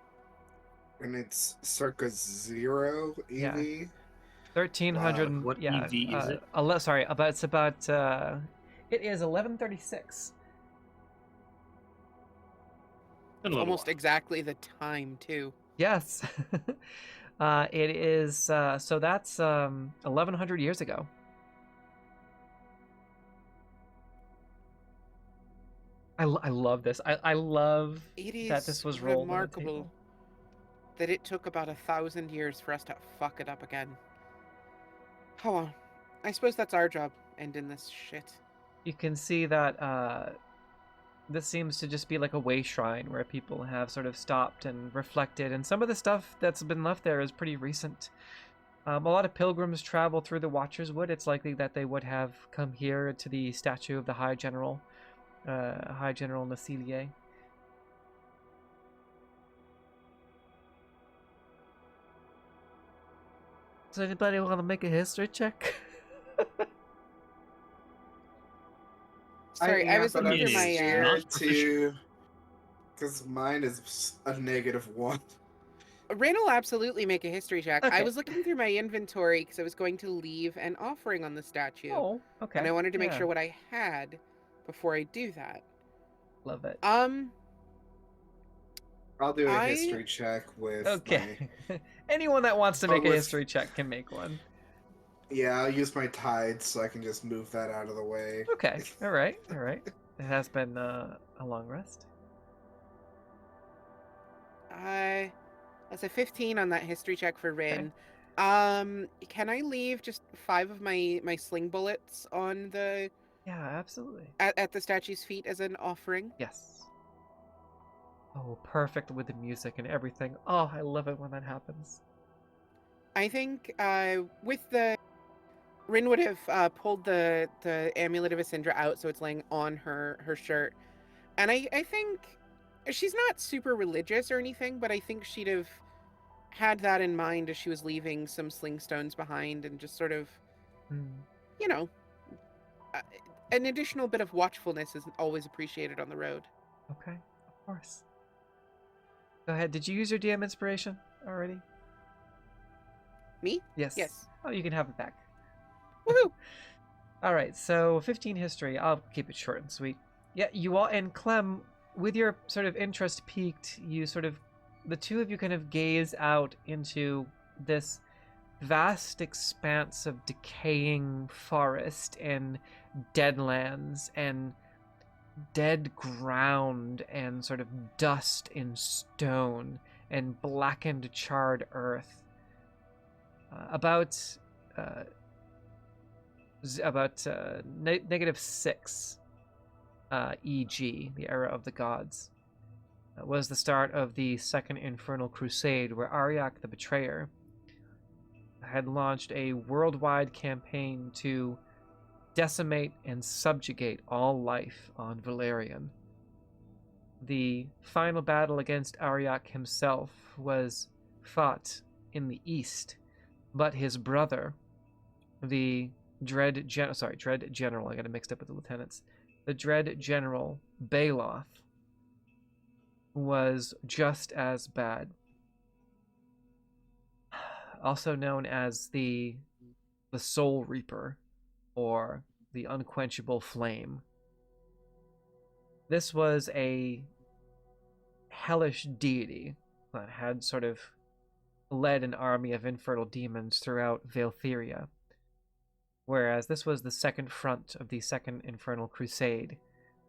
it's circa 0 EV. Yeah. 1300. What yeah, EV is it? Sorry, it's about. It is 1136. Almost exactly the time too. Yes. It is. So that's 1100 years ago. I love this. I love that this was rolled remarkable on the table. That it took about 1,000 years for us to fuck it up again. Oh well. I suppose that's our job, ending this shit. You can see that this seems to just be like a way shrine where people have sort of stopped and reflected, and some of the stuff that's been left there is pretty recent. A lot of pilgrims travel through the Watcher's Wood. It's likely that they would have come here to the statue of the High General Nassea. Does anybody want to make a history check? Sorry, I was looking through my... scared to... Because mine is a -1. Rin will absolutely make a history check. Okay. I was looking through my inventory because I was going to leave an offering on the statue. Oh, okay. And I wanted to make sure what I had before I do that. Love it. I'll do a history check with Okay. Anyone that wants to make a history check can make one. Yeah, I'll use my tides so I can just move that out of the way. Okay. All right. It has been a long rest. That's a 15 on that history check for Rin. Okay. Can I leave just 5 of my sling bullets on the... Yeah, absolutely. At the statue's feet as an offering? Yes. Oh, perfect with the music and everything. Oh, I love it when that happens. I think with the... Rin would have pulled the Amulet of Asindra out so it's laying on her shirt. And I think... She's not super religious or anything, but I think she'd have had that in mind as she was leaving some sling stones behind and just sort of, you know, an additional bit of watchfulness is always appreciated on the road. Okay, of course. Go ahead. Did you use your DM inspiration already? Me? Yes. Yes. Oh, you can have it back. Woohoo! All right, so 15 history. I'll keep it short and sweet. Yeah, you all, and Clem, with your sort of interest peaked, the two of you kind of gaze out into this vast expanse of decaying forest and deadlands and dead ground and sort of dust and stone and blackened, charred earth. About -6 EG, the Era of the Gods, was the start of the Second Infernal Crusade, where Ariak the Betrayer had launched a worldwide campaign to decimate and subjugate all life on Valerian. The final battle against Ariak himself was fought in the east, but his brother, the Dread General, I got it mixed up with the lieutenants. The Dread General Baloth was just as bad. Also known as the Soul Reaper, or the Unquenchable Flame. This was a hellish deity that had sort of led an army of infernal demons throughout Valtheria. Whereas this was the second front of the Second Infernal Crusade,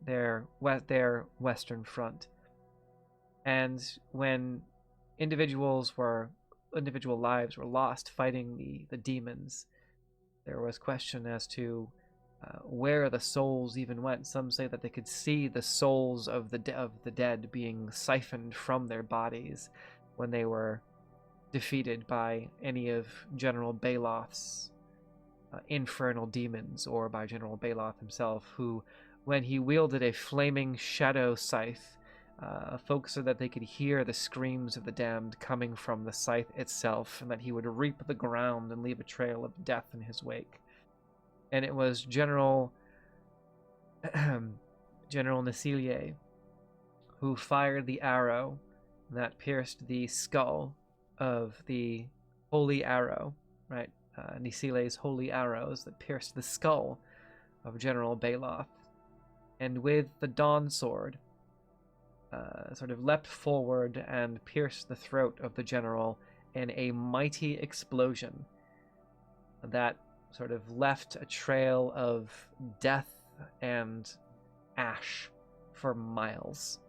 their western front. And when individual lives were lost fighting the demons, there was question as to where the souls even went. Some say that they could see the souls of the dead being siphoned from their bodies when they were defeated by any of General Baloth's infernal demons, or by General Baloth himself, who, when he wielded a flaming shadow scythe, folks said that they could hear the screams of the damned coming from the scythe itself, and that he would reap the ground and leave a trail of death in his wake. And it was General Nassea who fired the arrow that pierced the skull of the Holy Arrow, right? Nassea's holy arrows that pierced the skull of General Baloth, and with the Dawn Sword, sort of leapt forward and pierced the throat of the general in a mighty explosion that sort of left a trail of death and ash for miles,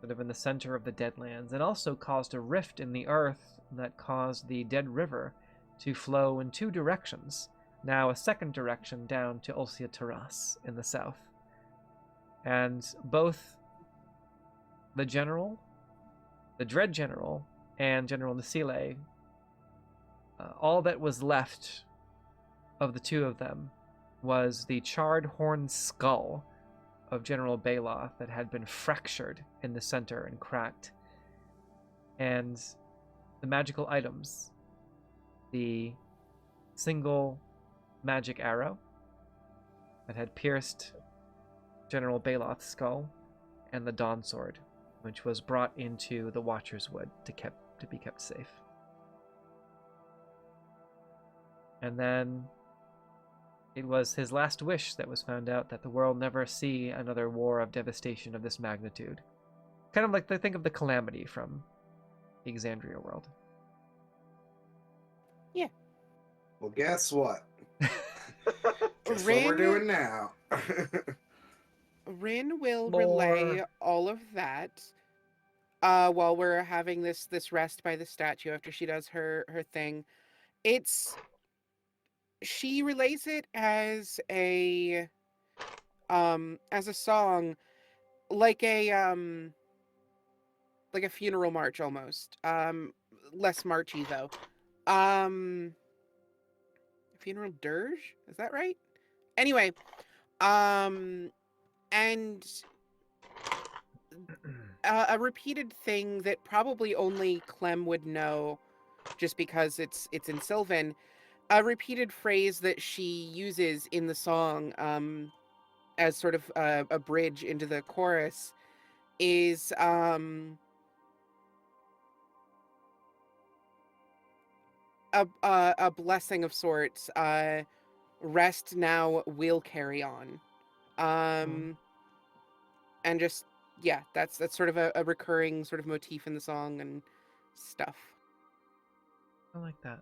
sort of in the center of the Deadlands, and also caused a rift in the earth that caused the Dead River to flow in 2 directions, now a second direction down to Ulcia Terras in the south. And both the Dread General, and General Nassea all that was left of the two of them was the charred horn skull of General Baloth that had been fractured in the center and cracked. And the magical items, the single magic arrow that had pierced General Baloth's skull, and the Dawn Sword, which was brought into the Watcher's Wood to be kept safe. And then it was his last wish that was found out, that the world never see another war of devastation of this magnitude. Kind of like think of the Calamity from the Exandria world. Yeah. Well, guess what? Guess what we're doing now. Rin will relay all of that while we're having this rest by the statue after she does her thing. She relays it as a song, like a funeral march almost. Less marchy though. Funeral dirge? Is that right? Anyway, and a repeated thing that probably only Clem would know, just because it's in Sylvan. A repeated phrase that she uses in the song, as sort of a bridge into the chorus, is a blessing of sorts. Rest now, will carry on. And just, yeah, that's sort of a recurring sort of motif in the song and stuff. I like that.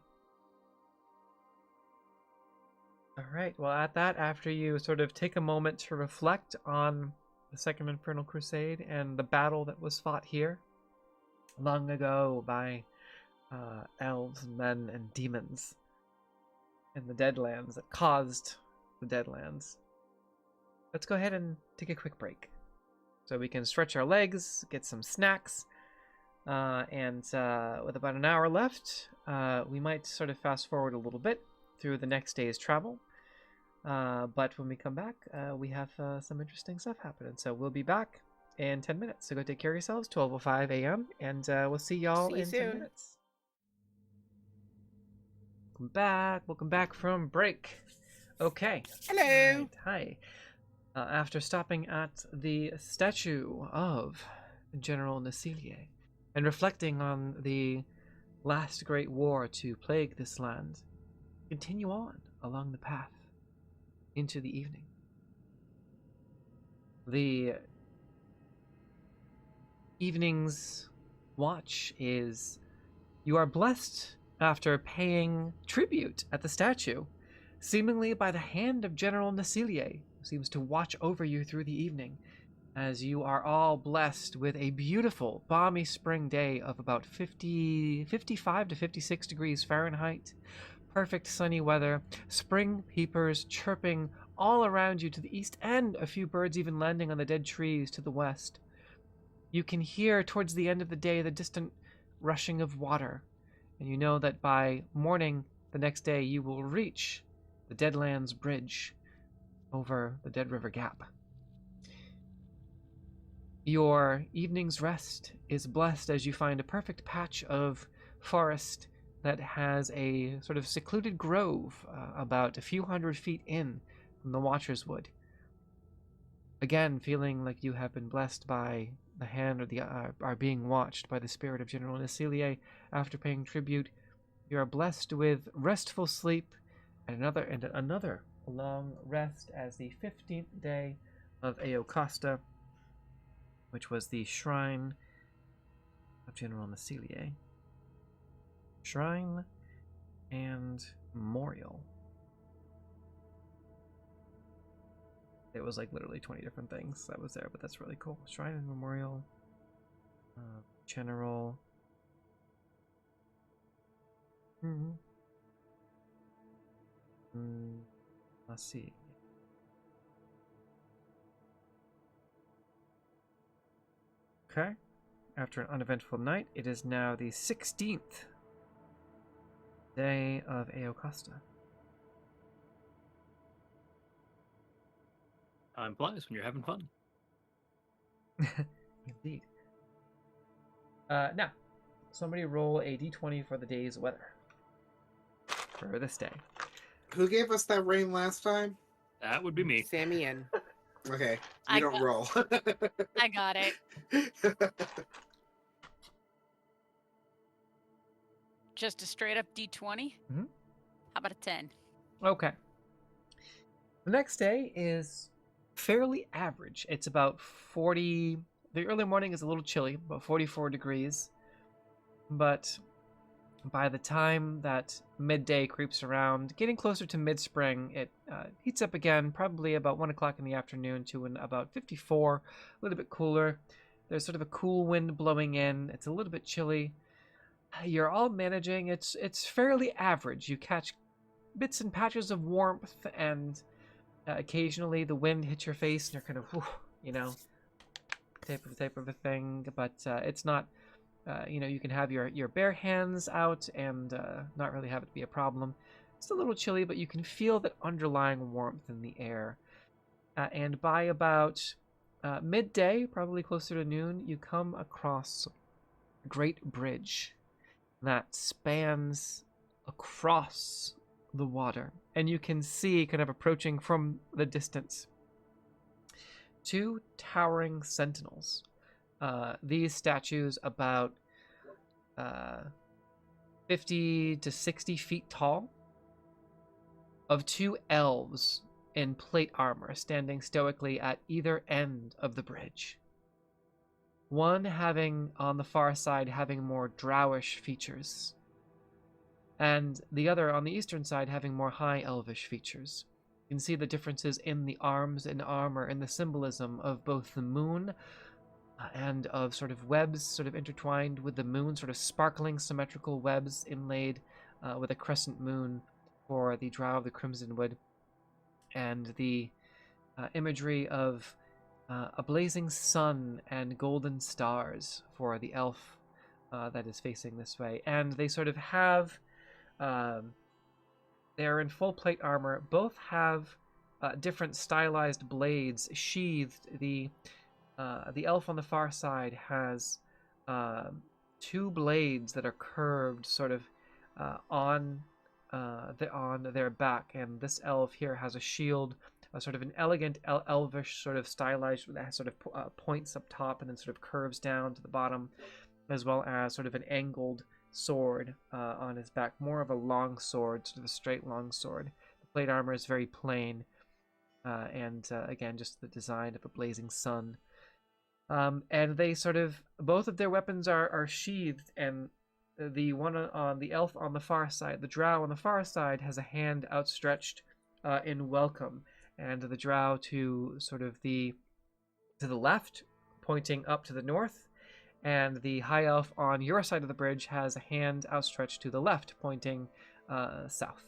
All right, well, at that, after you sort of take a moment to reflect on the Second Infernal Crusade and the battle that was fought here long ago by elves, men, and demons in the Deadlands that caused the Deadlands, let's go ahead and take a quick break so we can stretch our legs, get some snacks, and with about an hour left, we might sort of fast forward a little bit through the next day's travel. But when we come back, we have some interesting stuff happening. So we'll be back in 10 minutes. So go take care of yourselves, 12:05 a.m. And we'll see y'all in 10 minutes. Welcome back from break. Okay. Hello. Right. Hi. After stopping at the statue of General Nassea and reflecting on the last great war to plague this land, continue on along the path into the evening. The evening's watch is, you are blessed after paying tribute at the statue, seemingly by the hand of General Nassea, who seems to watch over you through the evening, as you are all blessed with a beautiful, balmy spring day of about 55 to 56 degrees Fahrenheit. Perfect sunny weather, spring peepers chirping all around you to the east, and a few birds even landing on the dead trees to the west. You can hear towards the end of the day the distant rushing of water, and you know that by morning the next day you will reach the Deadlands Bridge over the Dead River Gap. Your evening's rest is blessed as you find a perfect patch of forest that has a sort of secluded grove about a few hundred feet in from the Watcher's Wood. Again, feeling like you have been blessed by the hand, or are being watched by the spirit of General Nassea. After paying tribute, you are blessed with restful sleep and another long rest as the 15th day of Eocasta, which was the shrine of General Nassea. Shrine and memorial. It was like literally 20 different things that was there, but that's really cool. Shrine and memorial. General. Let's see. Okay. After an uneventful night, it is now the 16th Day of Eocasta. Time flies when you're having fun. Indeed. Now, somebody roll a d20 for the day's weather for this day. Who gave us that rain last time? That would be me. Simeon. Okay, you don't roll. I got it. Just a straight up D20? Mm-hmm. How about a 10? Okay. The next day is fairly average. It's about 40. The early morning is a little chilly, about 44 degrees. But by the time that midday creeps around, getting closer to mid-spring, it heats up again, probably about 1 o'clock in the afternoon to about 54, a little bit cooler. There's sort of a cool wind blowing in. It's a little bit chilly. You're all managing. It's fairly average. You catch bits and patches of warmth, and occasionally the wind hits your face, and you're kind of, whew, type of a thing. But it's not, you can have your bare hands out and not really have it be a problem. It's a little chilly, but you can feel that underlying warmth in the air. And by about midday, probably closer to noon, you come across a great bridge that spans across the water, and you can see, kind of approaching from the distance, 2 towering sentinels. These statues about 50 to 60 feet tall, of 2 elves in plate armor standing stoically at either end of the bridge. One having, on the far side, having more drowish features, and the other on the eastern side having more high elvish features. You can see the differences in the arms and armor and the symbolism of both the moon and of sort of webs sort of intertwined with the moon, sort of sparkling symmetrical webs inlaid with a crescent moon for the Drow of the Crimson Wood, and the imagery of a blazing sun and golden stars for the elf that is facing this way. And they sort of have, they're in full plate armor, both have different stylized blades sheathed. The elf on the far side has 2 blades that are curved sort of on their back, and this elf here has a shield, a sort of an elegant elvish sort of stylized that sort of points up top and then sort of curves down to the bottom, as well as sort of an angled sword on his back, more of a long sword, sort of a straight long sword. The plate armor is very plain, and again, just the design of a blazing sun. And they sort of, both of their weapons are sheathed, and the one on the elf on the far side, the drow on the far side, has a hand outstretched in welcome, and the drow to sort of to the left, pointing up to the north, and the high elf on your side of the bridge has a hand outstretched to the left, pointing south.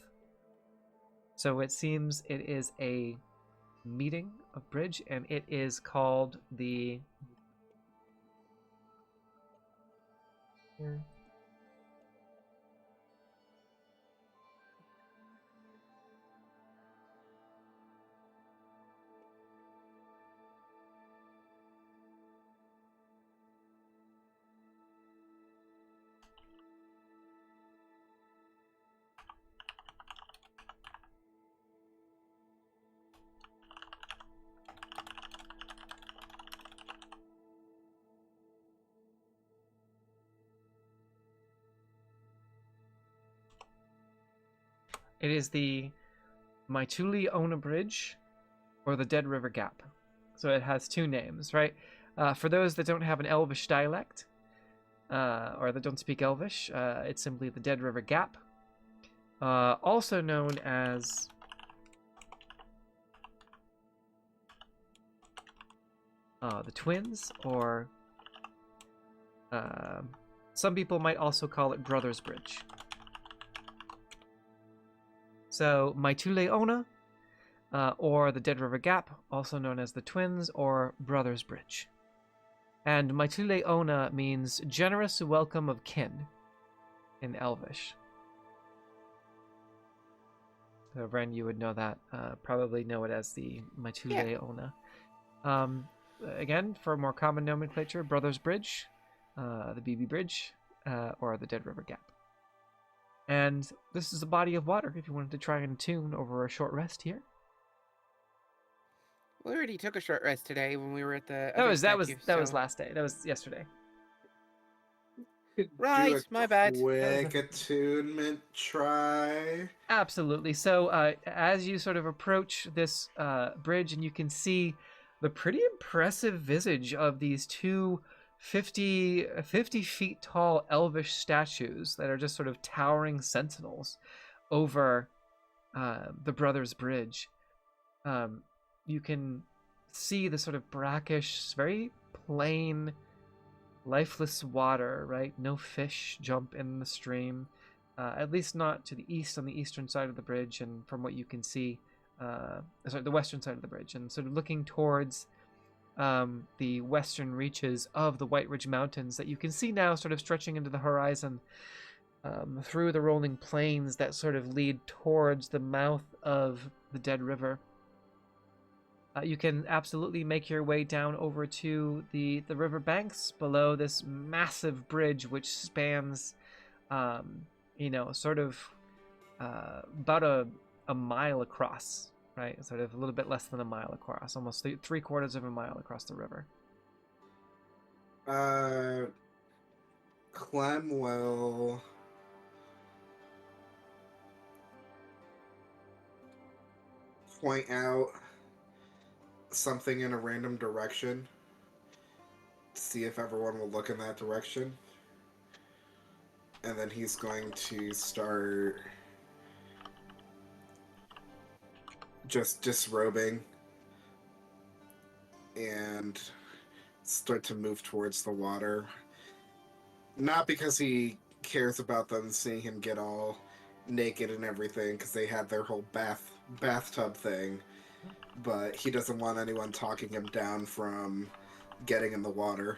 So it seems it is a meeting of bridge, and it is called the... Here. It is the Maitulie Ona Bridge, or the Dead River Gap. So it has 2 names, right? For those that don't have an Elvish dialect, or that don't speak Elvish, it's simply the Dead River Gap. Also known as the Twins, or some people might also call it Brothers Bridge. So Maitulie Ona, or the Dead River Gap, also known as the Twins or Brothers Bridge. And Maitulie Ona means generous welcome of kin in Elvish. Ren, you would know that. Probably know it as the Maitulie Ona. Again, for more common nomenclature, Brothers Bridge, the BB Bridge, or the Dead River Gap. And this is a body of water if you wanted to try and tune over a short rest here. We already took a short rest today when we were at the. That was last day. That was yesterday. Right, my bad. Quick attunement try. Absolutely. So as you sort of approach this bridge, and you can see the pretty impressive visage of these two 50 feet tall elvish statues that are just sort of towering sentinels over the Brothers Bridge. You can see the sort of brackish, very plain, lifeless water, right? No fish jump in the stream, at least not to the east on the eastern side of the bridge, and from what you can see, the western side of the bridge, and sort of looking towards the western reaches of the White Ridge Mountains that you can see now sort of stretching into the horizon through the rolling plains that sort of lead towards the mouth of the Dead River. You can absolutely make your way down over to the river banks below this massive bridge, which spans, sort of about a mile across, right? Sort of a little bit less than a mile across, almost 3/4 of a mile across the river. Clem will point out something in a random direction, see if everyone will look in that direction, and then he's going to start just disrobing and start to move towards the water. Not because he cares about them seeing him get all naked and everything, because they had their whole bathtub thing, but he doesn't want anyone talking him down from getting in the water.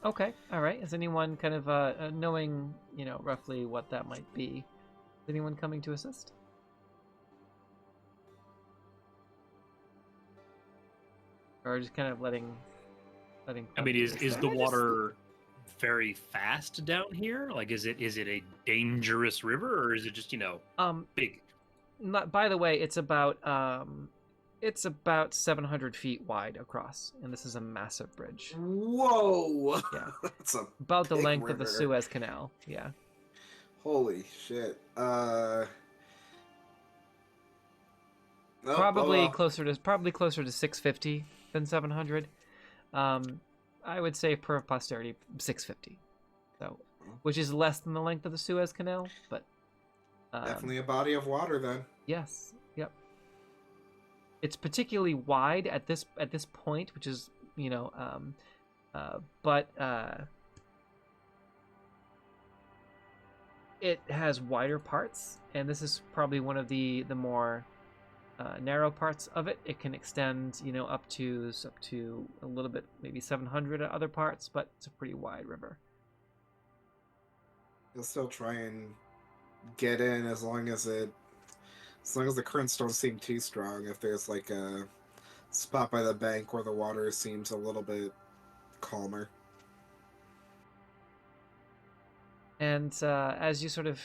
Okay, all right. Is anyone kind of knowing, roughly what that might be? Is anyone coming to assist? Or just kind of letting. I mean, is the water very fast down here? Like, is it a dangerous river, or is it just big? By the way, it's about 700 feet wide across, and this is a massive bridge. Whoa! Yeah, That's about the length river. of the Suez Canal. Yeah. Holy shit! Probably closer to 650 than 700. I would say per posterity 650. So, which is less than the length of the Suez Canal, but definitely a body of water then. Yes. Yep. It's particularly wide at this point, which is but it has wider parts, and this is probably one of the more narrow parts of it. It can extend, up to a little bit, maybe 700 at other parts, but it's a pretty wide river. You'll still try and get in as long as the currents don't seem too strong. If there's like a spot by the bank where the water seems a little bit calmer. And as you sort of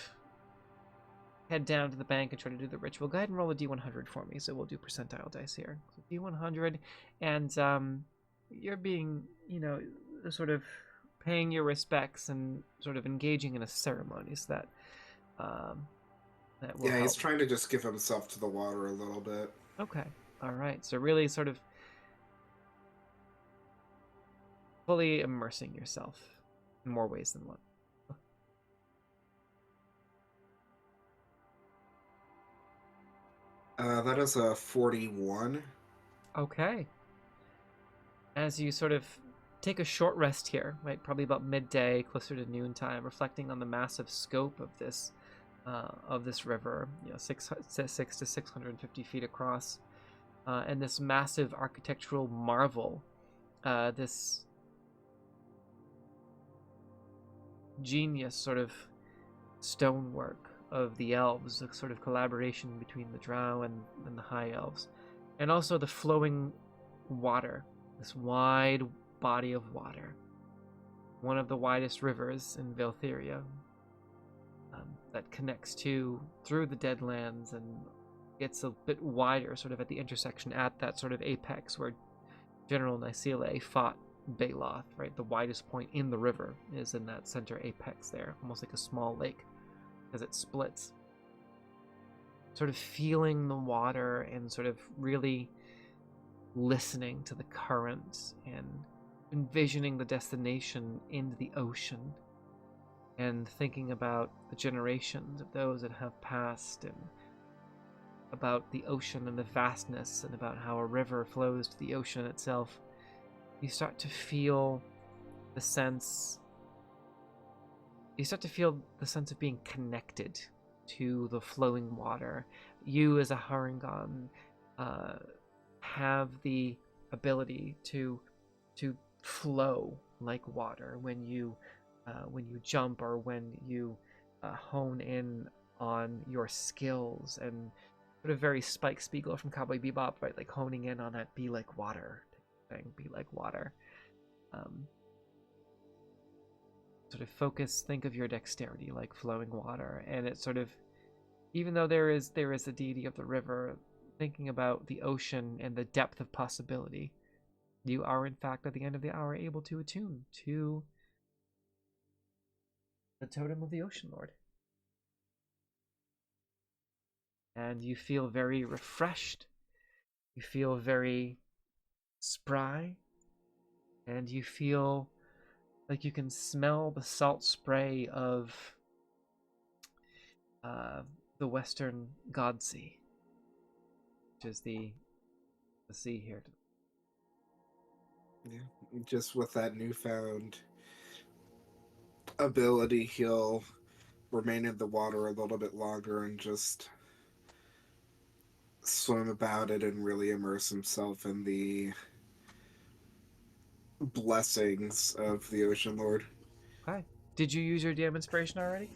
head down to the bank and try to do the ritual, go ahead and roll a d100 for me. So we'll do percentile dice here. So d100, and you're being, sort of paying your respects and sort of engaging in a ceremony, so that will help. He's trying to just give himself to the water a little bit. Okay, all right. So really sort of fully immersing yourself in more ways than one. That is a 41. Okay. As you sort of take a short rest here, right, probably about midday, closer to noontime, reflecting on the massive scope of this river, 6 to 650 feet across, and this massive architectural marvel, this genius sort of stonework of the elves, a sort of collaboration between the drow and the high elves, and also the flowing water, this wide body of water, one of the widest rivers in Veltheria, that connects through the Deadlands and gets a bit wider, sort of at the intersection, at that sort of apex where General Nassea fought Baloth, right? The widest point in the river is in that center apex there, almost like a small lake as it splits. Sort of feeling the water and sort of really listening to the current and envisioning the destination into the ocean and thinking about the generations of those that have passed and about the ocean and the vastness and about how a river flows to the ocean itself. You start to feel the sense of being connected to the flowing water. You as a Harengon have the ability to flow like water when you jump or when you hone in on your skills, and sort of very Spike Spiegel from Cowboy Bebop, right? Like honing in on that be like water thing, be like water. Sort of focus, think of your dexterity like flowing water, and it sort of, even though there is a deity of the river, thinking about the ocean and the depth of possibility, you are in fact at the end of the hour able to attune to the totem of the Ocean Lord. And you feel very refreshed, you feel very spry, and you feel like you can smell the salt spray of the Western God Sea, which is the sea here. Yeah, just with that newfound ability, he'll remain in the water a little bit longer and just swim about it and really immerse himself in the blessings of the Ocean Lord. Okay. Did you use your DM inspiration already?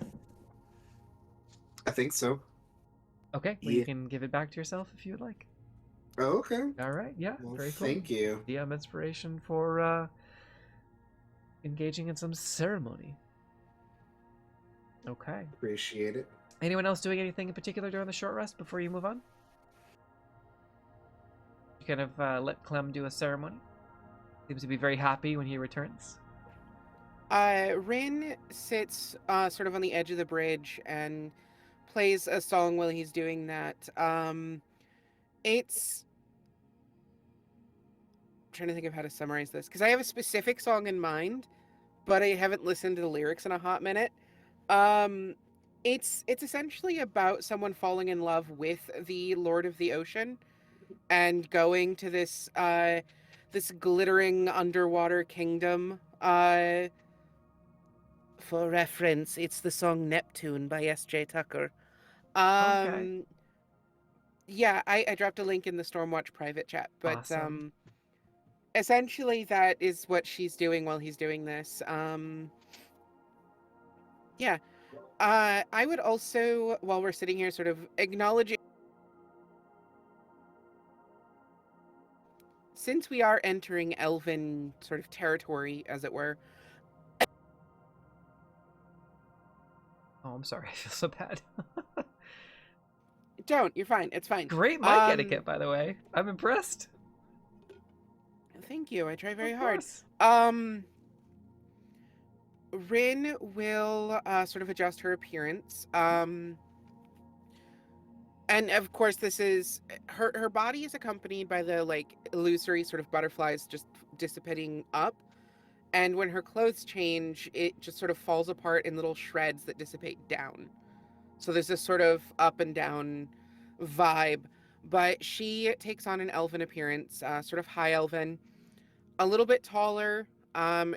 I think so. Okay, well, Yeah. you can give it back to yourself if you would like. Oh, okay. All right, yeah, Well, very cool. thank you. DM inspiration for engaging in some ceremony. Okay. Appreciate it. Anyone else doing anything in particular during the short rest before you move on? You kind of let Clem do a ceremony. Seems to be very happy when he returns. Rin sits sort of on the edge of the bridge and plays a song while he's doing that. It's... I'm trying to think of how to summarize this, because I have a specific song in mind, but I haven't listened to the lyrics in a hot minute. It's essentially about someone falling in love with the Lord of the Ocean and going to this this glittering underwater kingdom. For reference, it's the song Neptune by S.J. Tucker. Okay. Yeah, I dropped a link in the Stormwatch private chat, but Awesome. essentially that is what she's doing while he's doing this. Yeah. I would also, while we're sitting here, sort of acknowledging, since we are entering elven sort of territory, as it were. Oh, I'm sorry. I feel so bad. Don't. You're fine. It's fine. Great mic etiquette, by the way. I'm impressed. Thank you. I try very hard. Course. Rin will sort of adjust her appearance. And of course, this is her body is accompanied by the like illusory sort of butterflies just dissipating up. And when her clothes change, it just sort of falls apart in little shreds that dissipate down. So there's this sort of up and down vibe. But she takes on an elven appearance, sort of high elven, a little bit taller.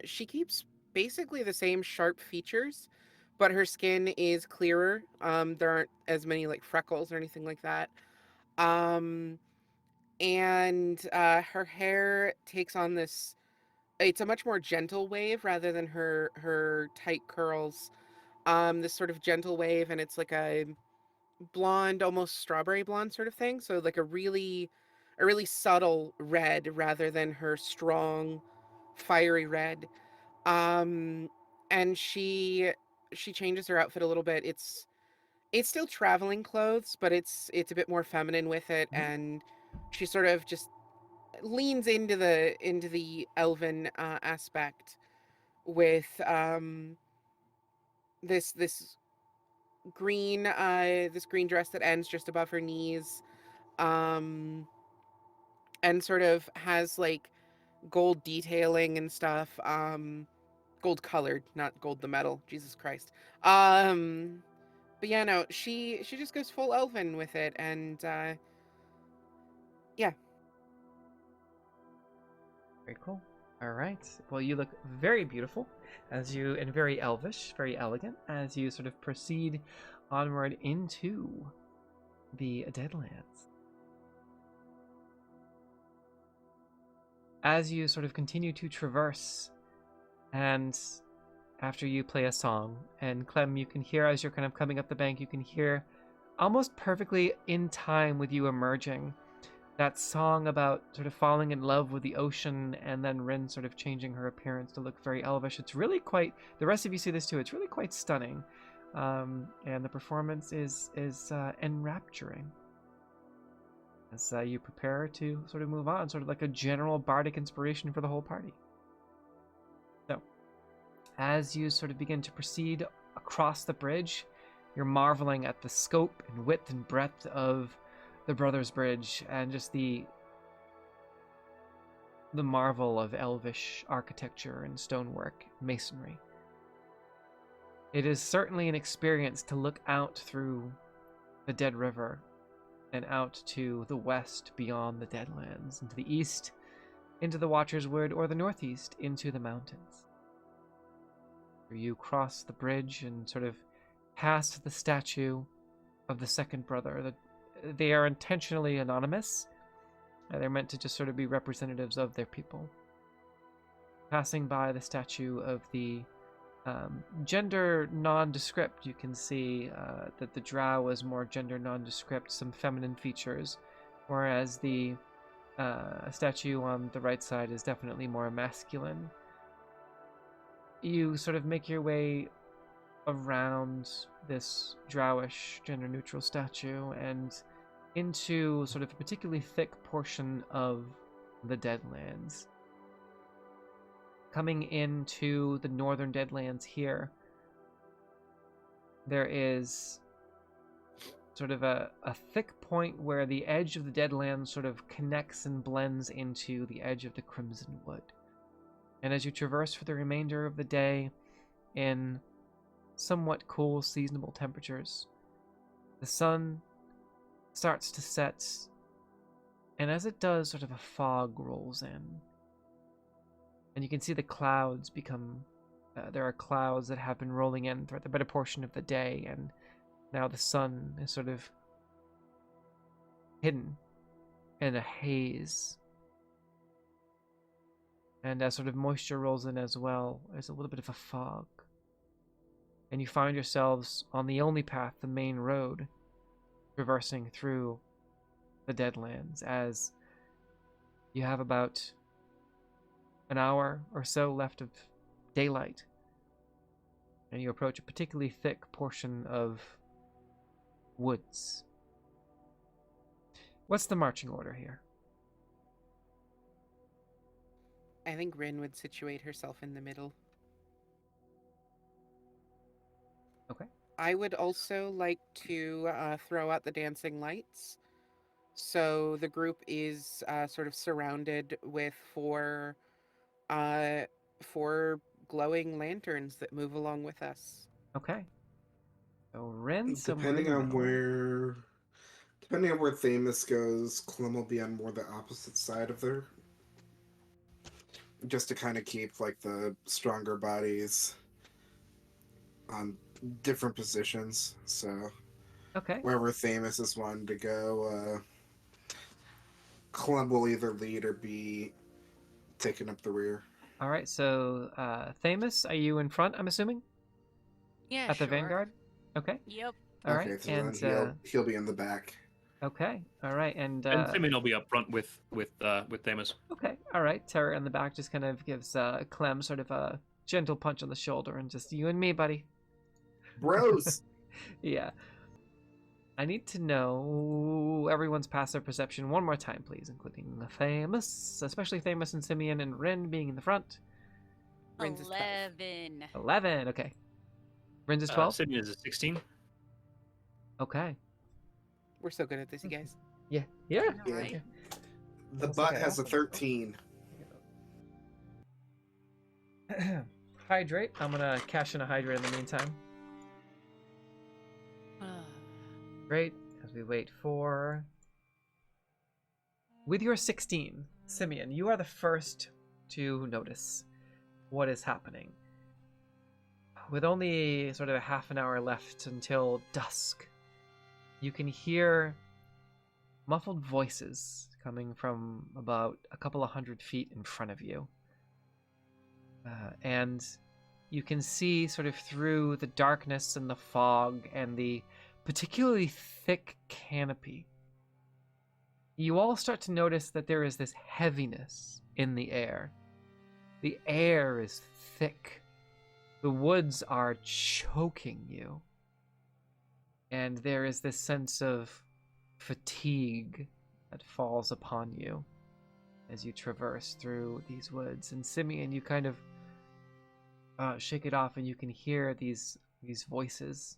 She keeps basically the same sharp features, but her skin is clearer. There aren't as many like freckles or anything like that. And her hair takes on this, it's a much more gentle wave rather than her tight curls. this sort of gentle wave, and it's like a blonde, almost strawberry blonde sort of thing. So like a really subtle red rather than her strong, fiery red. And she changes her outfit a little bit. It's still traveling clothes, but it's a bit more feminine with it, and she sort of just leans into the elven aspect with this green dress that ends just above her knees, and sort of has like gold detailing and stuff, gold colored, not gold the metal, Jesus Christ. But yeah, no, she just goes full elven with it, and yeah. Very cool. All right. Well, you look very beautiful and very elvish, very elegant as you sort of proceed onward into the Deadlands. As you sort of continue to traverse, and after you play a song, and Clem, you can hear as you're kind of coming up the bank, you can hear almost perfectly in time with you emerging that song about sort of falling in love with the ocean, and then Rin sort of changing her appearance to look very elvish. It's really quite, the rest of you see this too, it's really quite stunning. And the performance is enrapturing as you prepare to sort of move on, sort of like a general bardic inspiration for the whole party. So, as you sort of begin to proceed across the bridge, you're marveling at the scope and width and breadth of the Brothers Bridge, and just the marvel of elvish architecture and stonework, masonry. It is certainly an experience to look out through the Dead River and out to the west beyond the Deadlands, and to the east into the Watcher's Wood, or the northeast into the mountains. You cross the bridge and sort of past the statue of the second brother. They are intentionally anonymous. They're meant to just sort of be representatives of their people. Passing by the statue of the gender nondescript, you can see that the drow was more gender nondescript, some feminine features, whereas the statue on the right side is definitely more masculine. You sort of make your way around this drowish gender-neutral statue and into sort of a particularly thick portion of the Deadlands. Coming into the northern Deadlands here, there is sort of a thick point where the edge of the Deadlands sort of connects and blends into the edge of the Crimson Wood. And as you traverse for the remainder of the day in somewhat cool, seasonable temperatures, the sun starts to set, and as it does, sort of a fog rolls in. And you can see the clouds become, there are clouds that have been rolling in throughout the better portion of the day, and now the sun is sort of hidden in a haze. And as sort of moisture rolls in as well, there's a little bit of a fog. And you find yourselves on the only path, the main road, traversing through the Deadlands, as you have about an hour or so left of daylight, and you approach a particularly thick portion of woods. What's the marching order here? I think Rin would situate herself in the middle. Okay. I would also like to throw out the dancing lights. So the group is sort of surrounded with four glowing lanterns that move along with us. Okay. So Rin, depending on where Thamus goes, Clem will be on more the opposite side of her, just to kind of keep like the stronger bodies on different positions. So okay, wherever Thamus is wanting to go, Clem will either lead or be taking up the rear. All right. So Thamus, are you in front, I'm assuming? Yeah, At the sure. Vanguard? Okay. Yep. All right. Okay, so And then he'll be in the back. okay. All right. And Simeon will be up front with Thamus. okay. All right. Terra in the back just kind of gives Clem sort of a gentle punch on the shoulder and just, you and me, buddy. Bros! Yeah. I need to know everyone's passive perception one more time, please, including Thamus, especially Thamus and Simeon and Rin being in the front. Rin's is 11. 11. Okay. Rin's is 12? Simeon is a 16. Okay. We're so good at this, you guys. Yeah. Yeah. All right. Yeah. The That's butt okay. has a 13. Hydrate. I'm going to cash in a hydrate in the meantime. Great. As we wait for... With your 16, Simeon, you are the first to notice what is happening. With only sort of a half an hour left until dusk, you can hear muffled voices coming from about a couple of 100 feet in front of you. And you can see sort of through the darkness and the fog and the particularly thick canopy. You all start to notice that there is this heaviness in the air. The air is thick. The woods are choking you. And there is this sense of fatigue that falls upon you as you traverse through these woods. And Simeon, you kind of shake it off and you can hear these voices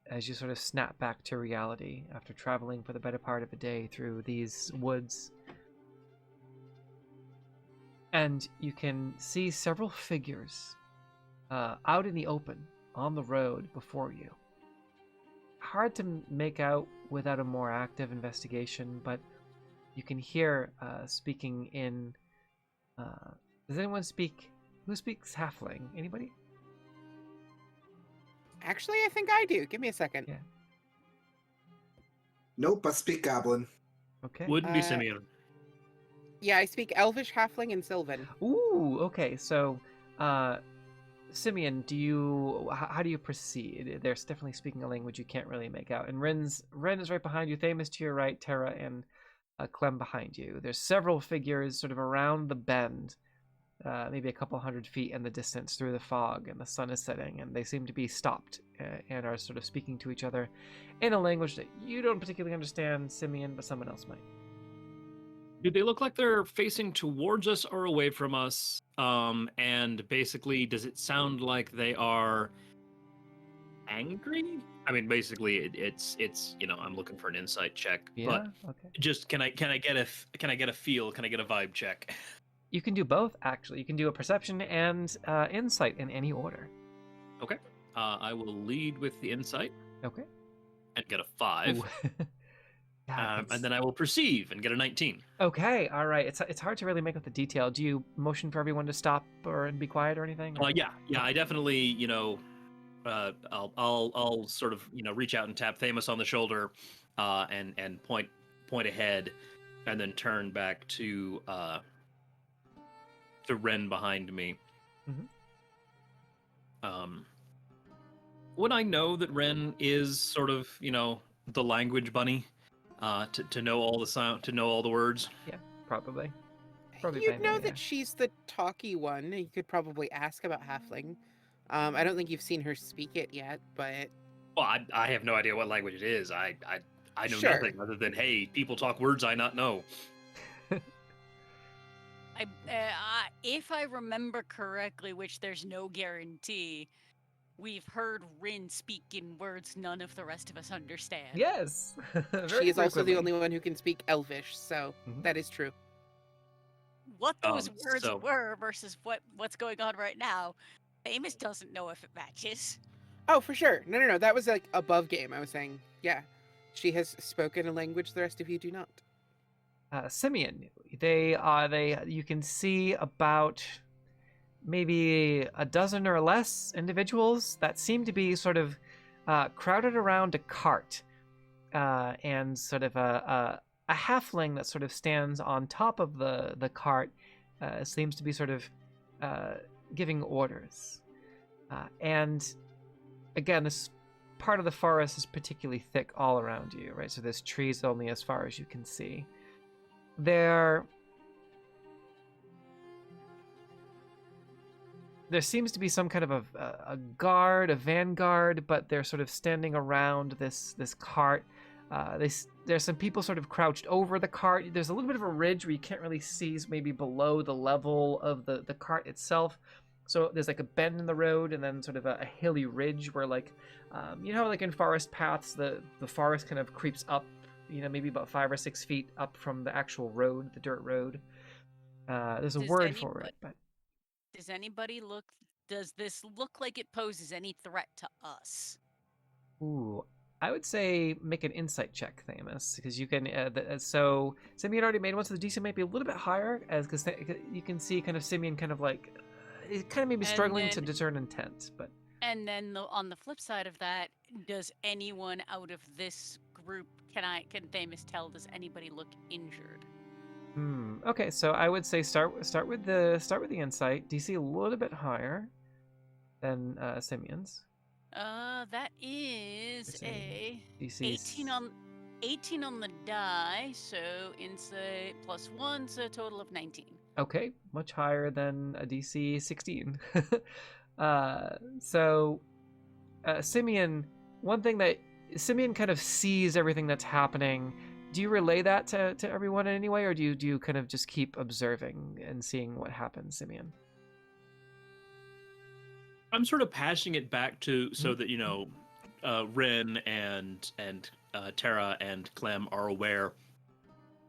as you sort of snap back to reality after traveling for the better part of a day through these woods. And you can see several figures out in the open on the road before you. Hard to make out without a more active investigation, but you can hear speaking in... does anyone speak... Who speaks Halfling? Anybody? Actually, I think I do. Give me a second. Yeah. Nope, I speak Goblin. Okay. Wouldn't be Simeon. Yeah, I speak Elvish, Halfling, and Sylvan. Ooh, okay. So, Simeon, how do you proceed? They're definitely speaking a language you can't really make out. And Ren is right behind you, Thamus to your right, Terra and Clem behind you. There's several figures sort of around the bend, maybe a couple 100 feet in the distance through the fog, and the sun is setting, and they seem to be stopped and are sort of speaking to each other in a language that you don't particularly understand, Simeon, but someone else might. Do they look like they're facing towards us or away from us? And basically, does it sound like they are angry? I mean, basically, it's I'm looking for an insight check. Yeah. But Okay. just can I get a feel? Can I get a vibe check? You can do both, actually. You can do a perception and insight in any order. Okay. I will lead with the insight. Okay. And get a 5. Yeah, And then I will perceive and get a 19. Okay, all right. It's hard to really make out the detail. Do you motion for everyone to stop and be quiet or anything? Yeah. I definitely, I'll sort of, reach out and tap Thamus on the shoulder, and point ahead, and then turn back to Ren behind me. Mm-hmm. Would I know that Ren is sort of, the language bunny? To know all the sound, to know all the words. Yeah, probably. You'd know that she's the talky one. You could probably ask about Halfling. I don't think you've seen her speak it yet, but... Well, I have no idea what language it is. I know Sure. nothing other than, hey, people talk words I not know. If I remember correctly, which there's no guarantee, we've heard Rin speak in words none of the rest of us understand. Yes. She is also the only one who can speak Elvish, so that is true. What those words were versus what's going on right now, Amos doesn't know if it matches. Oh, for sure. No. That was like above game. I was saying, yeah. She has spoken a language the rest of you do not. Simeon, you can see about maybe a dozen or less individuals that seem to be sort of crowded around a cart, and sort of a halfling that sort of stands on top of the cart seems to be sort of giving orders. And again, this part of the forest is particularly thick all around you, right? So there's trees only as far as you can see. There seems to be some kind of a guard, a vanguard, but they're sort of standing around this cart. There's some people sort of crouched over the cart. There's a little bit of a ridge where you can't really see, maybe below the level of the cart itself. So there's like a bend in the road and then sort of a hilly ridge where, like, you know, like in forest paths, the forest kind of creeps up, you know, maybe about 5 or 6 feet up from the actual road, the dirt road. There's a word for it, but does this look like it poses any threat to us? Ooh, I would say make an insight check, Thamus, because you can. So Simeon already made one, so the DC might be a little bit higher, because you can see kind of Simeon kind of like, kind of maybe struggling to discern intent, but. And then on the flip side of that, does anyone out of this group can Thamus tell? Does anybody look injured? Okay, so I would say start with the insight. DC a little bit higher than Simeon's. That is a DC's 18 on the die, so insight +1, so a total of 19. Okay, much higher than a DC 16. So Simeon, one thing that Simeon kind of sees everything that's happening. Do you relay that to everyone in any way, or do you kind of just keep observing and seeing what happens, Simeon? I'm sort of passing it back to so that, you know, Rin and Tara and Clem are aware.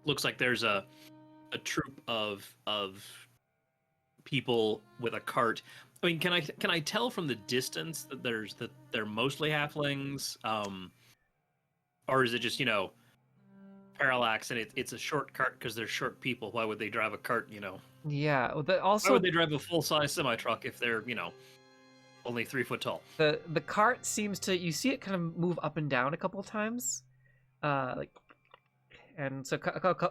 Looks like there's a troop of people with a cart. I mean, can I tell from the distance that they're mostly halflings, or is it just, you know, parallax and it's a short cart because they're short people? Why would they drive a cart, you know? Yeah, also, why would they drive a full-size semi-truck if they're, you know, only 3 foot tall? The cart seems to, you see it kind of move up and down a couple of times, like, and so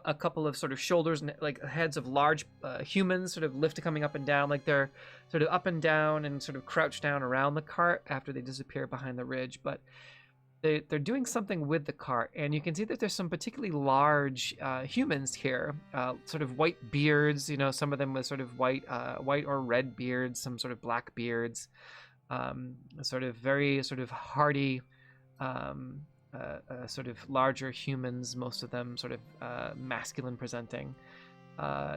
a couple of sort of shoulders and like heads of large humans sort of lift coming up and down, like they're sort of up and down and sort of crouched down around the cart after they disappear behind the ridge, but they're doing something with the cart, and you can see that there's some particularly large humans here, sort of white beards, you know, some of them with sort of white or red beards, some sort of black beards, sort of very sort of hardy, sort of larger humans, most of them sort of masculine presenting.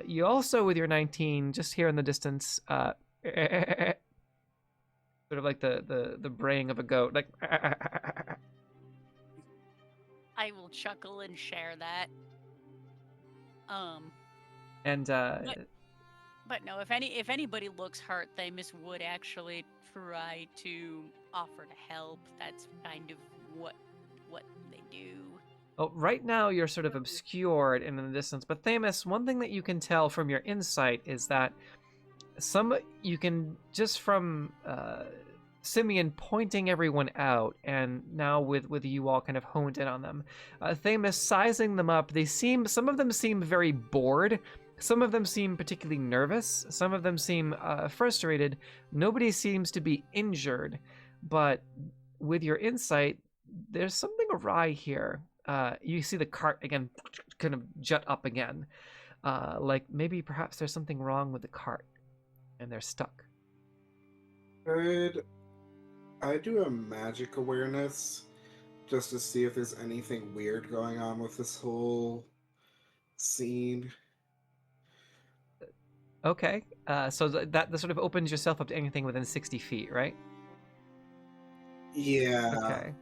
You also, with your 19, just here in the distance, sort of like the braying of a goat, like. I will chuckle and share that. And but no, if anybody looks hurt, Thamus would actually try to offer to help. That's kind of what they do. Oh, right now you're sort of obscured in the distance, but Thamus, one thing that you can tell from your insight is that you can just from Simeon pointing everyone out, and now with you all kind of honed in on them, Thamus sizing them up. Some of them seem very bored. Some of them seem particularly nervous. Some of them seem frustrated. Nobody seems to be injured, but with your insight, there's something awry here. You see the cart again kind of jut up again. Like maybe perhaps there's something wrong with the cart and they're stuck. Could I do a magic awareness just to see if there's anything weird going on with this whole scene? Okay, so that sort of opens yourself up to anything within 60 feet, right? Yeah. Okay.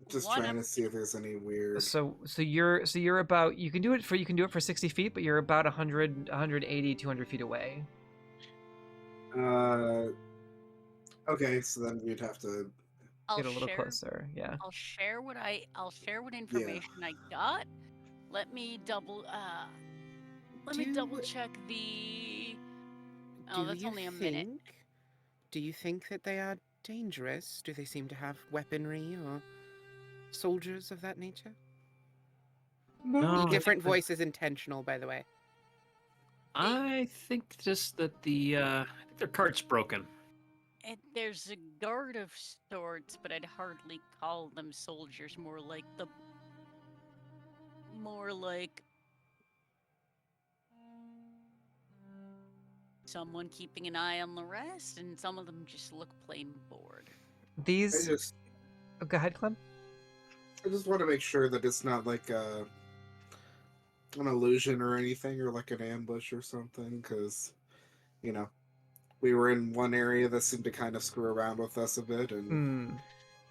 Just trying to see if there's any weird. So you're about, you can do it for 60 feet, but you're about 100, 180, 200 feet away. Okay, so then we'd have to get a little closer. Yeah. I'll share what information I got. Let me double check the. Oh, that's only a minute. Do you think that they are dangerous? Do they seem to have weaponry or soldiers of that nature? No. The different voice is intentional, by the way. I think just that I think their cart's broken. And there's a guard of sorts, but I'd hardly call them soldiers. More like someone keeping an eye on the rest, and some of them just look plain bored. These. Oh, go ahead, Clem. I just want to make sure that it's not like an illusion or anything, or like an ambush or something, because, you know, we were in one area that seemed to kind of screw around with us a bit, and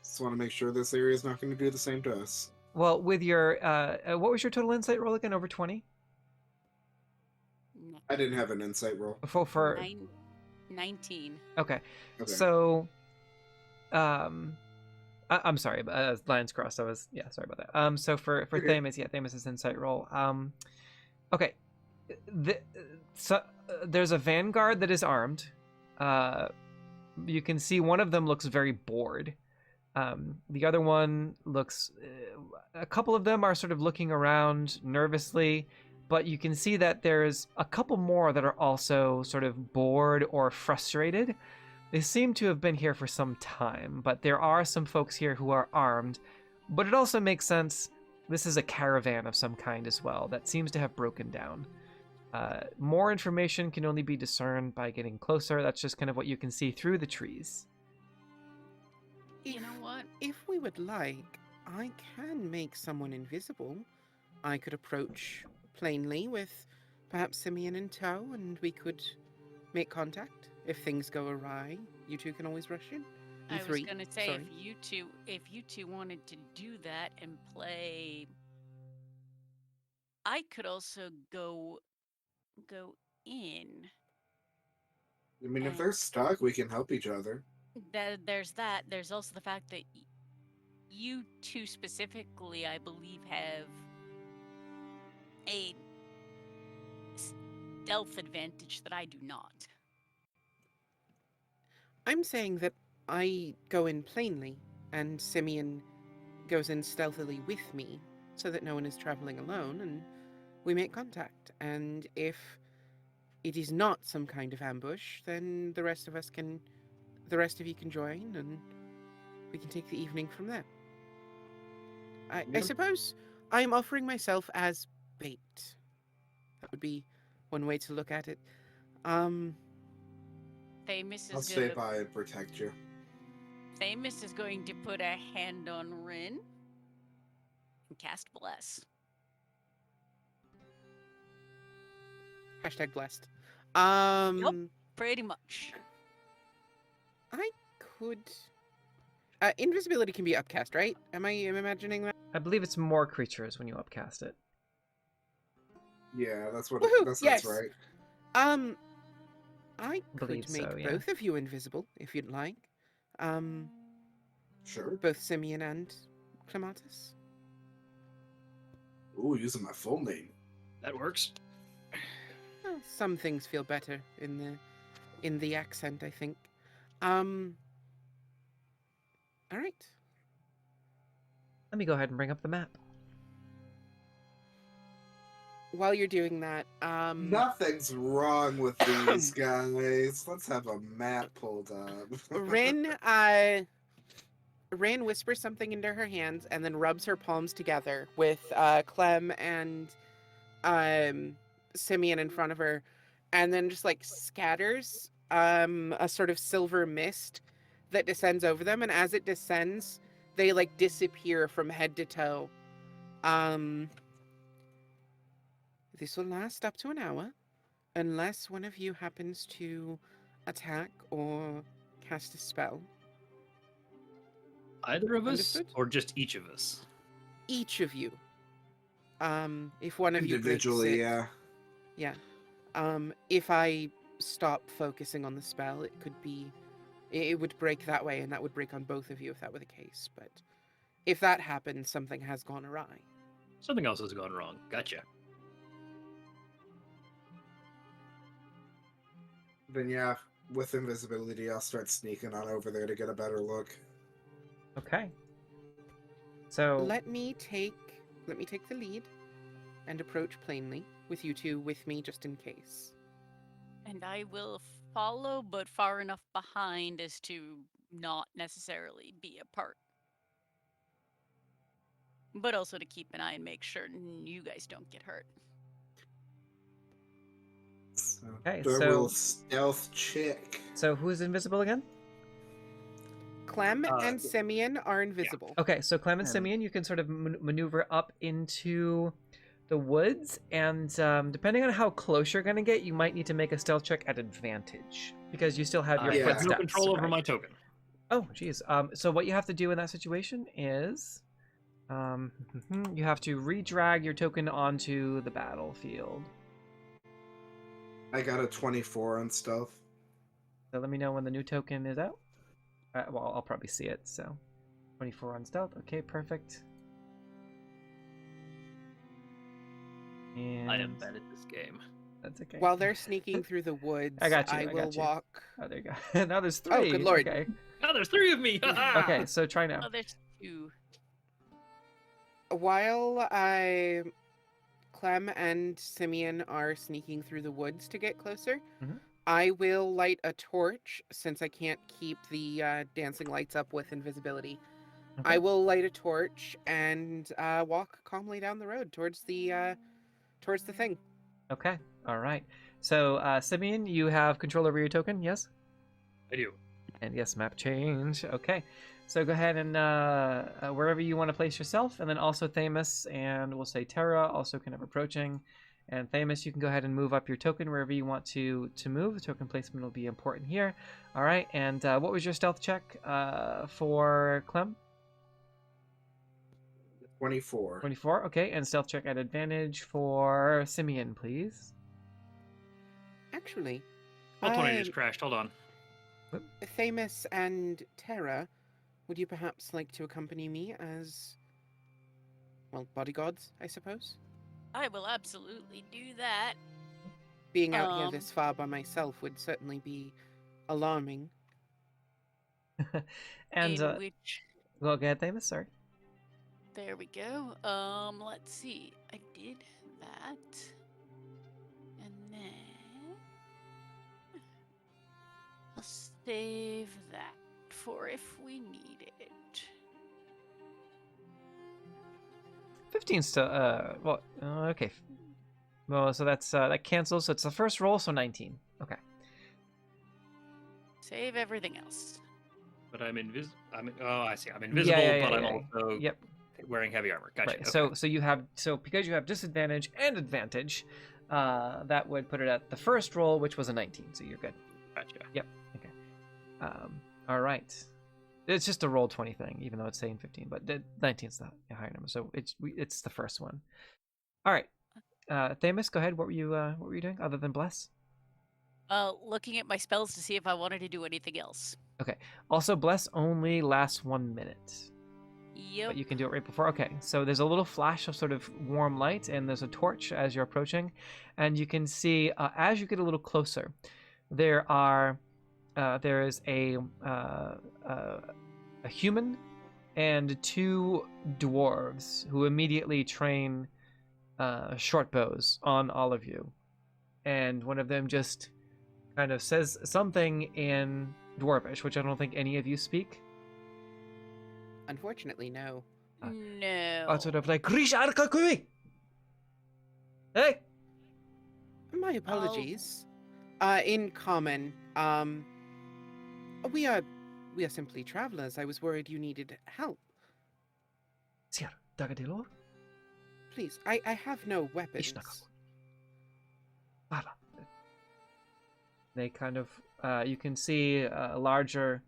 just want to make sure this area is not going to do the same to us. Well, with your, what was your total insight roll again? Over 20? I didn't have an insight roll. For 19. Okay. So, I'm sorry, lines crossed. Sorry about that. So for Thamus, Thamus's insight roll. Okay. There's a vanguard that is armed. You can see one of them looks very bored. The other one looks... a couple of them are sort of looking around nervously, but you can see that there's a couple more that are also sort of bored or frustrated. They seem to have been here for some time, but there are some folks here who are armed. But it also makes sense. This is a caravan of some kind as well that seems to have broken down. More information can only be discerned by getting closer. That's just kind of what you can see through the trees. You know what? If we would like, I can make someone invisible. I could approach plainly with perhaps Simeon in tow, and we could make contact. If things go awry, you two can always rush in. I was going to say, if you two wanted to do that and play, I could also go in. I mean, if they're stuck, we can help each other. There's that. There's also the fact that you two specifically, I believe, have a stealth advantage that I do not. I'm saying that I go in plainly, and Simeon goes in stealthily with me, so that no one is traveling alone, and we make contact. And if it is not some kind of ambush, then the rest of you can join, and we can take the evening from there. I suppose I'm offering myself as bait. That would be one way to look at it. Thamus I'll stay by and protect you. Thamus is going to put a hand on Rin and cast Bless. Hashtag blessed. Yep, pretty much. I could... invisibility can be upcast, right? Am I imagining that? I believe it's more creatures when you upcast it. Yeah, that's what. Woohoo! That's right. I could make both of you invisible if you'd like. Sure. Both Simeon and Clematis. Ooh, using my full name. That works. Well, some things feel better in the accent, I think. All right. Let me go ahead and bring up the map. While you're doing that, Nothing's wrong with these guys. Let's have a map pulled up. Rin whispers something into her hands and then rubs her palms together with Clem and Simeon in front of her, and then just like scatters a sort of silver mist that descends over them, and as it descends, they like disappear from head to toe. This will last up to an hour, unless one of you happens to attack or cast a spell. Either of us, Understood? or just each of us? Each of you. If one of you individually, yeah. Yeah. If I stop focusing on the spell, it would break that way, and that would break on both of you if that were the case. But if that happens, something has gone awry. Something else has gone wrong. Gotcha. Then yeah, with invisibility, I'll start sneaking on over there to get a better look. Okay. So Let me take the lead and approach plainly with you two with me just in case. And I will follow, but far enough behind as to not necessarily be a part. But also to keep an eye and make sure you guys don't get hurt. Okay, Do a so real stealth check. So who is invisible again? Clem and Simeon are invisible. Yeah. Okay, so Clem and Simeon, you can sort of maneuver up into the woods, and depending on how close you're going to get, you might need to make a stealth check at advantage because you still have your footsteps. No control over right? my token. Oh, geez. So what you have to do in that situation is you have to re-drag your token onto the battlefield. I got a 24 on stealth. So let me know when the new token is out. Well, I'll probably see it, so 24 on stealth. Okay, perfect. And I am bad at this game. That's okay. While they're sneaking through the woods, I got you. I will walk. Oh, there you go. Now there's 3. Oh, good lord. Okay. Oh, there's 3 of me. Okay, so try now. Oh, there's 2. While Clem and Simeon are sneaking through the woods to get closer, I will light a torch since I can't keep the dancing lights up with invisibility. Okay. I will light a torch and walk calmly down the road towards the thing. Okay, all right. So Simeon, you have control over your token, yes? I do. And yes, map change. Okay, so go ahead and wherever you want to place yourself, and then also Thamus, and we'll say Terra, also kind of approaching. And Thamus, you can go ahead and move up your token wherever you want to move. The token placement will be important here. All right, and what was your stealth check for Clem? 24. 24, okay. And stealth check at advantage for Simeon, please. Actually, Oh, 20 just crashed. Hold on. Thamus and Terra, would you perhaps like to accompany me as, well, bodyguards, I suppose? I will absolutely do that. Being out here this far by myself would certainly be alarming. And well, go ahead, Thamus. Sorry. There we go. Let's see. I did that, and then I'll save that for if we need it. 15 still. Well, okay. Well, so that's that cancels. So it's the first roll, so 19. Okay. Save everything else. But I'm invisible. Oh, I see. I'm invisible, but I'm also wearing heavy armor. Gotcha. Right. Okay. So you have because you have disadvantage and advantage, that would put it at the first roll, which was a 19. So you're good. Gotcha. Yep. Okay. All right. It's just a roll 20 thing, even though it's saying 15, but 19 is the higher number, so it's the first one. All right, Thamus, go ahead. What were you doing other than bless? Looking at my spells to see if I wanted to do anything else. Okay. Also, bless only lasts 1 minute. Yep. But you can do it right before. Okay. So there's a little flash of sort of warm light, and there's a torch as you're approaching, and you can see as you get a little closer, there is a human and 2 dwarves who immediately train short bows on all of you. And one of them just kind of says something in Dwarvish, which I don't think any of you speak. Unfortunately, no. No. Sort of like, hey! My apologies. In common, we are simply travelers. I was worried you needed help. Sir, Dagadilor? Please, I have no weapons. They kind of, you can see a larger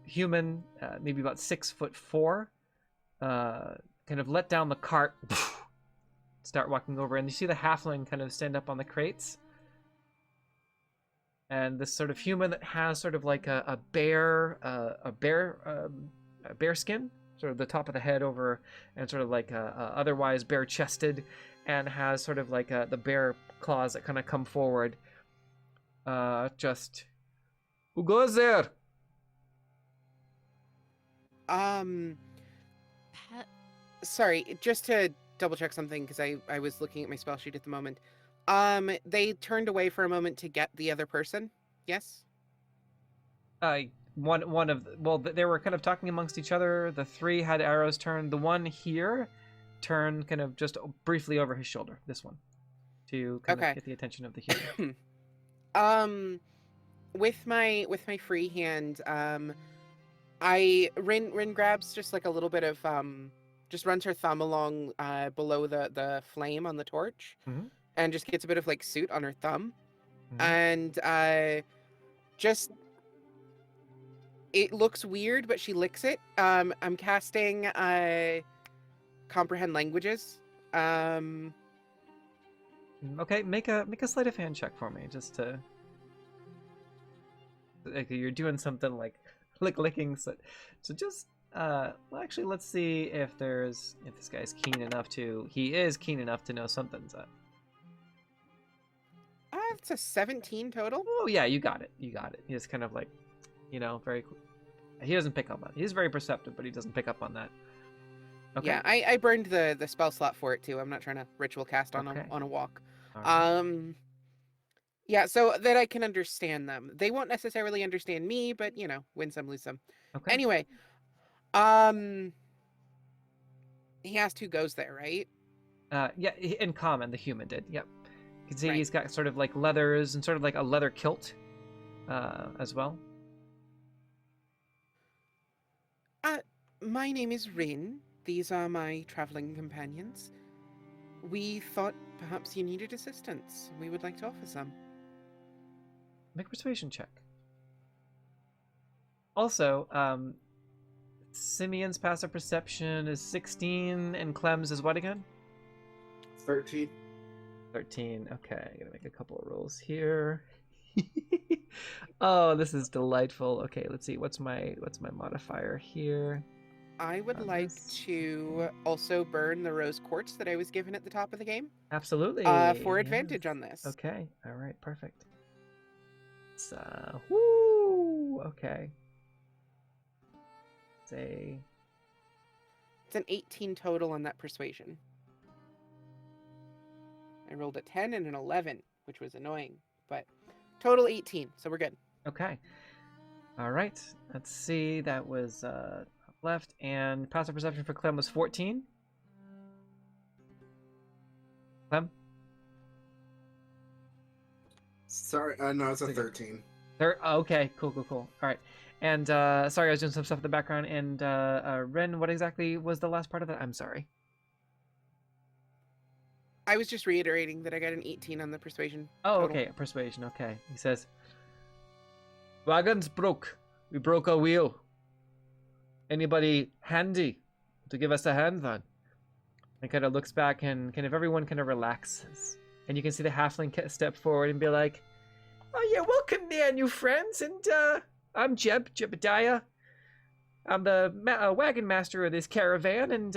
human, maybe about 6'4", kind of let down the cart, start walking over, and you see the halfling kind of stand up on the crates. And this sort of human that has sort of like a bear skin, sort of the top of the head over, and sort of like otherwise bare chested, and has sort of like the bear claws that kind of come forward. Just who goes there? Sorry, just to double check something because I was looking at my spell sheet at the moment. They turned away for a moment to get the other person. Yes? One of they were kind of talking amongst each other. The three had arrows turned. The one here turned kind of just briefly over his shoulder. This one, to kind of get the attention of the human. With my free hand, Rin grabs just like a little bit of just runs her thumb along below the flame on the torch, and just gets a bit of like soot on her thumb, and just. It looks weird, but she licks it. I'm casting comprehend languages. Okay, make a sleight of hand check for me, just to. Like you're doing something like licking. So just well, actually, let's see if this guy's keen enough to. He is keen enough to know something's up. It's a 17 total. Oh yeah, you got it. He's kind of like. Very. He doesn't pick up on it. He's very perceptive, but he doesn't pick up on that. Okay. Yeah, I burned the spell slot for it too. I'm not trying to ritual cast on a walk. Right. Yeah, so that I can understand them. They won't necessarily understand me, but win some, lose some. Okay. Anyway, he asked who goes there, right? Yeah, in common, the human did. Yep. You can see he's got sort of like leathers and sort of like a leather kilt, as well. My name is Rin. These are my traveling companions. We thought perhaps you needed assistance. We would like to offer some. Make a persuasion check. Also, Simeon's passive perception is 16, and Clem's is what again? 13. 13. Okay, I gotta make a couple of rolls here. Oh, this is delightful. Okay, let's see. What's my modifier here? I would like to also burn the rose quartz that I was given at the top of the game. Absolutely. For advantage on this. Okay. All right. Perfect. Woo. Okay. It's an 18 total on that persuasion. I rolled a 10 and an 11, which was annoying, but total 18, so we're good. Okay. All right. Let's see. That was left, and passive perception for Clem was 14. Clem? Sorry, no, it's a 13. Okay, cool. All right. And sorry, I was doing some stuff in the background. And Ren, what exactly was the last part of that? I'm sorry. I was just reiterating that I got an 18 on the persuasion. Oh, total. Okay, persuasion. Okay. He says, "Wagons broke. We broke a wheel. Anybody handy to give us a hand on?" And kind of looks back, and kind of everyone kind of relaxes. And you can see the halfling step forward and be like, "Oh yeah, welcome there, new friends. And I'm Jebediah. I'm the wagon master of this caravan, and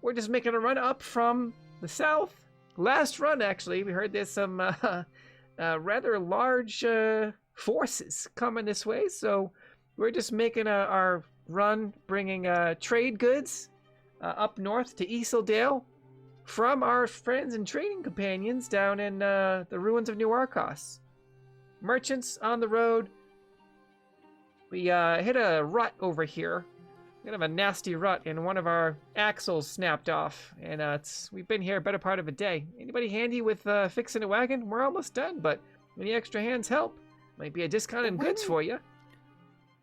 we're just making a run up from the south. Last run, actually. We heard there's some rather large forces coming this way, so we're just making our run, bringing trade goods up north to Easildale from our friends and trading companions down in the ruins of New Arcos. Merchants on the road. We hit a rut over here. Kind of a nasty rut, and one of our axles snapped off. And we've been here a better part of a day. Anybody handy with fixing a wagon? We're almost done, but any extra hands help. Might be a discount in goods for you.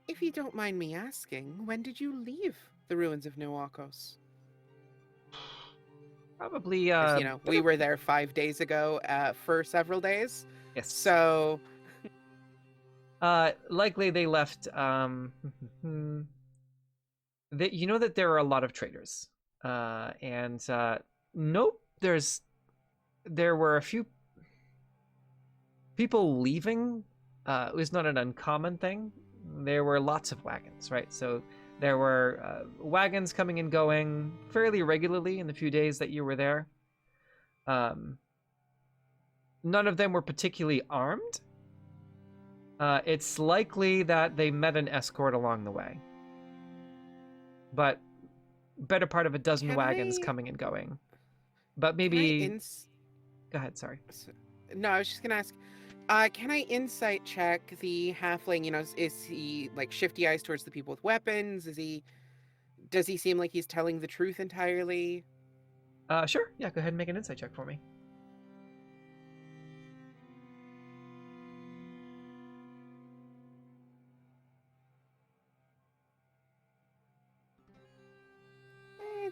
If you don't mind me asking, when did you leave the ruins of New Arcos? Probably, we were there 5 days ago for several days. Yes. So... likely they left, you know that there are a lot of traders, and nope, there were a few people leaving. It was not an uncommon thing. There were lots of wagons, right? So there were wagons coming and going fairly regularly in the few days that you were there. None of them were particularly armed. It's likely that they met an escort along the way. But better part of a dozen wagons coming and going. But maybe... Go ahead, sorry. No, I was just gonna ask, can I insight check the halfling? Is he like shifty eyes towards the people with weapons? Does he seem like he's telling the truth entirely? Sure. Yeah, go ahead and make an insight check for me.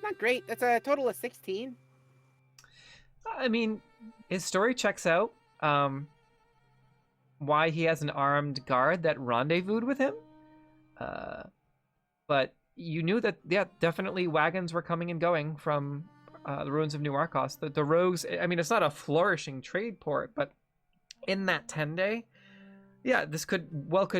Not great. That's a total of 16. I mean, his story checks out. Why he has an armed guard that rendezvoused with him. But you knew that, yeah, definitely wagons were coming and going from the ruins of New Arcos. The rogues, I mean, it's not a flourishing trade port, but in that 10-day, yeah, this could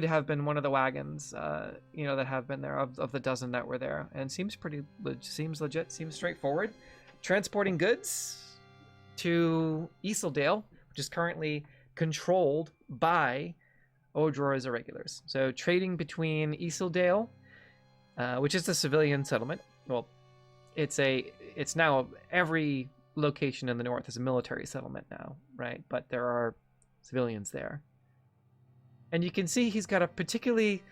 have been one of the wagons, that have been there of the dozen that were there, and seems legit, seems straightforward. Transporting goods to Easildale, which is currently controlled by Odror's irregulars. So trading between Easildale, which is the civilian settlement. Well, it's now every location in the north is a military settlement now, right? But there are civilians there. And you can see he's got a particularly...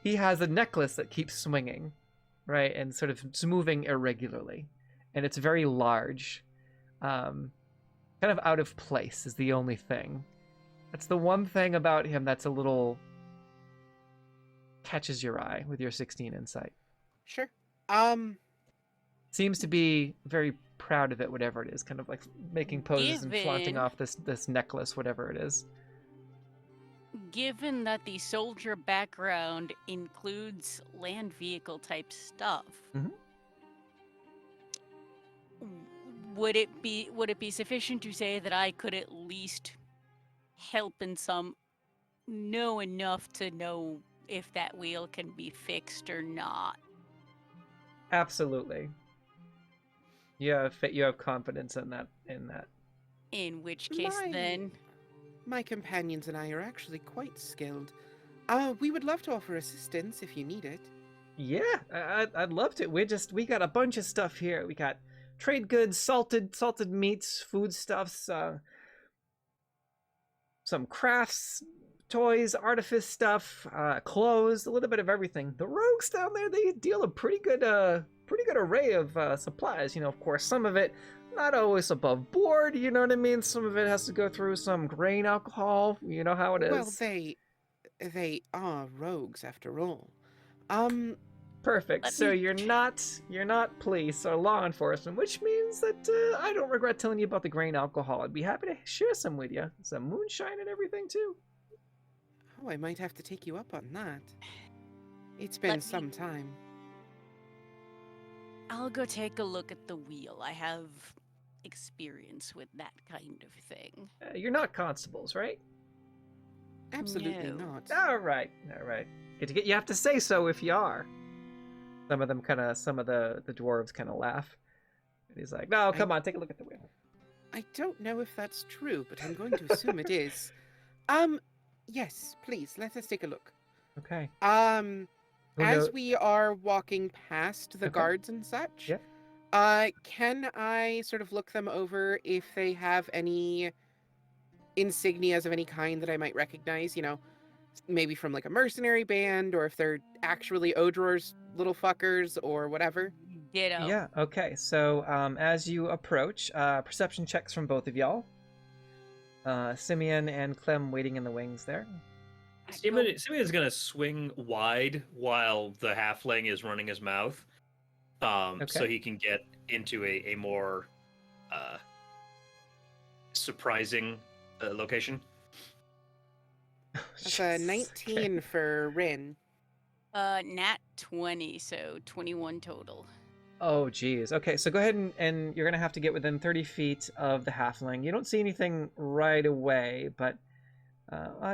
he has a necklace that keeps swinging, right? And sort of moving irregularly. And it's very large. Kind of out of place is the only thing. That's the one thing about him that's a little... catches your eye with your 16 insight. Sure. Seems to be very proud of it, whatever it is, kind of like making poses and flaunting off this necklace, whatever it is. Given that the soldier background includes land vehicle type stuff, would it be sufficient to say that I could at least help in know enough to know if that wheel can be fixed or not? Absolutely. You have confidence in that. In which case, then my companions and I are actually quite skilled. We would love to offer assistance if you need it. Yeah, I'd love to. We got a bunch of stuff here. We got trade goods, salted meats, foodstuffs, some crafts, toys, artifice stuff, clothes, a little bit of everything. The rogues down there, they deal a pretty good array of supplies. Of course, some of it not always above board, you know what I mean? Some of it has to go through some grain alcohol, you know how it is. Well, they are rogues after all. Perfect. So you're not police or law enforcement, which means that I don't regret telling you about the grain alcohol. I'd be happy to share some with you. Some moonshine and everything too. Oh, I might have to take you up on that. It's been some time. I'll go take a look at the wheel. I have experience with that kind of thing. You're not constables, right? Absolutely not. All right. You have to say so if you are. Some of the dwarves kind of laugh. And he's like, no, come on, take a look at the wheel. I don't know if that's true, but I'm going to assume it is. Yes, please, let us take a look. Okay. As we are walking past the guards and such, can I sort of look them over if they have any insignias of any kind that I might recognize, maybe from like a mercenary band, or if they're actually Odror's little fuckers or whatever? Yeah, okay. So as you approach, perception checks from both of y'all. Simeon and Clem waiting in the wings there. Simeon's gonna swing wide while the halfling is running his mouth, so he can get into a more surprising location. That's a 19 for Rin. Nat 20, so 21 total. Oh, geez. Okay, so go ahead and you're going to have to get within 30 feet of the halfling. You don't see anything right away, but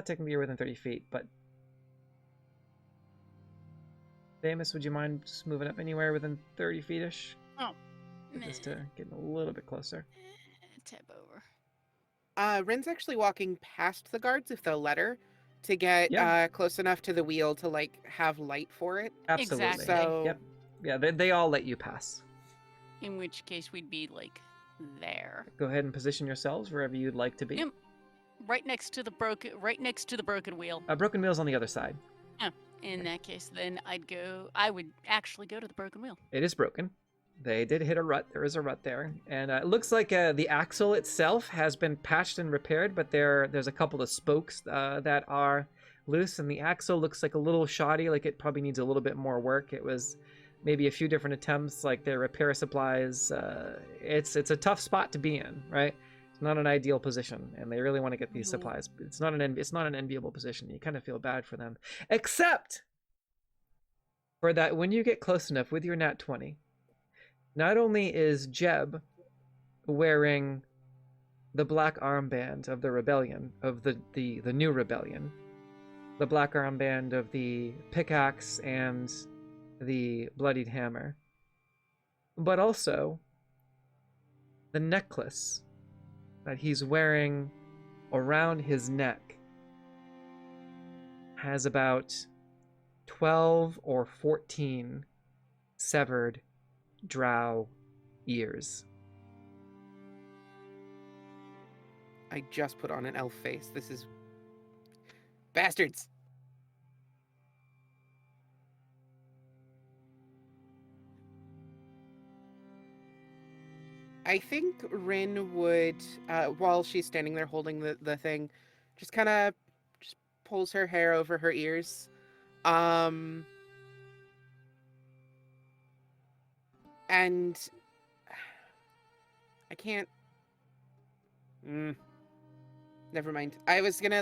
technically you're within 30 feet, but... Famous, would you mind just moving up anywhere within 30 feet-ish? Oh. Just to get a little bit closer. Tab over. Rin's actually walking past the guards, if they'll let her, to get close enough to the wheel to, like, have light for it. Absolutely. Exactly. So... Yep. Yeah, they all let you pass. In which case we'd be, like, there. Go ahead and position yourselves wherever you'd like to be. Yep. Right next to the broken wheel. Broken wheel's on the other side. Oh, in that case, then I would actually go to the broken wheel. It is broken. They did hit a rut. There is a rut there. And it looks like the axle itself has been patched and repaired, but there's a couple of spokes that are loose, and the axle looks like a little shoddy, like it probably needs a little bit more work. It was maybe a few different attempts, like their repair supplies. It's a tough spot to be in, right? It's not an ideal position, and they really want to get these supplies. It's not an enviable position. You kind of feel bad for them, except for that when you get close enough with your nat 20. Not only is Jeb wearing the black armband of the rebellion, of the new rebellion, the black armband of the pickaxe and the bloodied hammer, but also the necklace that he's wearing around his neck has about 12 or 14 severed drow ears. I just put on an elf face. This is bastards. I think Rin would, while she's standing there holding the thing, just kind of just pulls her hair over her ears. And I can't. Never mind. I was gonna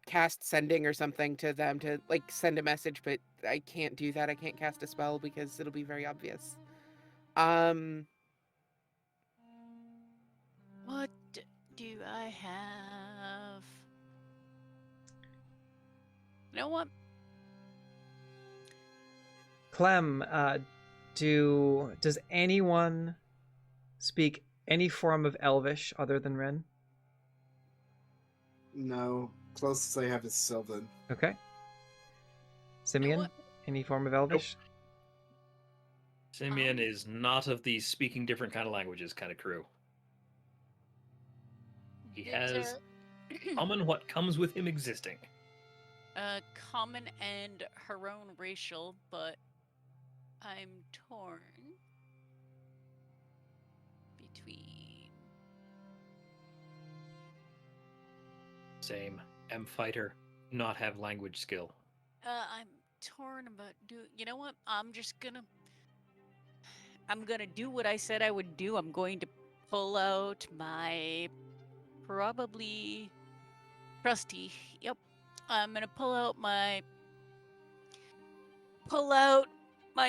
cast sending or something to them to send a message, but I can't do that. I can't cast a spell because it'll be very obvious. What do I have? You know what? Clem, does anyone speak any form of Elvish other than Ren? No. Closest I have is Sylvan. Okay. Simeon, any form of Elvish? Nope. Simeon is not of the speaking different kind of languages kind of crew. He has common what comes with him existing. Common and her own racial, but I'm torn between. Same. M fighter, not have language skill. I'm torn about you know what? I'm gonna do what I said I would do. I'm going to pull out my probably trusty. Yep. I'm gonna pull out my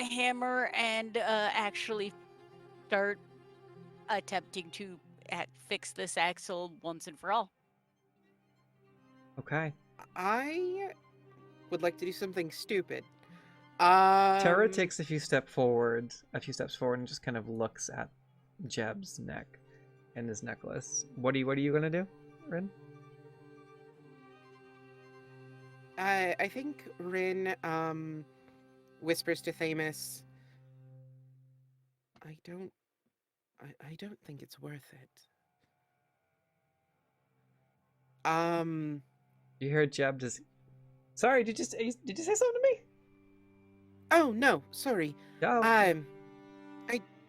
hammer and actually start attempting to fix this axle once and for all. Okay. I would like to do something stupid. Tara takes a few steps forward, and just kind of looks at Jeb's neck and his necklace. What are you gonna do, Rin? I think Rin whispers to Thamus, I don't think it's worth it. You hear Jeb just. Sorry, did you say something to me? Oh no, sorry. No. I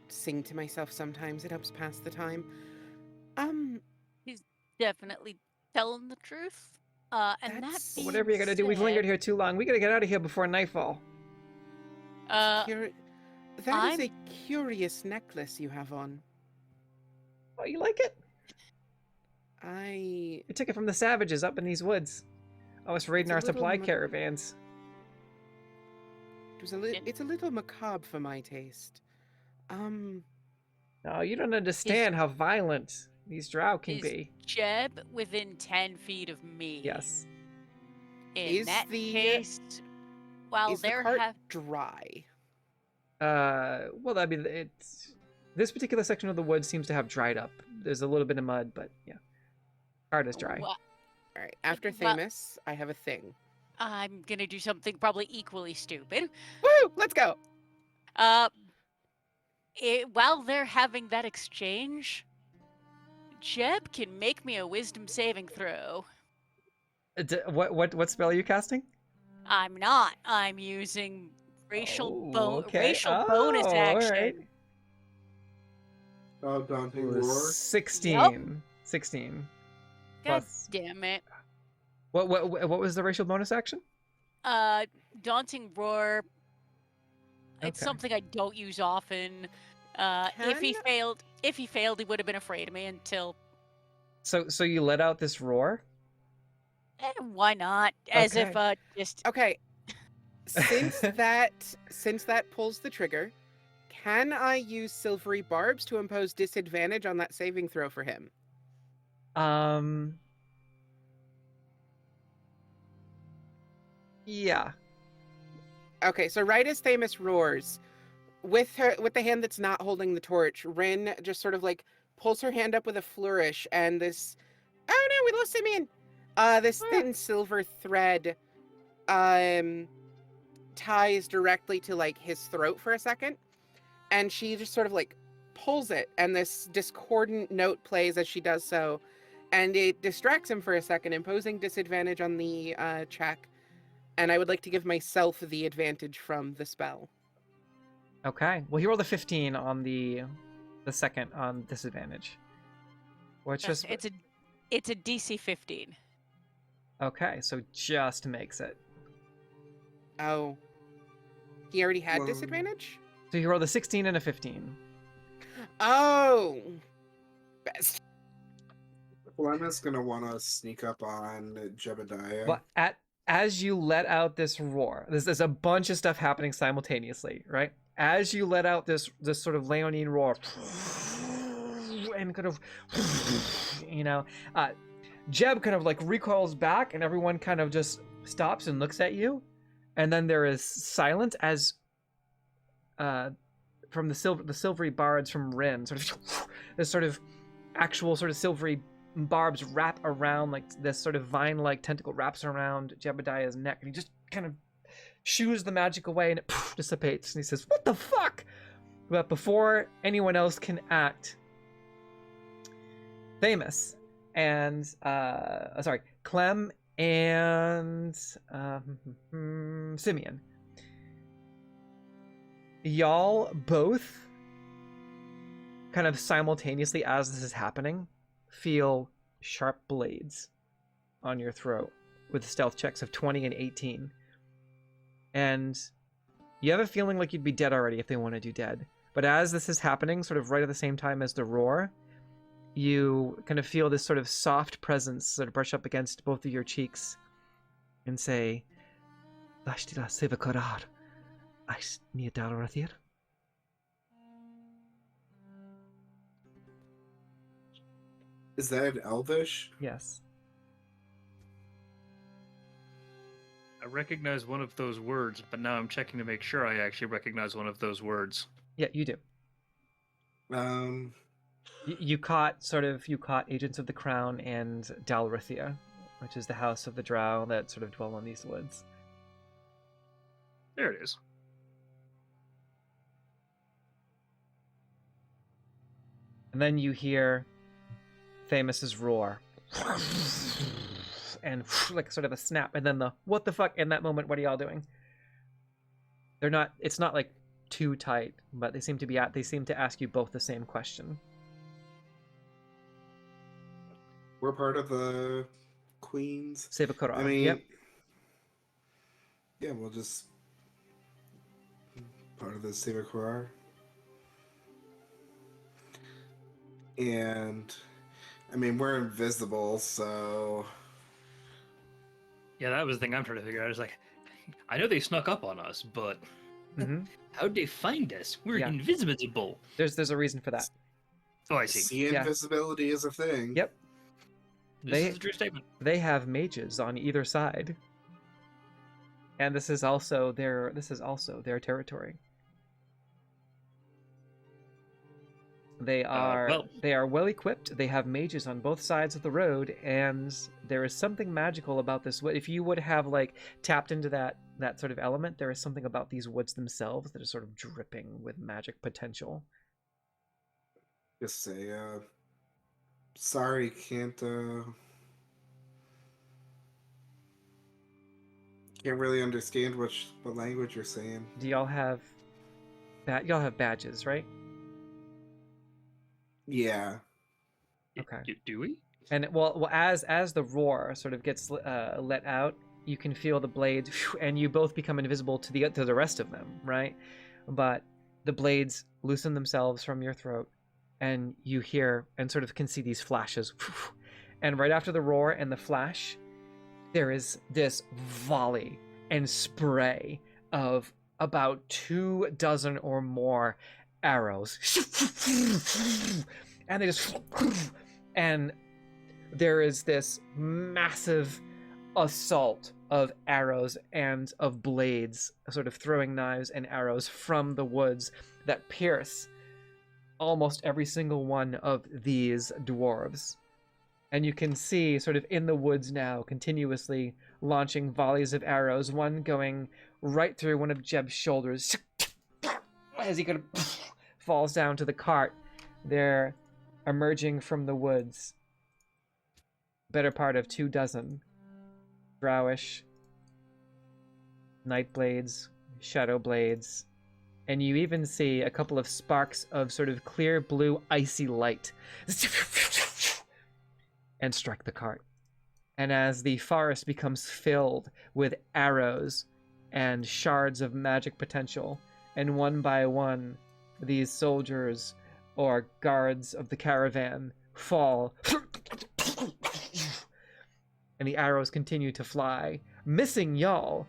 sing to myself sometimes. It helps pass the time. He's definitely telling the truth. And that being whatever you gotta do, we've lingered here too long. We gotta get out of here before nightfall. That is a curious necklace you have on. Oh, you like it? I took it from the savages up in these woods. I was raiding our supply caravans. It's a little macabre for my taste. No, you don't understand how violent these drow can be. Jeb within 10 feet of me. Yes. In that case, while the cart dry? Well, I mean, this particular section of the woods seems to have dried up. There's a little bit of mud, but yeah, cart is dry. All right, after Thamus, I have a thing. I'm gonna do something probably equally stupid. Woo! Let's go. while they're having that exchange, Jeb can make me a wisdom saving throw. What spell are you casting? I'm not. I'm using racial okay. bonus action. Right. Oh, Daunting Roar. 16. Yep. 16. God Plus... damn it. What was the racial bonus action? Daunting Roar. It's something I don't use often. If he failed, he would have been afraid of me until. So you let out this roar? Why not? As if just. Okay. Since that pulls the trigger, can I use silvery barbs to impose disadvantage on that saving throw for him? Yeah. Okay, so right as Thamus roars, with the hand that's not holding the torch, Rin just sort of like pulls her hand up with a flourish, and this, oh no, we lost Simeon. This thin silver thread, ties directly to like his throat for a second, and she just sort of like pulls it, and this discordant note plays as she does so, and it distracts him for a second, imposing disadvantage on the check. And I would like to give myself the advantage from the spell. Okay. Well, he rolled a 15 on the second on disadvantage. Which is it's a DC 15. Okay, so just makes it. Oh. He already had disadvantage? So he rolled a 16 and a 15. Oh. Best. Glenna's gonna want to sneak up on Jebediah. But as you let out this roar, there's a bunch of stuff happening simultaneously, right? As you let out this sort of leonine roar, and kind of, Jeb kind of like recoils back, and everyone kind of just stops and looks at you, and then there is silence as, from the silvery bards from Rin, sort of, this sort of actual sort of silvery barbs wrap around, like this sort of vine-like tentacle wraps around Jebediah's neck, and he just kind of shoos the magic away, and it dissipates, and he says, "What the fuck?" But before anyone else can act, Thamus and Clem and Simeon, y'all both kind of simultaneously, as this is happening, feel sharp blades on your throat with stealth checks of 20 and 18. And you have a feeling like you'd be dead already if they wanted you dead. But as this is happening, sort of right at the same time as the roar, you kind of feel this sort of soft presence sort of brush up against both of your cheeks and say, Is that Elvish? Yes. I recognize one of those words, but now I'm checking to make sure I actually recognize one of those words. Yeah, you do. You caught Agents of the Crown and Dalrithia, which is the house of the drow that sort of dwell in these woods. There it is. And then you hear Thamus's roar. And like sort of a snap, and then the what the fuck in that moment. What are y'all doing? It's not like too tight, but they seem to ask you both the same question. We're part of the Queen's Sebakura. I mean, yep. Yeah, we'll just part of the Sebakura. And I mean, we're invisible, so yeah, that was the thing I'm trying to figure out. Is like, I know they snuck up on us, but how'd they find us? We're invisible. There's a reason for that. Oh, I see. See, invisibility is a thing. Yep. This is a true statement. They have mages on either side, and this is also their territory. They are well equipped. They have mages on both sides of the road, and there is something magical about this wood. If you would have like tapped into that sort of element, there is something about these woods themselves that is sort of dripping with magic potential Just say, sorry, can't really understand what language you're saying. Do y'all have badges, right? Yeah. Okay. Do we? And well, as the roar sort of gets let out, you can feel the blades, and you both become invisible to the rest of them, right? But the blades loosen themselves from your throat, and you hear and sort of can see these flashes. And right after the roar and the flash, there is this volley and spray of about 24 or more arrows. And they just... And there is this massive assault of arrows and of blades, sort of throwing knives and arrows from the woods that pierce almost every single one of these dwarves. And you can see sort of in the woods now, continuously launching volleys of arrows, one going right through one of Jeb's shoulders as he kind of falls down to the cart. They're emerging from the woods, better part of 24 drowish night blades, shadow blades, and you even see a couple of sparks of sort of clear blue icy light and strike the cart. And as the forest becomes filled with arrows and shards of magic potential, and one by one these soldiers or guards of the caravan fall, and the arrows continue to fly, missing y'all.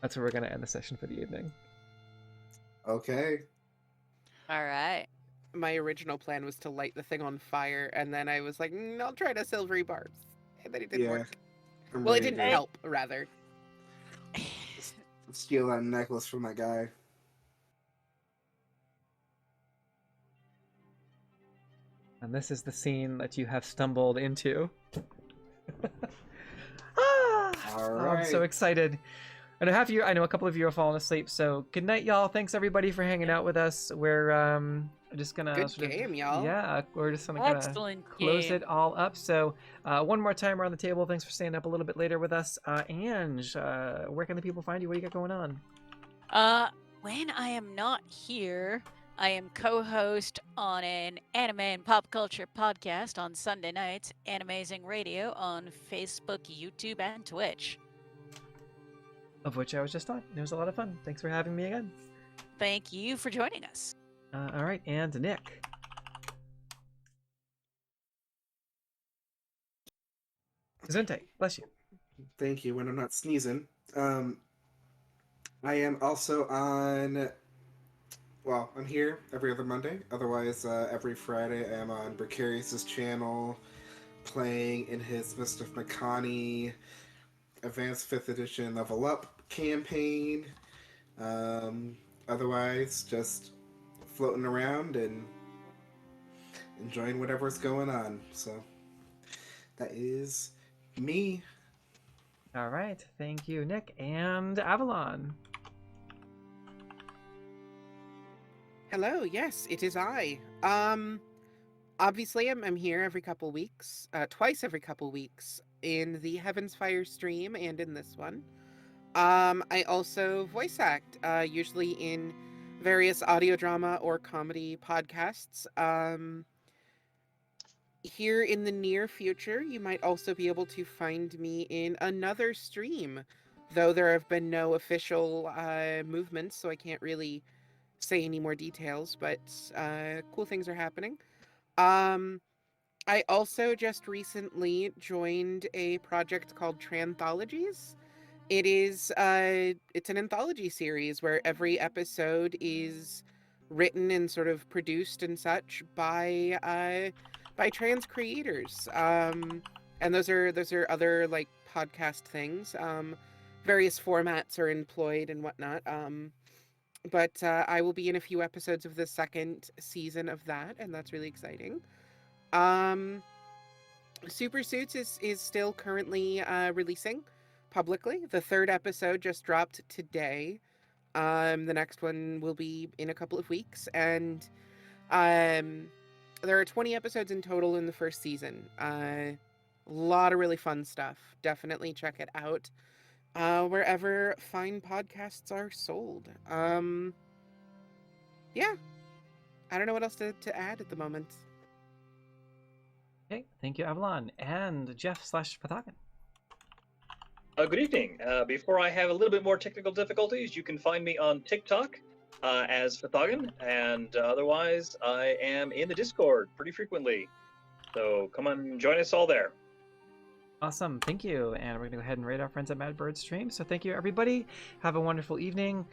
That's where we're going to end the session for the evening. Okay. All right. My original plan was to light the thing on fire, and then I was like, I'll try to silvery barbs. And then it didn't work. Well, it didn't help, rather. Steal that necklace from that guy. And this is the scene that you have stumbled into. All right. I'm so excited. I know a couple of you are falling asleep, so good night, y'all. Thanks everybody for hanging out with us. We're just gonna good game, y'all. Yeah, we're just gonna close it all up. So one more time around the table. Thanks for staying up a little bit later with us. Ange, where can the people find you? What do you got going on? When I am not here, I am co-host on an anime and pop culture podcast on Sunday nights, Animazing Radio on Facebook, YouTube, and Twitch. Of which I was just on. It was a lot of fun. Thanks for having me again. Thank you for joining us. All right, and Nick. Gesundheit, bless you. Thank you. When I'm not sneezing. I am also on... Well, I'm here every other Monday. Otherwise, every Friday I'm on Precarious's channel, playing in his Mr. Makani Advanced 5th Edition Level Up campaign. Otherwise, just floating around and enjoying whatever's going on. So, that is me. All right, thank you, Nick. And Avalon. Hello, yes, it is I. Obviously I'm here every couple weeks, twice every couple weeks in the Heaven's Fire stream and in this one. I also voice act, usually in various audio drama or comedy podcasts. Here in the near future, you might also be able to find me in another stream, though there have been no official movements, so I can't really say any more details, but cool things are happening. I also just recently joined a project called Tranthologies. It is it's an anthology series where every episode is written and sort of produced and such by trans creators. And those are other like podcast things. Various formats are employed and whatnot. But I will be in a few episodes of the second season of that, and that's really exciting. Super Suits is still currently releasing publicly. The third episode just dropped today. The next one will be in a couple of weeks, and There are 20 episodes in total in the first season. A lot of really fun stuff. Definitely check it out wherever fine podcasts are sold. Yeah, I don't know what else to add at the moment. Okay, thank you, Avalon. And Jeff/Pathagan. Good evening. Before I have a little bit more technical difficulties, you can find me on TikTok as Pathagan, and otherwise I am in the Discord pretty frequently. So come on, join us all there. Awesome, thank you. And we're going to go ahead and rate our friends at Madbird Stream. So thank you, everybody. Have a wonderful evening.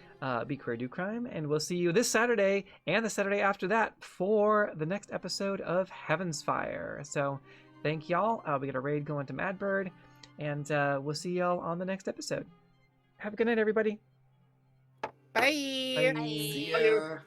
Be queer, do crime. And we'll see you this Saturday and the Saturday after that for the next episode of Heaven's Fire. So thank y'all. We got a raid going to Madbird. And we'll see y'all on the next episode. Have a good night, everybody. Bye. Bye. See ya.